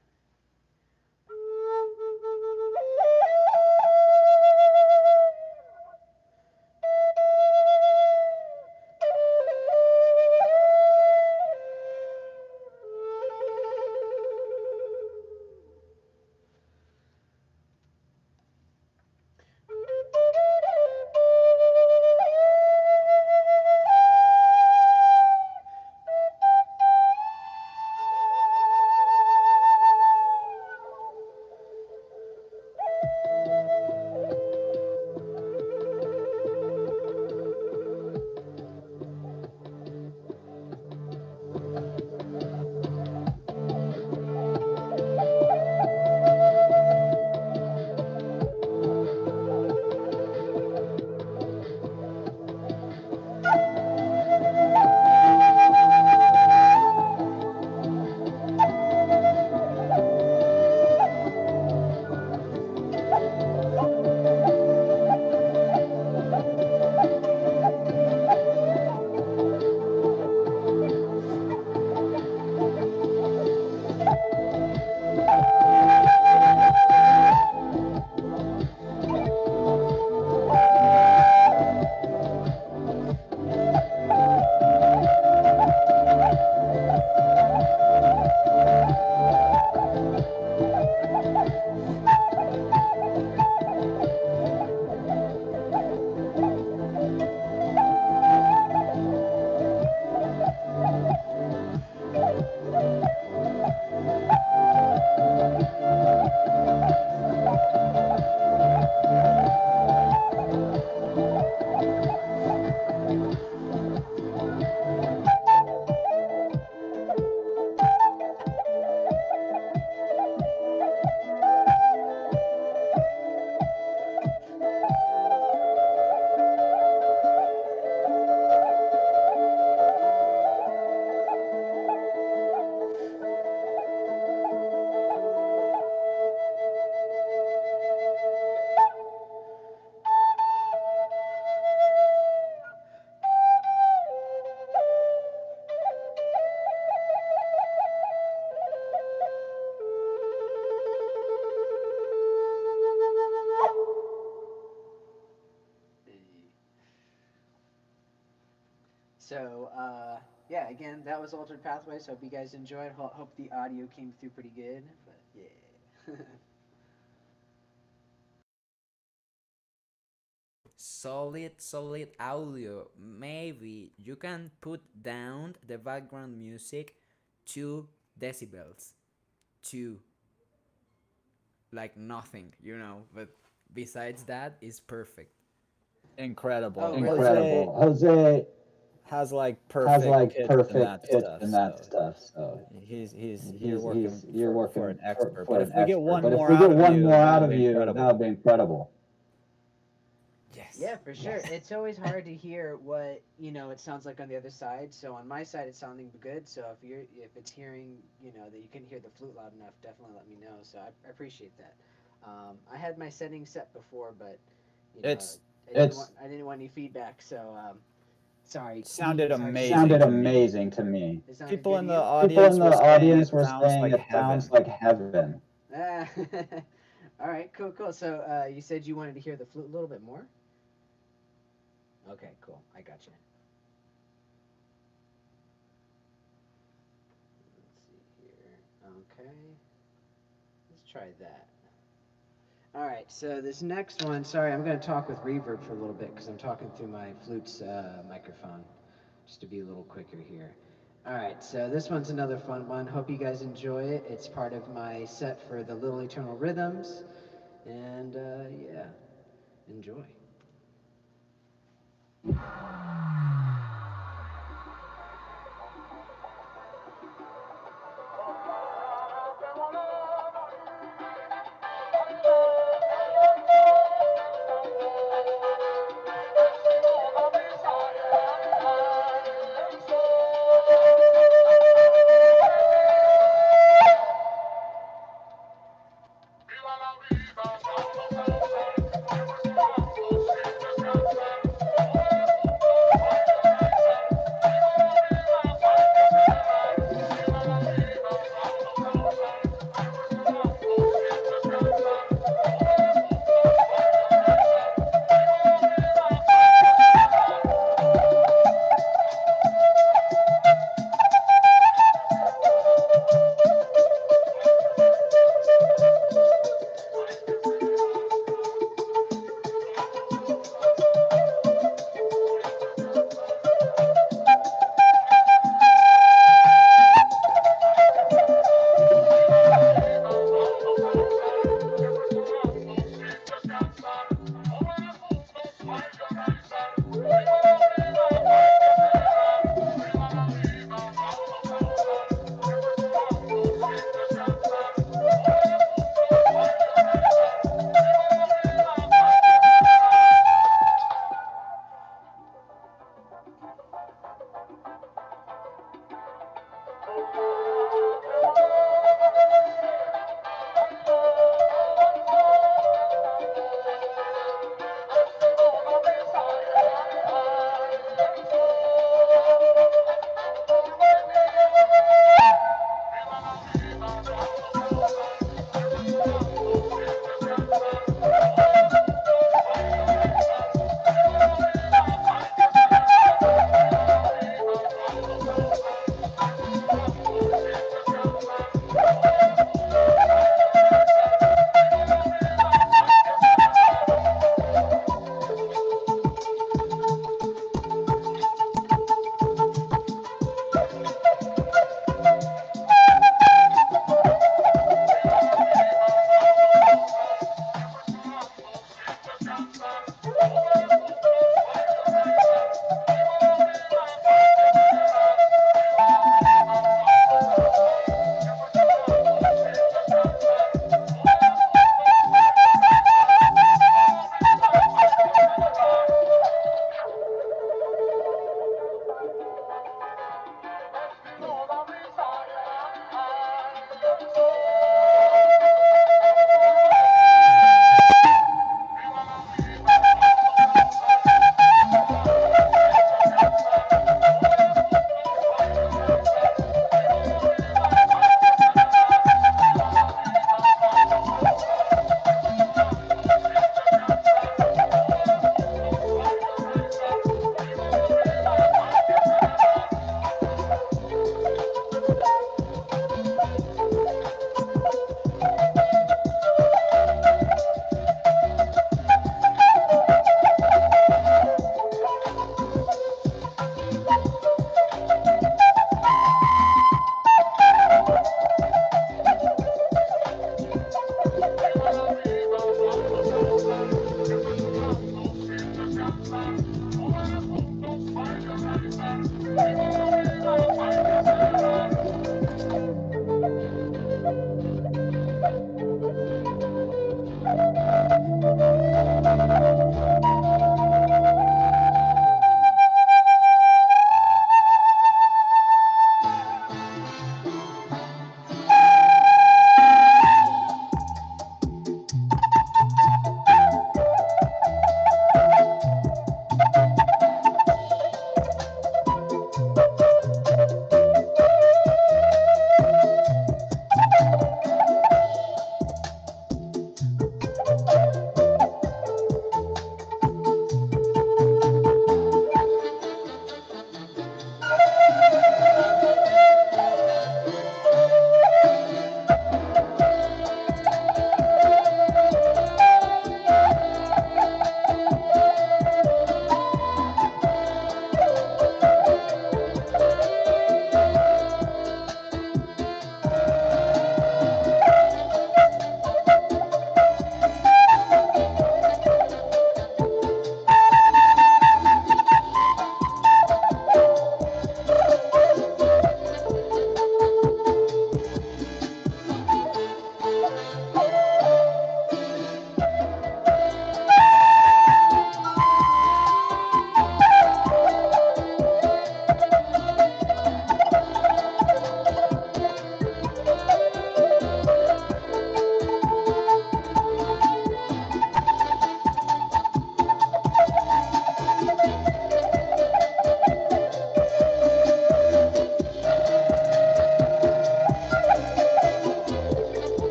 So, yeah, again, that was Altered Pathways. Hope you guys enjoyed. Hope the audio came through pretty good. But yeah. Solid audio. Maybe you can put down the background music 2 decibels. 2. Like nothing, but besides that, it's perfect. Incredible. Oh, really? Jose Jose has like has perfect like pitch perfect and that pitch stuff. and that So stuff. So you're working you're for working an expert. for But an if we get expert. one But if more we out get of one you, more that out would of be you, incredible. that would be incredible. Yes. Yeah, for sure. It's always hard to hear what it sounds like on the other side. So on my side, it's sounding good. So if it's hearing that you couldn't hear the flute loud enough, definitely let me know. So I appreciate that. I had my settings set before, but It's I didn't want any feedback. So sorry. sounded It's hard to amazing. Sounded to me. amazing to me. It sounded People good in to the you? People in audience the were saying audience it were sounds saying like it sounds heaven. like heaven. Ah, all right, cool. So you said you wanted to hear the flute a little bit more? Okay, cool. I got you. Let's see here. Okay. Let's try that. All right, so this next one, sorry, I'm going to talk with reverb for a little bit because I'm talking through my flute's microphone, just to be a little quicker here. All right, so this one's another fun one. Hope you guys enjoy it. It's part of my set for the Little Eternal Rhythms. And yeah, enjoy. Descansar,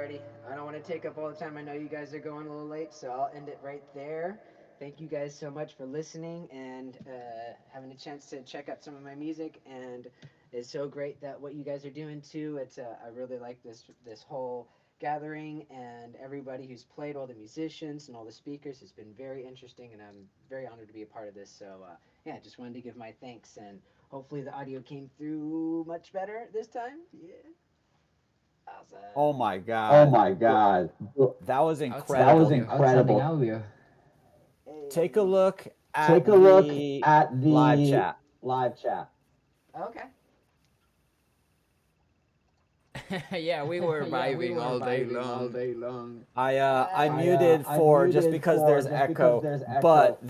Alrighty, I don't want to take up all the time. I know you guys are going a little late, so I'll end it right there. Thank you guys so much for listening and having a chance to check out some of my music. And it's so great that what you guys are doing too. It's I really like this whole gathering, and everybody who's played, all the musicians and all the speakers. It's been very interesting, and I'm very honored to be a part of this. So yeah, just wanted to give my thanks, and hopefully the audio came through much better this time. Yeah. Awesome. Oh my Oh God. my God. That was Outstanding That was incredible. incredible. Hey. Take a look at Take a look the at the live chat. live chat. Okay. Yeah, we were vibing all day long. I muted for just because there's echo, but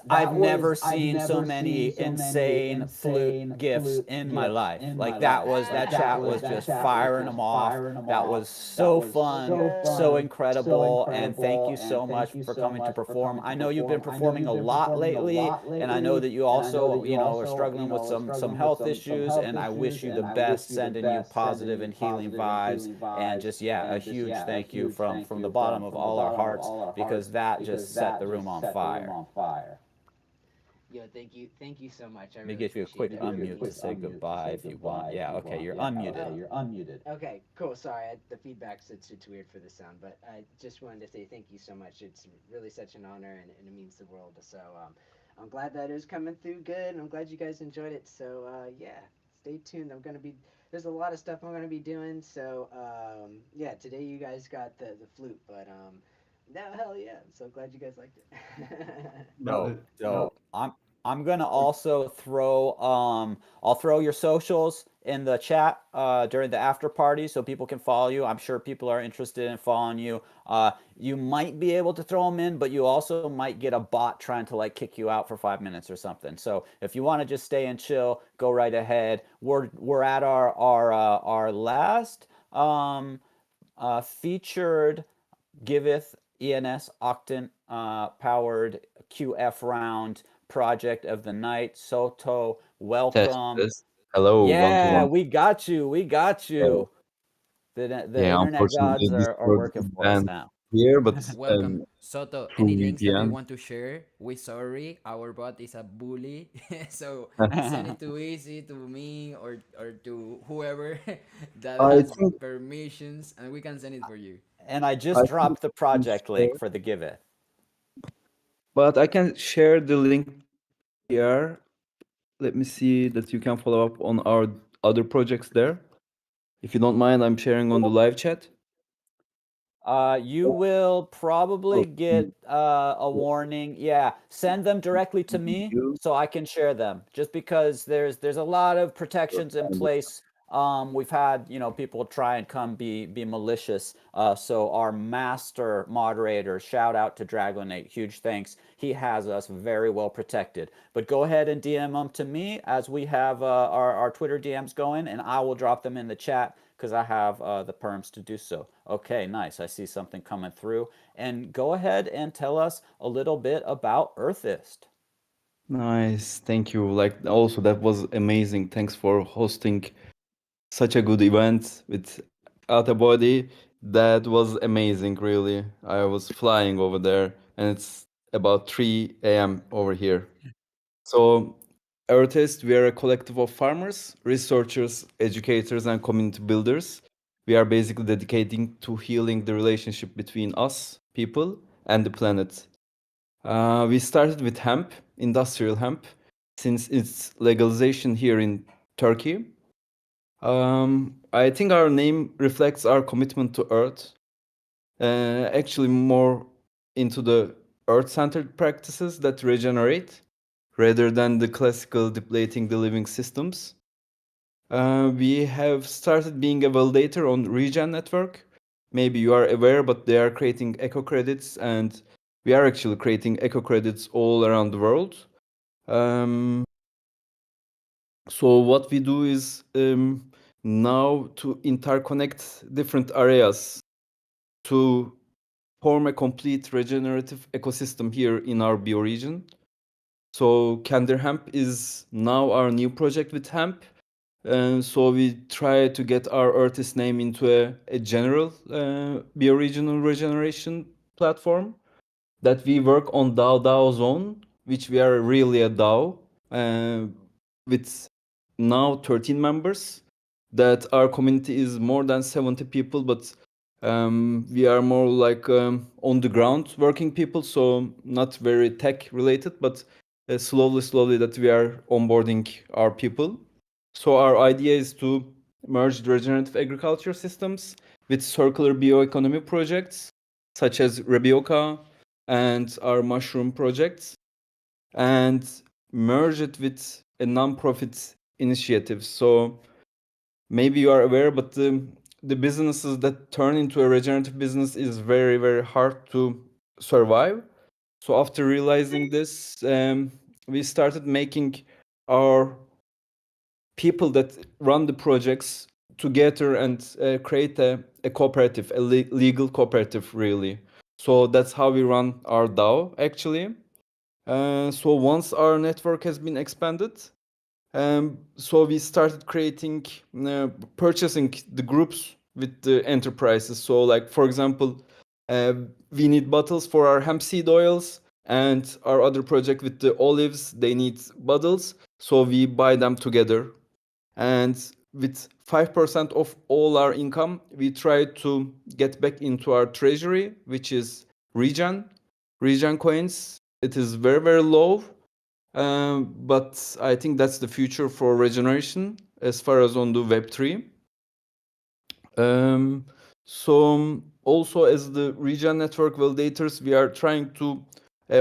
I've never seen so many insane flute gifts in my life. Like that chat was just firing them off. That was so fun, so incredible, and thank you so much for coming to perform. I know you've been performing a lot lately, and I know that you also, are struggling with some health issues, and I wish you the best, sending you positive and healing vibes, and just a huge thank you from the bottom of all our hearts, because that just set the room on fire. Yo, thank you so much. I Let me really give you a appreciate quick that. unmute to say goodbye if you want. Yeah, okay, you're unmuted. Okay, cool. Sorry, the feedback's it's weird for the sound, but I just wanted to say thank you so much. It's really such an honor, and it means the world. So I'm glad that is coming through good, and I'm glad you guys enjoyed it. So yeah, stay tuned. There's a lot of stuff I'm gonna be doing. So yeah, today you guys got the flute, but no, hell yeah. I'm so glad you guys liked it. No. I'm gonna also throw I'll throw your socials in the chat during the after party so people can follow you. I'm sure people are interested in following you. You might be able to throw them in, but you also might get a bot trying to like kick you out for 5 minutes or something. So if you want to just stay and chill, go right ahead. We're at our last featured Giveth ENS Octant powered QF round project of the night. Soto, welcome. Hello, Yeah, 1-to-1. we got you. The Yeah, internet gods unfortunately, are Discord working is for us banned now. here, but Welcome, Soto. through Any links that you VPN. want to share? We're sorry, our bot is a bully, so send it to Easy, to me, or to whoever that I has think permissions, and we can send it for you. And I I just think dropped the I can project share, link for the Giveth. but I can share the link here. Let me see that you can follow up on our other projects there. If you don't mind, I'm sharing on the live chat. You will probably Oh, get a warning. Yeah, send them directly to me you. so I can share them. Just because there's a lot of protections in place. We've had people try and come be malicious. So our master moderator, shout out to Dragonate, huge thanks. He has us very well protected. But go ahead and DM them to me as we have our Twitter DMs going, and I will drop them in the chat, because I have the perms to do so. Okay, nice. I see something coming through. And go ahead and tell us a little bit about Earthist. Nice, thank you. Like, also, that was amazing. Thanks for hosting such a good event with Out of Body. That was amazing, really. I was flying over there, and it's about 3 a.m. over here. So, Earthist, we are a collective of farmers, researchers, educators, and community builders. We are basically dedicating to healing the relationship between us, people, and the planet. We started with hemp, industrial hemp, since its legalization here in Turkey. I think our name reflects our commitment to Earth, actually more into the Earth-centered practices that regenerate, rather than the classical depleting the living systems. We have started being a validator on Regen Network. Maybe you are aware, but they are creating eco credits, and we are actually creating eco credits all around the world. So what we do is now to interconnect different areas to form a complete regenerative ecosystem here in our bioregion. So Kender Hemp is now our new project with hemp. So we try to get our artist name into a general bioregional regeneration platform that we work on DAO Zone, which we are really a DAO with now 13 members. That our community is more than 70 people, but we are more like on the ground working people, so not very tech related, but slowly that we are onboarding our people. So our idea is to merge the regenerative agriculture systems with circular bioeconomy projects, such as Rebioka and our mushroom projects, and merge it with a non-profit initiative. So maybe you are aware, but the businesses that turn into a regenerative business is very, very hard to survive. So after realizing this, we started making our people that run the projects together and create a cooperative, a legal cooperative, really. So that's how we run our DAO, actually. So once our network has been expanded, so we started creating, purchasing the groups with the enterprises. So like, for example, we need bottles for our hemp seed oils, and our other project with the olives, they need bottles. So we buy them together. And with 5% of all our income, we try to get back into our treasury, which is Regen coins. It is very, very low. But I think that's the future for regeneration as far as on the Web3. So also as the Regen network validators, we are trying to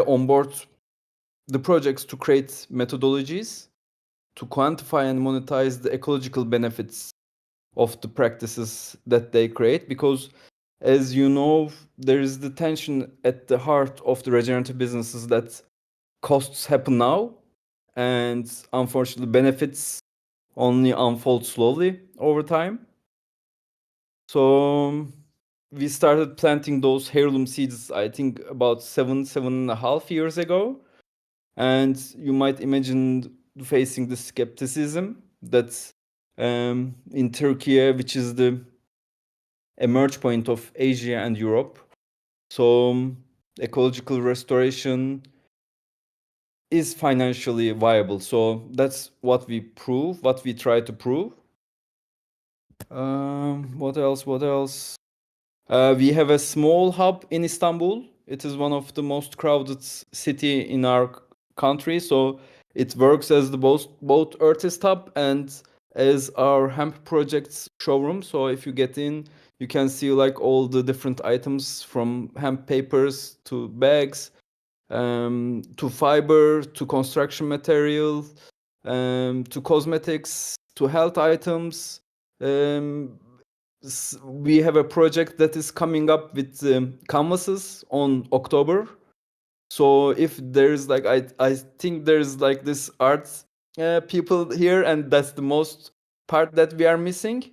onboard the projects to create methodologies to quantify and monetize the ecological benefits of the practices that they create, because as you know, there is the tension at the heart of the regenerative businesses that costs happen now, and unfortunately benefits only unfold slowly over time. So we started planting those heirloom seeds, I think about 7.5 years ago. And you might imagine facing the skepticism that in Turkey, which is the emerge point of Asia and Europe. So ecological restoration is financially viable. So that's what we prove, what we try to prove. What else? We have a small hub in Istanbul. It is one of the most crowded city in our country. So it works as the both artist hub and as our hemp projects showroom. So if you get in, you can see like all the different items from hemp papers to bags, to fiber, to construction material, to cosmetics, to health items. We have a project that is coming up with canvases on October. So if there's like, I think there's like this art people here, and that's the most part that we are missing.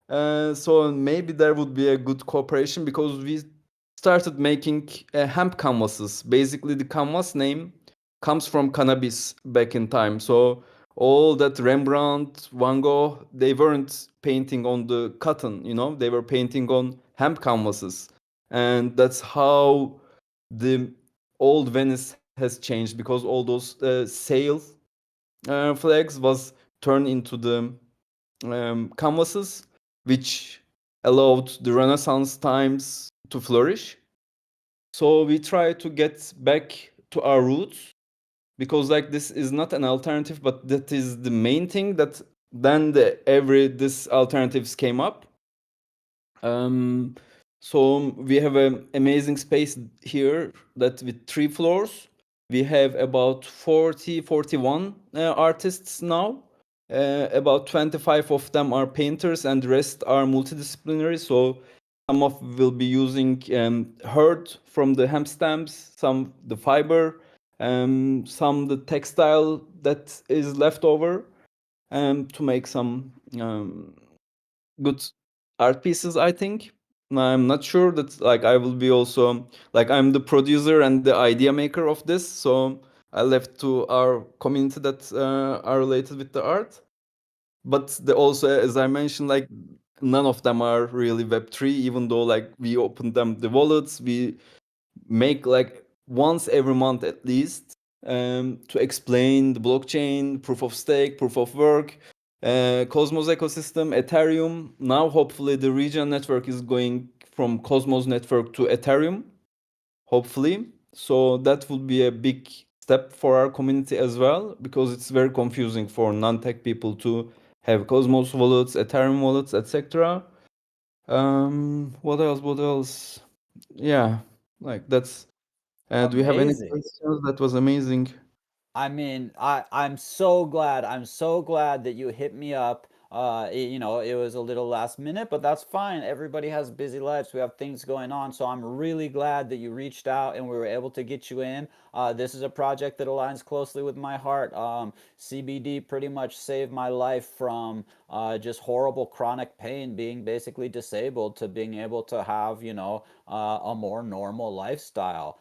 So maybe there would be a good cooperation, because we started making hemp canvases. Basically, the canvas name comes from cannabis back in time. So all that Rembrandt, Van Gogh, they weren't painting on the cotton, you know, they were painting on hemp canvases. And that's how the old Venice has changed, because all those sail flags was turned into the canvases, which allowed the Renaissance times to flourish. So we try to get back to our roots, because like this is not an alternative, but that is the main thing that then this alternatives came up. So we have an amazing space here that with 3 floors, we have about 41 artists now. About 25 of them are painters, and the rest are multidisciplinary. So some of will be using hurd from the hemp stems, some the fiber, some the textile that is left over, to make some good art pieces, I think. I'm not sure that like I will be also like I'm the producer and the idea maker of this, so I left to our community that are related with the art. but also, as I mentioned, like none of them are really Web3, even though like we open them the wallets, we make like once every month at least to explain the blockchain, proof of stake, proof of work, Cosmos ecosystem, Ethereum. Now, hopefully, the region network is going from Cosmos network to Ethereum, hopefully. So that would be a big step for our community as well, because it's very confusing for non-tech people to have Cosmos wallets, Ethereum wallets, etc. What else? What else? Yeah, like that's. Do we have any Amazing. questions? That was amazing. I mean, I'm so glad. I'm so glad that you hit me up. You know, it was a little last minute, but that's fine. Everybody has busy lives. We have things going on. So I'm really glad that you reached out and we were able to get you in. This is a project that aligns closely with my heart. CBD pretty much saved my life from just horrible chronic pain, being basically disabled, to being able to have, you know, a more normal lifestyle.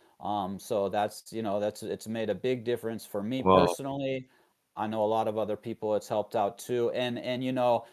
So that's, you know, it's made a big difference for me Wow. personally. I know a lot of other people it's helped out too. And you know,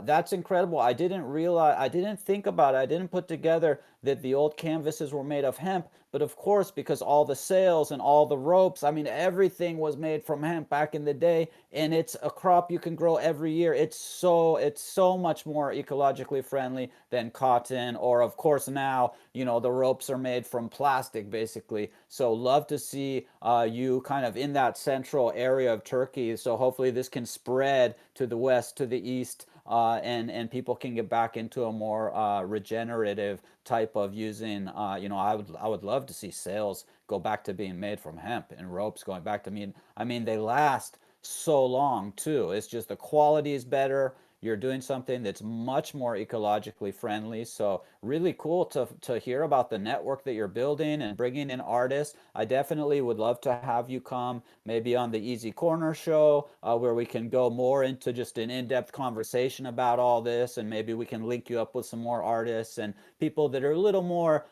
that's incredible. I didn't realize, I didn't think about it. I didn't put together that the old canvases were made of hemp. But of course, because all the sails and all the ropes, I mean, everything was made from hemp back in the day, and it's a crop you can grow every year. It's so much more ecologically friendly than cotton, or of course now, you know, the ropes are made from plastic basically. So love to see you kind of in that central area of Turkey. So hopefully this can spread to the west, to the east, and people can get back into a more regenerative type of using. You know, I would love to see sails go back to being made from hemp, and ropes going back to mean. I mean, they last so long too. It's just the quality is better. You're doing something that's much more ecologically friendly. So really cool to hear about the network that you're building and bringing in artists. I definitely would love to have you come maybe on the Easy Corner show, where we can go more into just an in-depth conversation about all this, and maybe we can link you up with some more artists and people that are a little more,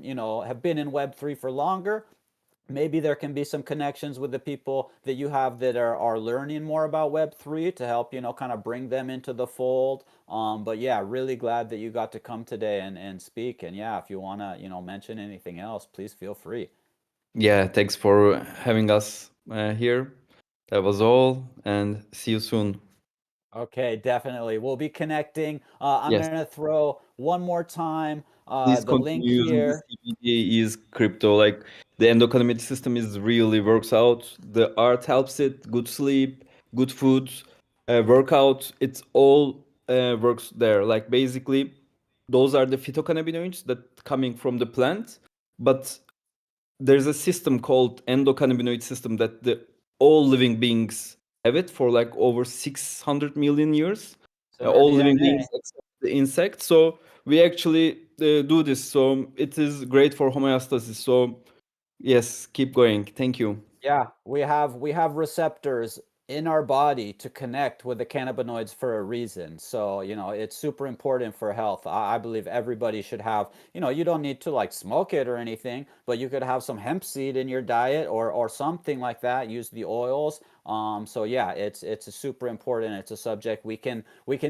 you know, have been in Web3 for longer. Maybe there can be some connections with the people that you have that are learning more about Web3 to help, you know, kind of bring them into the fold. But yeah, really glad that you got to come today and speak. And yeah, if you want to, you know, mention anything else, please feel free. Yeah, thanks for having us here. That was all, and see you soon. Okay, definitely. We'll be connecting. I'm Yes. gonna throw one more time Please the link continue using the here. CBD is crypto. Like the endocannabinoid system is really works out. The art helps it. Good sleep, good food, workout. It's all works there. Like basically, those are the phytocannabinoids that coming from the plant. But there's a system called endocannabinoid system that the all living beings have it for like over 600 million years. It's in our All living beings DNA. except the insects. So we actually do this. So it is great for homeostasis. So yes, keep going. Thank you. Yeah, we have receptors in our body to connect with the cannabinoids for a reason. So, you know, it's super important for health. I believe everybody should have, you know, you don't need to like smoke it or anything, but you could have some hemp seed in your diet or something like that. Use the oils. So yeah, it's a super important. It's a subject we can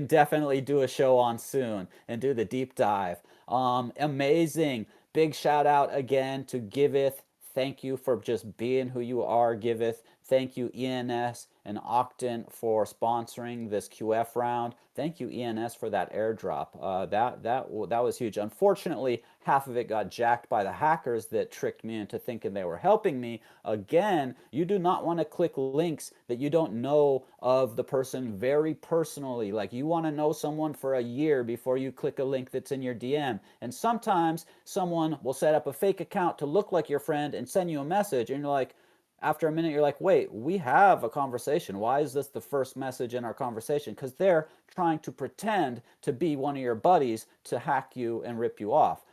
definitely do a show on soon and do the deep dive. Amazing. Big shout out again to Giveth. Thank you for just being who you are, Giveth. Thank you, ENS and Octant, for sponsoring this QF round. Thank you, ENS, for that airdrop. That was huge. Unfortunately, half of it got jacked by the hackers that tricked me into thinking they were helping me. Again, you do not want to click links that you don't know of the person very personally. Like, you want to know someone for a year before you click a link that's in your DM. And sometimes someone will set up a fake account to look like your friend and send you a message, and you're like, after a minute, you're like, wait, we have a conversation. Why is this the first message in our conversation? Because they're trying to pretend to be one of your buddies to hack you and rip you off.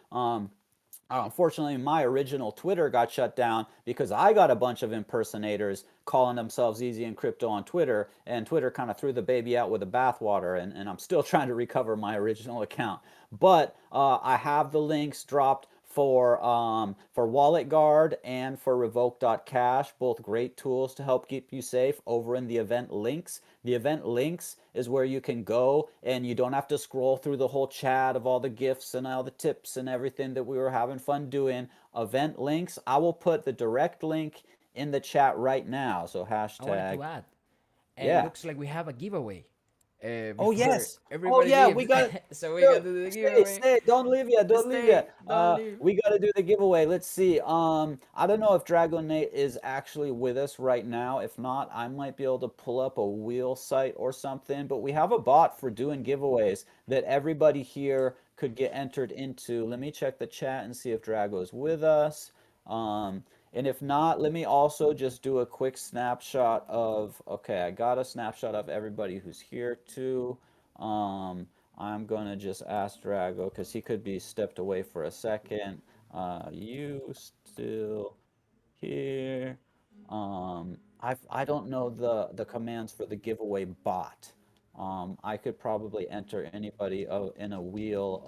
Unfortunately, my original Twitter got shut down because I got a bunch of impersonators calling themselves Easy and Crypto on Twitter, and Twitter kind of threw the baby out with the bathwater, and I'm still trying to recover my original account. But I have the links dropped for Wallet Guard and for Revoke.cash, both great tools to help keep you safe over in the event links. The event links is where you can go and you don't have to scroll through the whole chat of all the gifts and all the tips and everything that we were having fun doing. Event links, I will put the direct link in the chat right now. So I wanted hashtag, to add. yeah. Looks like we have a giveaway. Oh Before yes. Oh everybody yeah, we leaves. got So we no, got to do the stay, giveaway. stay, don't leave yet, don't leave Stay, yet. don't leave. We gotta do the giveaway. Let's see. I don't know if Dragonate is actually with us right now. If not, I might be able to pull up a wheel site or something. But we have a bot for doing giveaways that everybody here could get entered into. Let me check the chat and see if Drago is with us. And if not, let me also just do a quick snapshot of, okay, I got a snapshot of everybody who's here too. I'm gonna just ask Drago because he could be stepped away for a second. You still here? I don't know the commands for the giveaway bot. I could probably enter anybody in a wheel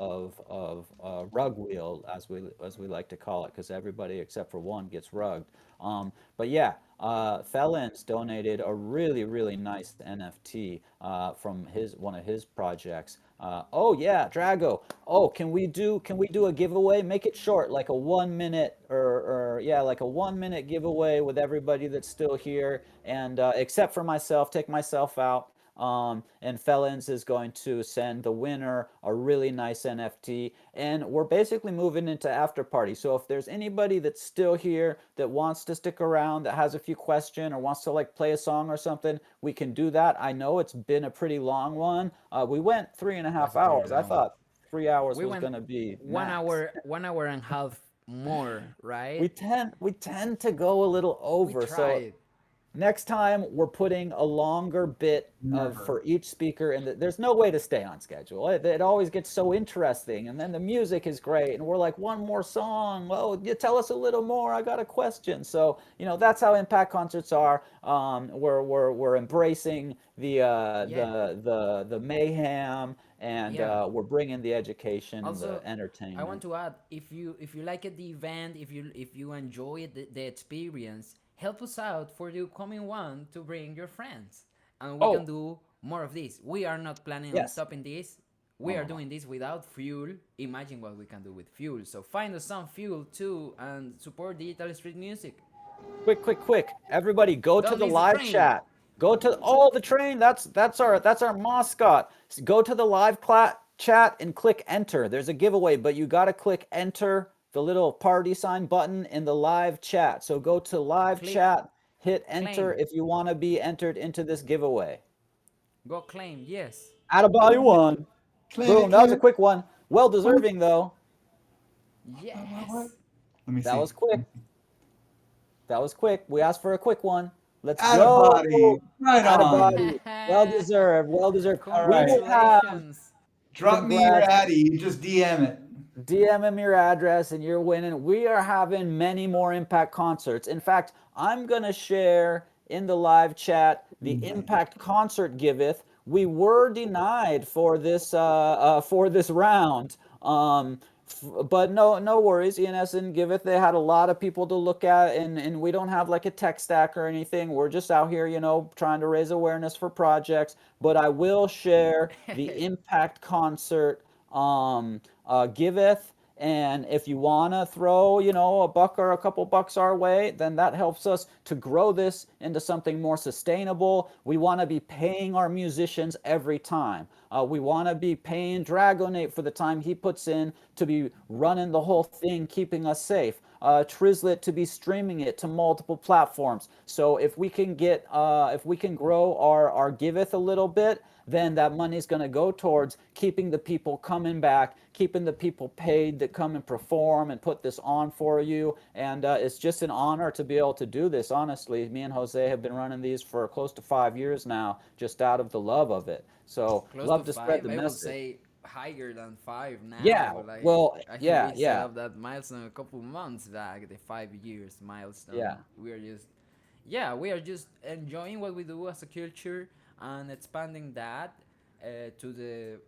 of rug wheel as we like to call it, because everybody except for one gets rugged. But yeah, Felons donated a really nice NFT from one of his projects. Oh yeah, Drago. Oh, can we do a giveaway? Make it short, like a 1 minute or yeah, like a 1 minute giveaway with everybody that's still here, and except for myself, take myself out. And Felons is going to send the winner a really nice NFT. And we're basically moving into after party. So if there's anybody that's still here that wants to stick around, that has a few questions or wants to like play a song or something, we can do that. I know it's been a pretty long one. We went 3.5 Was pretty hours. I long. thought 3 hours We was went gonna be 1 max. hour, 1 hour and a half more, right? We tend to go a little over. We So tried. next time we're putting a longer bit for each speaker, and there's no way to stay on schedule. It always gets so interesting, and then the music is great, and we're like, one more song. Well, you tell us a little more. I got a question. So that's how Impact concerts are. We're embracing the mayhem, and Yeah. we're bringing the education and Also, the I want entertainment. to add, if you like it, the event, if you enjoy the experience, help us out for the upcoming one to bring your friends, and we can Oh do more of this. We are not planning on yes. stopping this. We No, are no, no. doing this without fuel. Imagine what we can do with fuel. So find us some fuel too, and support digital street music. Quick. Everybody go to Don't the miss the live train. chat. Go to the train. That's our mascot. Go to the live chat and click enter. There's a giveaway, but you got to click enter, the little party sign button in the live chat. So go to live Click chat, hit enter claim. if you want to be entered into this giveaway. Go claim. Yes. Out of body one. Claim Boom. it, That was claim a it. quick one. Well deserving though. Yes. Let me That see. was quick. That was quick. We asked for a quick one. Let's Out of body. go. Right Out of on. body. Well deserved. Well deserved. All We right. will have Congratulations. Drop me your congrats. Addy. You just DM it. DM him your address and you're winning. We are having many more Impact concerts. In fact, I'm going to share in the live chat the Impact concert giveth. We were denied for this round. But no worries. ENS and Giveth, they had a lot of people to look at, and we don't have like a tech stack or anything. We're just out here, trying to raise awareness for projects. But I will share the Impact concert giveth. And if you want to throw, a buck or a couple bucks our way, then that helps us to grow this into something more sustainable. We want to be paying our musicians every time. We want to be paying Dragonate for the time he puts in to be running the whole thing, keeping us safe. Trizlet to be streaming it to multiple platforms. So if we can grow our giveth a little bit, then that money is going to go towards keeping the people coming back, keeping the people paid that come and perform and put this on for you. And it's just an honor to be able to do this. Honestly, me and Jose have been running these for close to 5 years now, just out of the love of it. So Close love to to spread 5. the I would message. say higher than 5 now. Yeah, Like, well, I think yeah, we set yeah. up that milestone a couple months back, the 5 years milestone. Yeah. We are just enjoying what we do as a culture and expanding that to the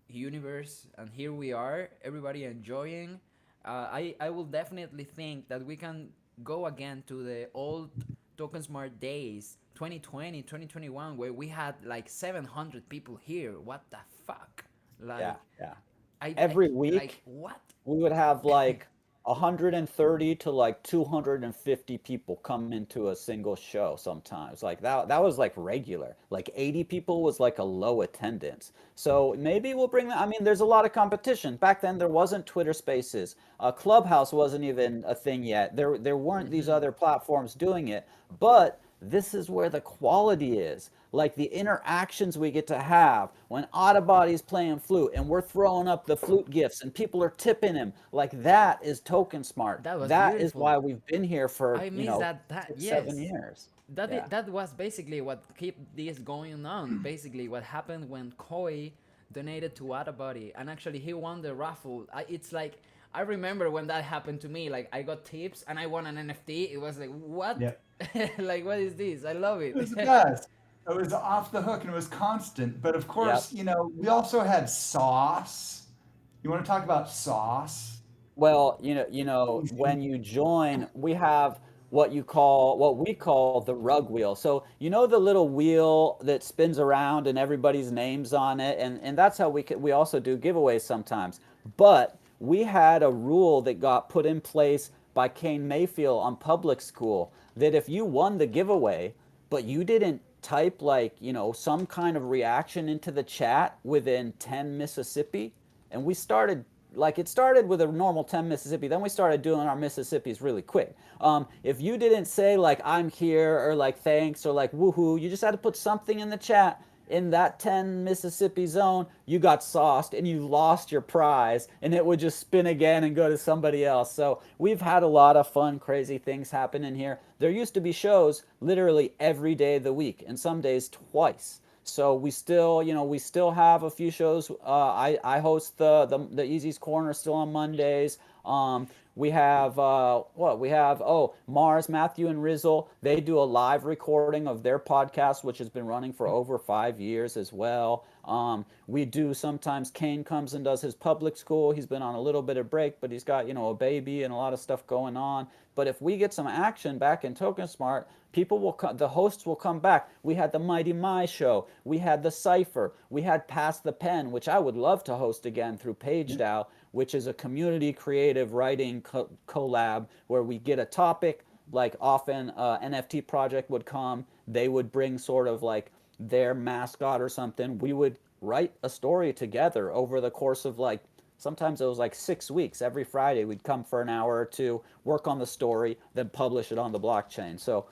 universe. And here we are, everybody enjoying. I will definitely think that we can go again to the old Token Smart days, 2020, 2021, where we had like 700 people here. What the fuck? Like, Yeah, yeah. I Every like week what? we would have like 130 to like 250 people come into a single show sometimes. Like that was like regular. Like 80 people was like a low attendance. So maybe we'll bring that. I mean, there's a lot of competition. Back then there wasn't Twitter Spaces. Clubhouse wasn't even a thing yet. There weren't these other platforms doing it. But this is where the quality is. Like the interactions we get to have when Autobody's playing flute and we're throwing up the flute gifts and people are tipping him. Like that is Token Smart. That was That is why beautiful. we've been here for, I miss that. 6, Yes, 7 years. that Yeah. that was basically what kept this going on. Basically, what happened when Koi donated to Autobody, and actually he won the raffle. It's like I remember when that happened to me. Like I got tips and I won an NFT. It was like what? Yep. Like what is this? I love it. It was the best. It was off the hook and it was constant. But of course, we also had Sauce. You want to talk about Sauce? Well, when you join, we have what we call the rug wheel. So the little wheel that spins around and everybody's names on it, and that's how we also do giveaways sometimes. But we had a rule that got put in place by Kane Mayfield on Public School that if you won the giveaway, but you didn't type some kind of reaction into the chat within 10 Mississippi, and we started it started with a normal 10 Mississippi, then we started doing our Mississippis really quick. If you didn't say like I'm here or like thanks or like woohoo, you just had to put something in the chat in that 10 Mississippi zone, you got sauced and you lost your prize, and it would just spin again and go to somebody else. So we've had a lot of fun, crazy things happen in here. There used to be shows literally every day of the week, and some days twice. So we still have a few shows. I host the Easy's Corner still on Mondays. We have Mars, Matthew, and Rizzle. They do a live recording of their podcast, which has been running for over 5 years as well. We do sometimes. Kane comes and does his public school. He's been on a little bit of break, but he's got a baby and a lot of stuff going on. But if we get some action back in Token Smart, the hosts will come back. We had the Mighty My show. We had the Cypher. We had Pass the Pen, which I would love to host again through PageDAO, which is a community creative writing collab where we get a topic. Like often NFT project would come. They would bring sort of like their mascot or something. We would write a story together over the course of sometimes it was like 6 weeks. Every Friday we'd come for an hour or two, work on the story, then publish it on the blockchain. So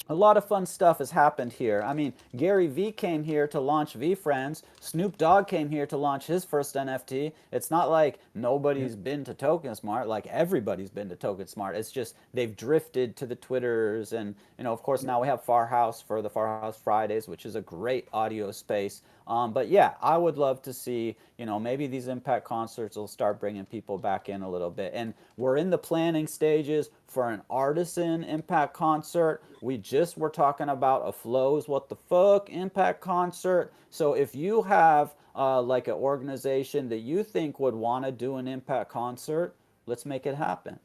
a lot of fun stuff has happened here. I mean, Gary Vee came here to launch VeeFriends. Snoop Dogg came here to launch his first NFT. It's not like nobody's been to Token Smart. Like everybody's been to Token Smart. It's just they've drifted to the Twitters, and of course now we have Farhouse for the Farhouse Fridays, which is a great audio space. But yeah, I would love to see, maybe these impact concerts will start bringing people back in a little bit. And we're in the planning stages for an artisan impact concert. We just were talking about a Flows What the Fuck impact concert. So if you have like an organization that you think would want to do an impact concert, let's make it happen.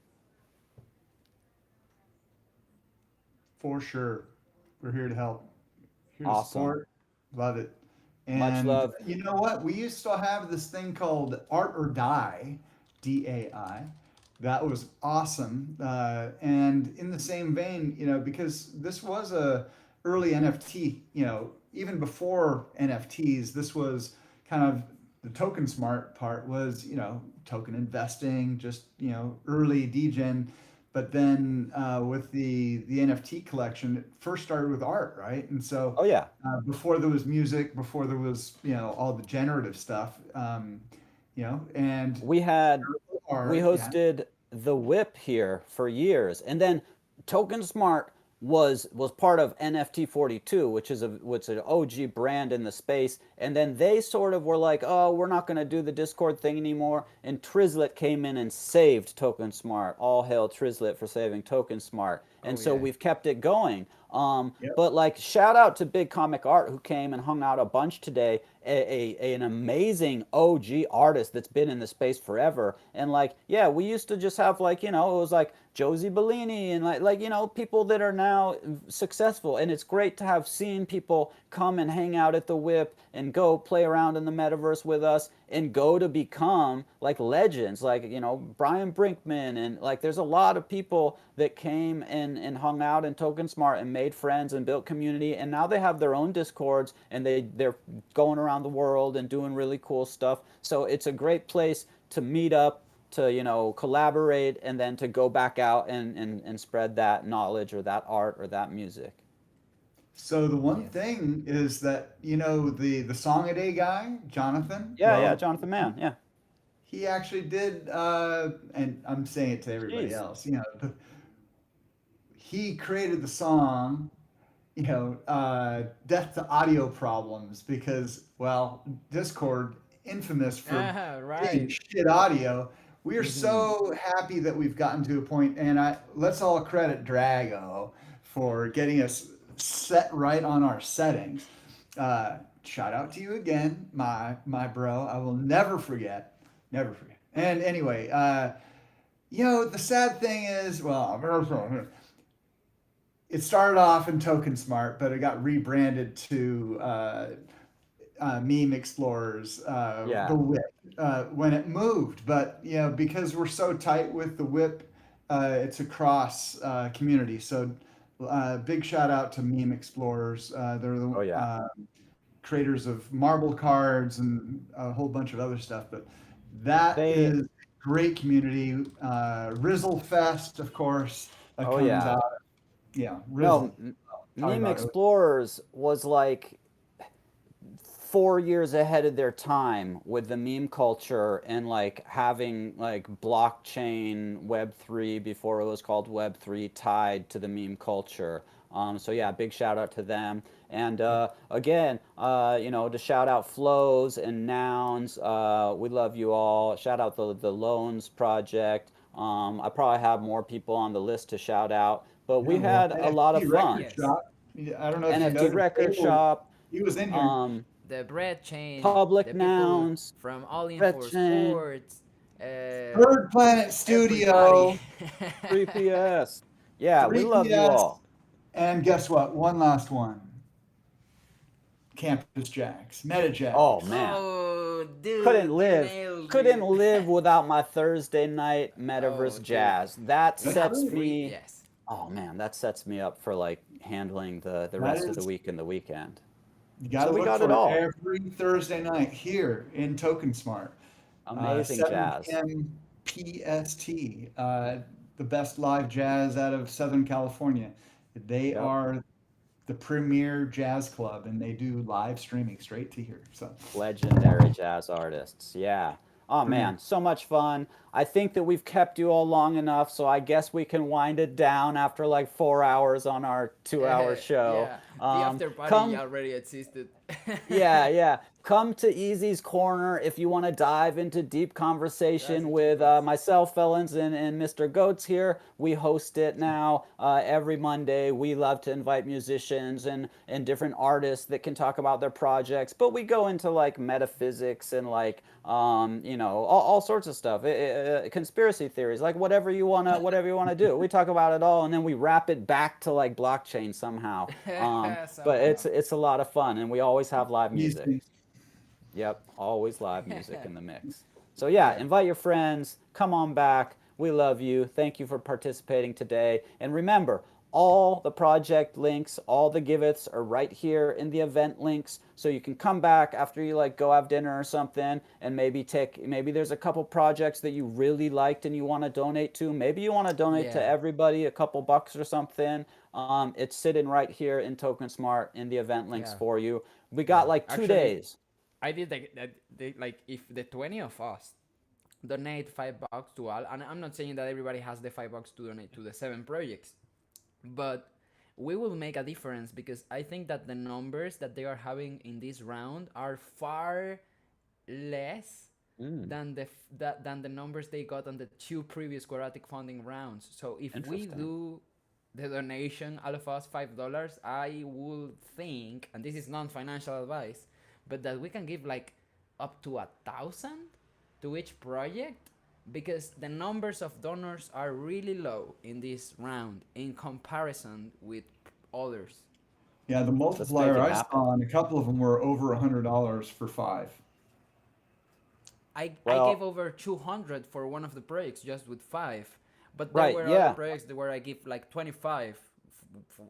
For sure. We're here to help. Here to Awesome. support. Love it. And Much love. you know what? We used to have this thing called Art or Die, DAI. That was awesome. And in the same vein, because this was a early NFT, even before NFTs, this was kind of the Token Smart part was, token investing, just, early degen. But then with the NFT collection, it first started with art, right? And so Oh yeah. before there was music, before there was, all the generative stuff, and We had art, we yeah. hosted the Whip here for years, and then Token Smart was part of NFT 42, which is an OG brand in the space, and then they sort of were like, oh, we're not going to do the Discord thing anymore, and Trizlet came in and saved Token Smart. All hail Trizlet for saving Token Smart. and Oh so yeah. we've kept it going. Yep. But like, shout out to Big Comic Art who came and hung out a bunch today. An amazing OG artist that's been in the space forever. And like, yeah, we used to just have like, it was like Josie Bellini and like people that are now successful. And it's great to have seen people come and hang out at the Whip and go play around in the metaverse with us and go to become like legends, like Brian Brinkman, and like there's a lot of people that came and hung out in Token Smart and made friends and built community, and now they have their own discords and they're going around the world and doing really cool stuff. So it's a great place to meet up, to collaborate, and then to go back out and spread that knowledge or that art or that music. So the one Yes. thing is that the Song a Day guy, Jonathan. Yeah, Well, Jonathan Mann, yeah. he actually did, and I'm saying it to everybody Jeez. else. He created the song, "Death to Audio Problems" because, well, Discord, infamous for getting Right. shit audio. We are Mhm. so happy that we've gotten to a point, and let's all credit Drago for getting us set right on our settings. Shout out to you again, my bro. I will never forget, never forget. And anyway, the sad thing is, well, it started off in Token Smart, but it got rebranded to Meme Explorers, Yeah. the Whip, when it moved. But because we're so tight with the Whip, it's a cross community. So big shout out to Meme Explorers. They're the Oh yeah. creators of marble cards and a whole bunch of other stuff. But that They is a great community. Rizzle Fest, of course, that Oh comes yeah. out. Yeah, No, Rizzle. Talking Meme about it. Explorers was like 4 years ahead of their time with the meme culture and like having like blockchain Web3 before it was called Web3 tied to the meme culture. So yeah, big shout out to them. And again, to shout out Flows and Nouns. We love you all. Shout out the Loans Project. I probably have more people on the list to shout out, but we Yeah, well, had a lot of NFT fun. Record Yes. Shop. I don't know if you NFT noticed. Record Abel, Shop. he was in here. The Bread Chain, Public the people Nouns, from All In Red for Chain, Sports, Bird Planet Studio, everybody. 3PS. Yeah, we love you 3PS, all. and guess what? One last one. Campus Jacks, Meta Jacks. Oh man, Oh, dude, couldn't you live, nailed couldn't it. live without my Thursday night Oh, Metaverse dude. Jazz. That That's sets right. me. Yes. Oh man, that sets me up for like handling the That rest of the is, week and the weekend. you got to So we look got it for it all. every Thursday night here in Token Smart. Amazing 7 jazz. p.m. PST. The best live jazz out of Southern California. They Yep. are the premier jazz club, and they do live streaming straight to here. So Legendary jazz artists. Yeah. Oh premier. man, so much fun. I think that we've kept you all long enough, so I guess we can wind it down after like 4 hours on our 2 hour show. Yeah, the after party Come, already existed. yeah. Come to Easy's Corner if you want to dive into deep That's conversation the with truth. myself, Felons, and Mr. Goats here. We host it now every Monday. We love to invite musicians and different artists that can talk about their projects, but we go into like metaphysics and like all sorts of stuff, conspiracy theories, like whatever you wanna do. We talk about it all, and then we wrap it back to like blockchain somehow. But Somehow. it's a lot of fun, and we always have live music. Easy. Yep, always live music in the mix. So yeah, invite your friends, come on back. We love you. Thank you for participating today. And remember, all the project links, all the givets are right here in the event links. So you can come back after you like go have dinner or something and maybe there's a couple projects that you really liked and you want to donate to. Maybe you want to donate to Yeah. everybody a couple bucks or something. It's sitting right here in Token Smart in the event links Yeah. for you. We Yeah. got like 2 Actually, days. I did like if the 20 of us donate $5 to all, and I'm not saying that everybody has the $5 to donate to the 7 projects, but we will make a difference because I think that the numbers that they are having in this round are far less Mm, than the numbers they got on the 2 previous quadratic funding rounds. So if we interesting. do the donation, all of us $5, I would think, and this is non-financial advice, but that we can give like up to 1,000 to each project, because the numbers of donors are really low in this round in comparison with others. Yeah, the multiplier I saw, and a couple of them were over $100 for 5. I Well- gave over 200 for one of the projects just with 5, but Right, there were yeah. other projects where I give like 25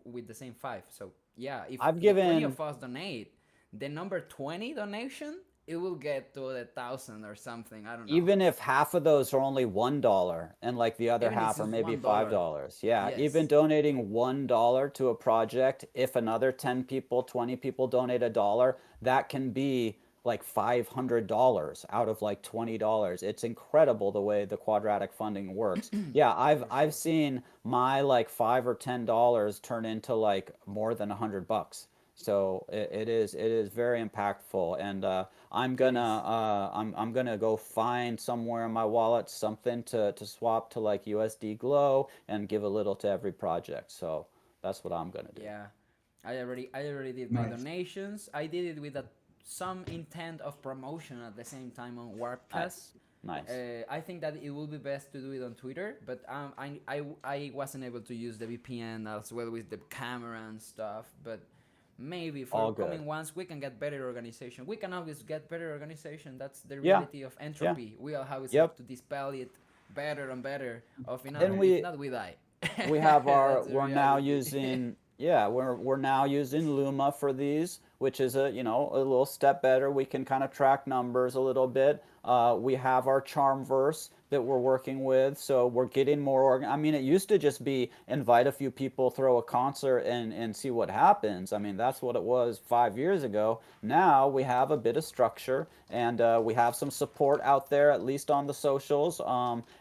with the same 5. So yeah, if I've the 20 given- of us donate, the number 20 donation, it will get to 1,000 or something. I don't know. Even if half of those are only $1 and like the other Even if half are it's maybe $1. $5. Yeah, even Yes. donating $1 to a project, if another 10 people, 20 people donate $1, that can be like $500 out of like $20. It's incredible the way the quadratic funding works. Yeah, I've seen my like $5 or $10 turn into like more than $100. So it is very impactful, and I'm gonna go find somewhere in my wallet something to swap to like USD Glow and give a little to every project. So that's what I'm gonna do. Yeah, I already did my Nice. donations. I did it with some intent of promotion at the same time on Warpcast. Nice. I think that it will be best to do it on Twitter, but I wasn't able to use the VPN as well with the camera and stuff. But maybe for All good. coming ones we can get better organization. We can always get better organization. That's the Yeah. reality of entropy. We all always Yep. have to dispel it better and better. Of And if not we die. We have our That's the we're now reality. using we're now using Luma for these, which is a a little step better. We can kind of track numbers a little bit. We have our Charmverse that we're working with, so we're getting more I mean, it used to just be invite a few people, throw a concert, and see what happens. I mean, that's what it was 5 years ago. Now we have a bit of structure, and we have some support out there, at least on the socials.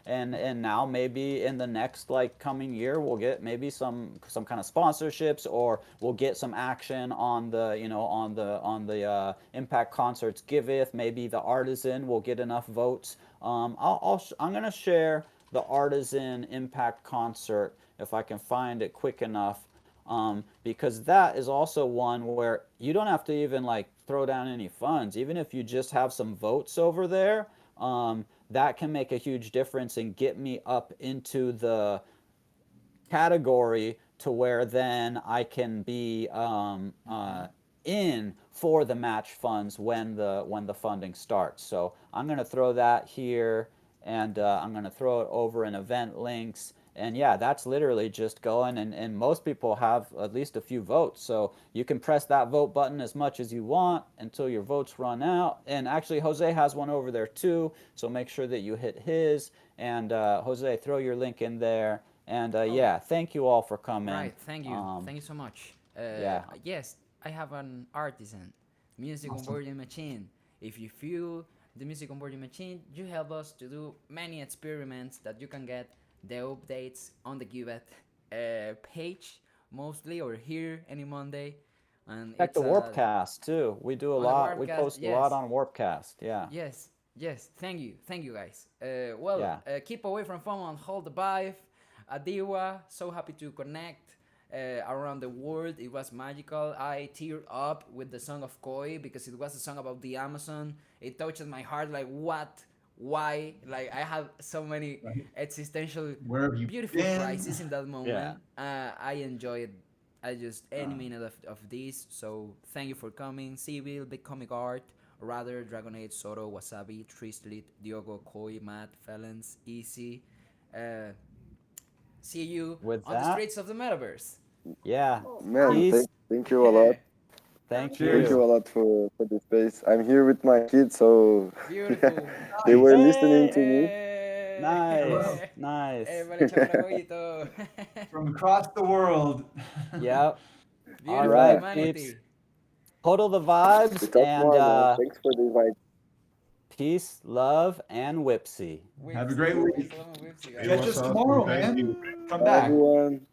And now maybe in the next like coming year, we'll get maybe some kind of sponsorships, or we'll get some action on the on the Impact Concerts Giveth. Maybe the Artisan will get enough votes. I'm gonna share the Artisan Impact Concert if I can find it quick enough, because that is also one where you don't have to even like throw down any funds. Even if you just have some votes over there, that can make a huge difference and get me up into the category to where then I can be in for the match funds when the funding starts. So I'm going to throw that here, and I'm going to throw it over in event links. And yeah, that's literally just going, and most people have at least a few votes. So you can press that vote button as much as you want until your votes run out. And actually, Jose has one over there too. So make sure that you hit his. And Jose, throw your link in there. And yeah, thank you all for coming. Right, thank you so much. Yeah. Yes, I have an Artisan music onboarding machine. If you feel the music onboarding machine, you help us to do many experiments that you can get the updates on the Giveth page mostly, or here any Monday. And Check it's the Warpcast too. We do a on the lot. We Warpcast, post a lot yes. on Warpcast. Yeah. Yes. Thank you guys. Well, Yeah. keep away from phone and hold the vibe. Adiwa, so happy to connect around the world. It was magical. I teared up with the song of Koi because it was a song about the Amazon. It touches my heart. Like what? Why? Like I have so many existential, Where have you beautiful been? crises in that moment. I enjoyed. I just any minute of this. So thank you for coming. Civil, Big Comic Art, Rather, Dragonade, Soro, Wasabi, Tristlit, Diogo, Koi, Matt, Felons, Easy. See you With on the that- streets of the metaverse. Yeah. Man, Peace. thank you a lot. Thank Thank you you. a lot for the space. I'm here with my kids, so Beautiful. they were listening to me. Nice. Nice. Everybody chapa la huevito. From across the world. Yep. Beautiful All right, humanity. peeps. Total the We vibes, talk and more, man. Thanks for the invite. peace, love, and whipsy. Have a great week. Whipsy, Hey, Catch what's us up? tomorrow, Thank man. you. Come Bye, back. everyone.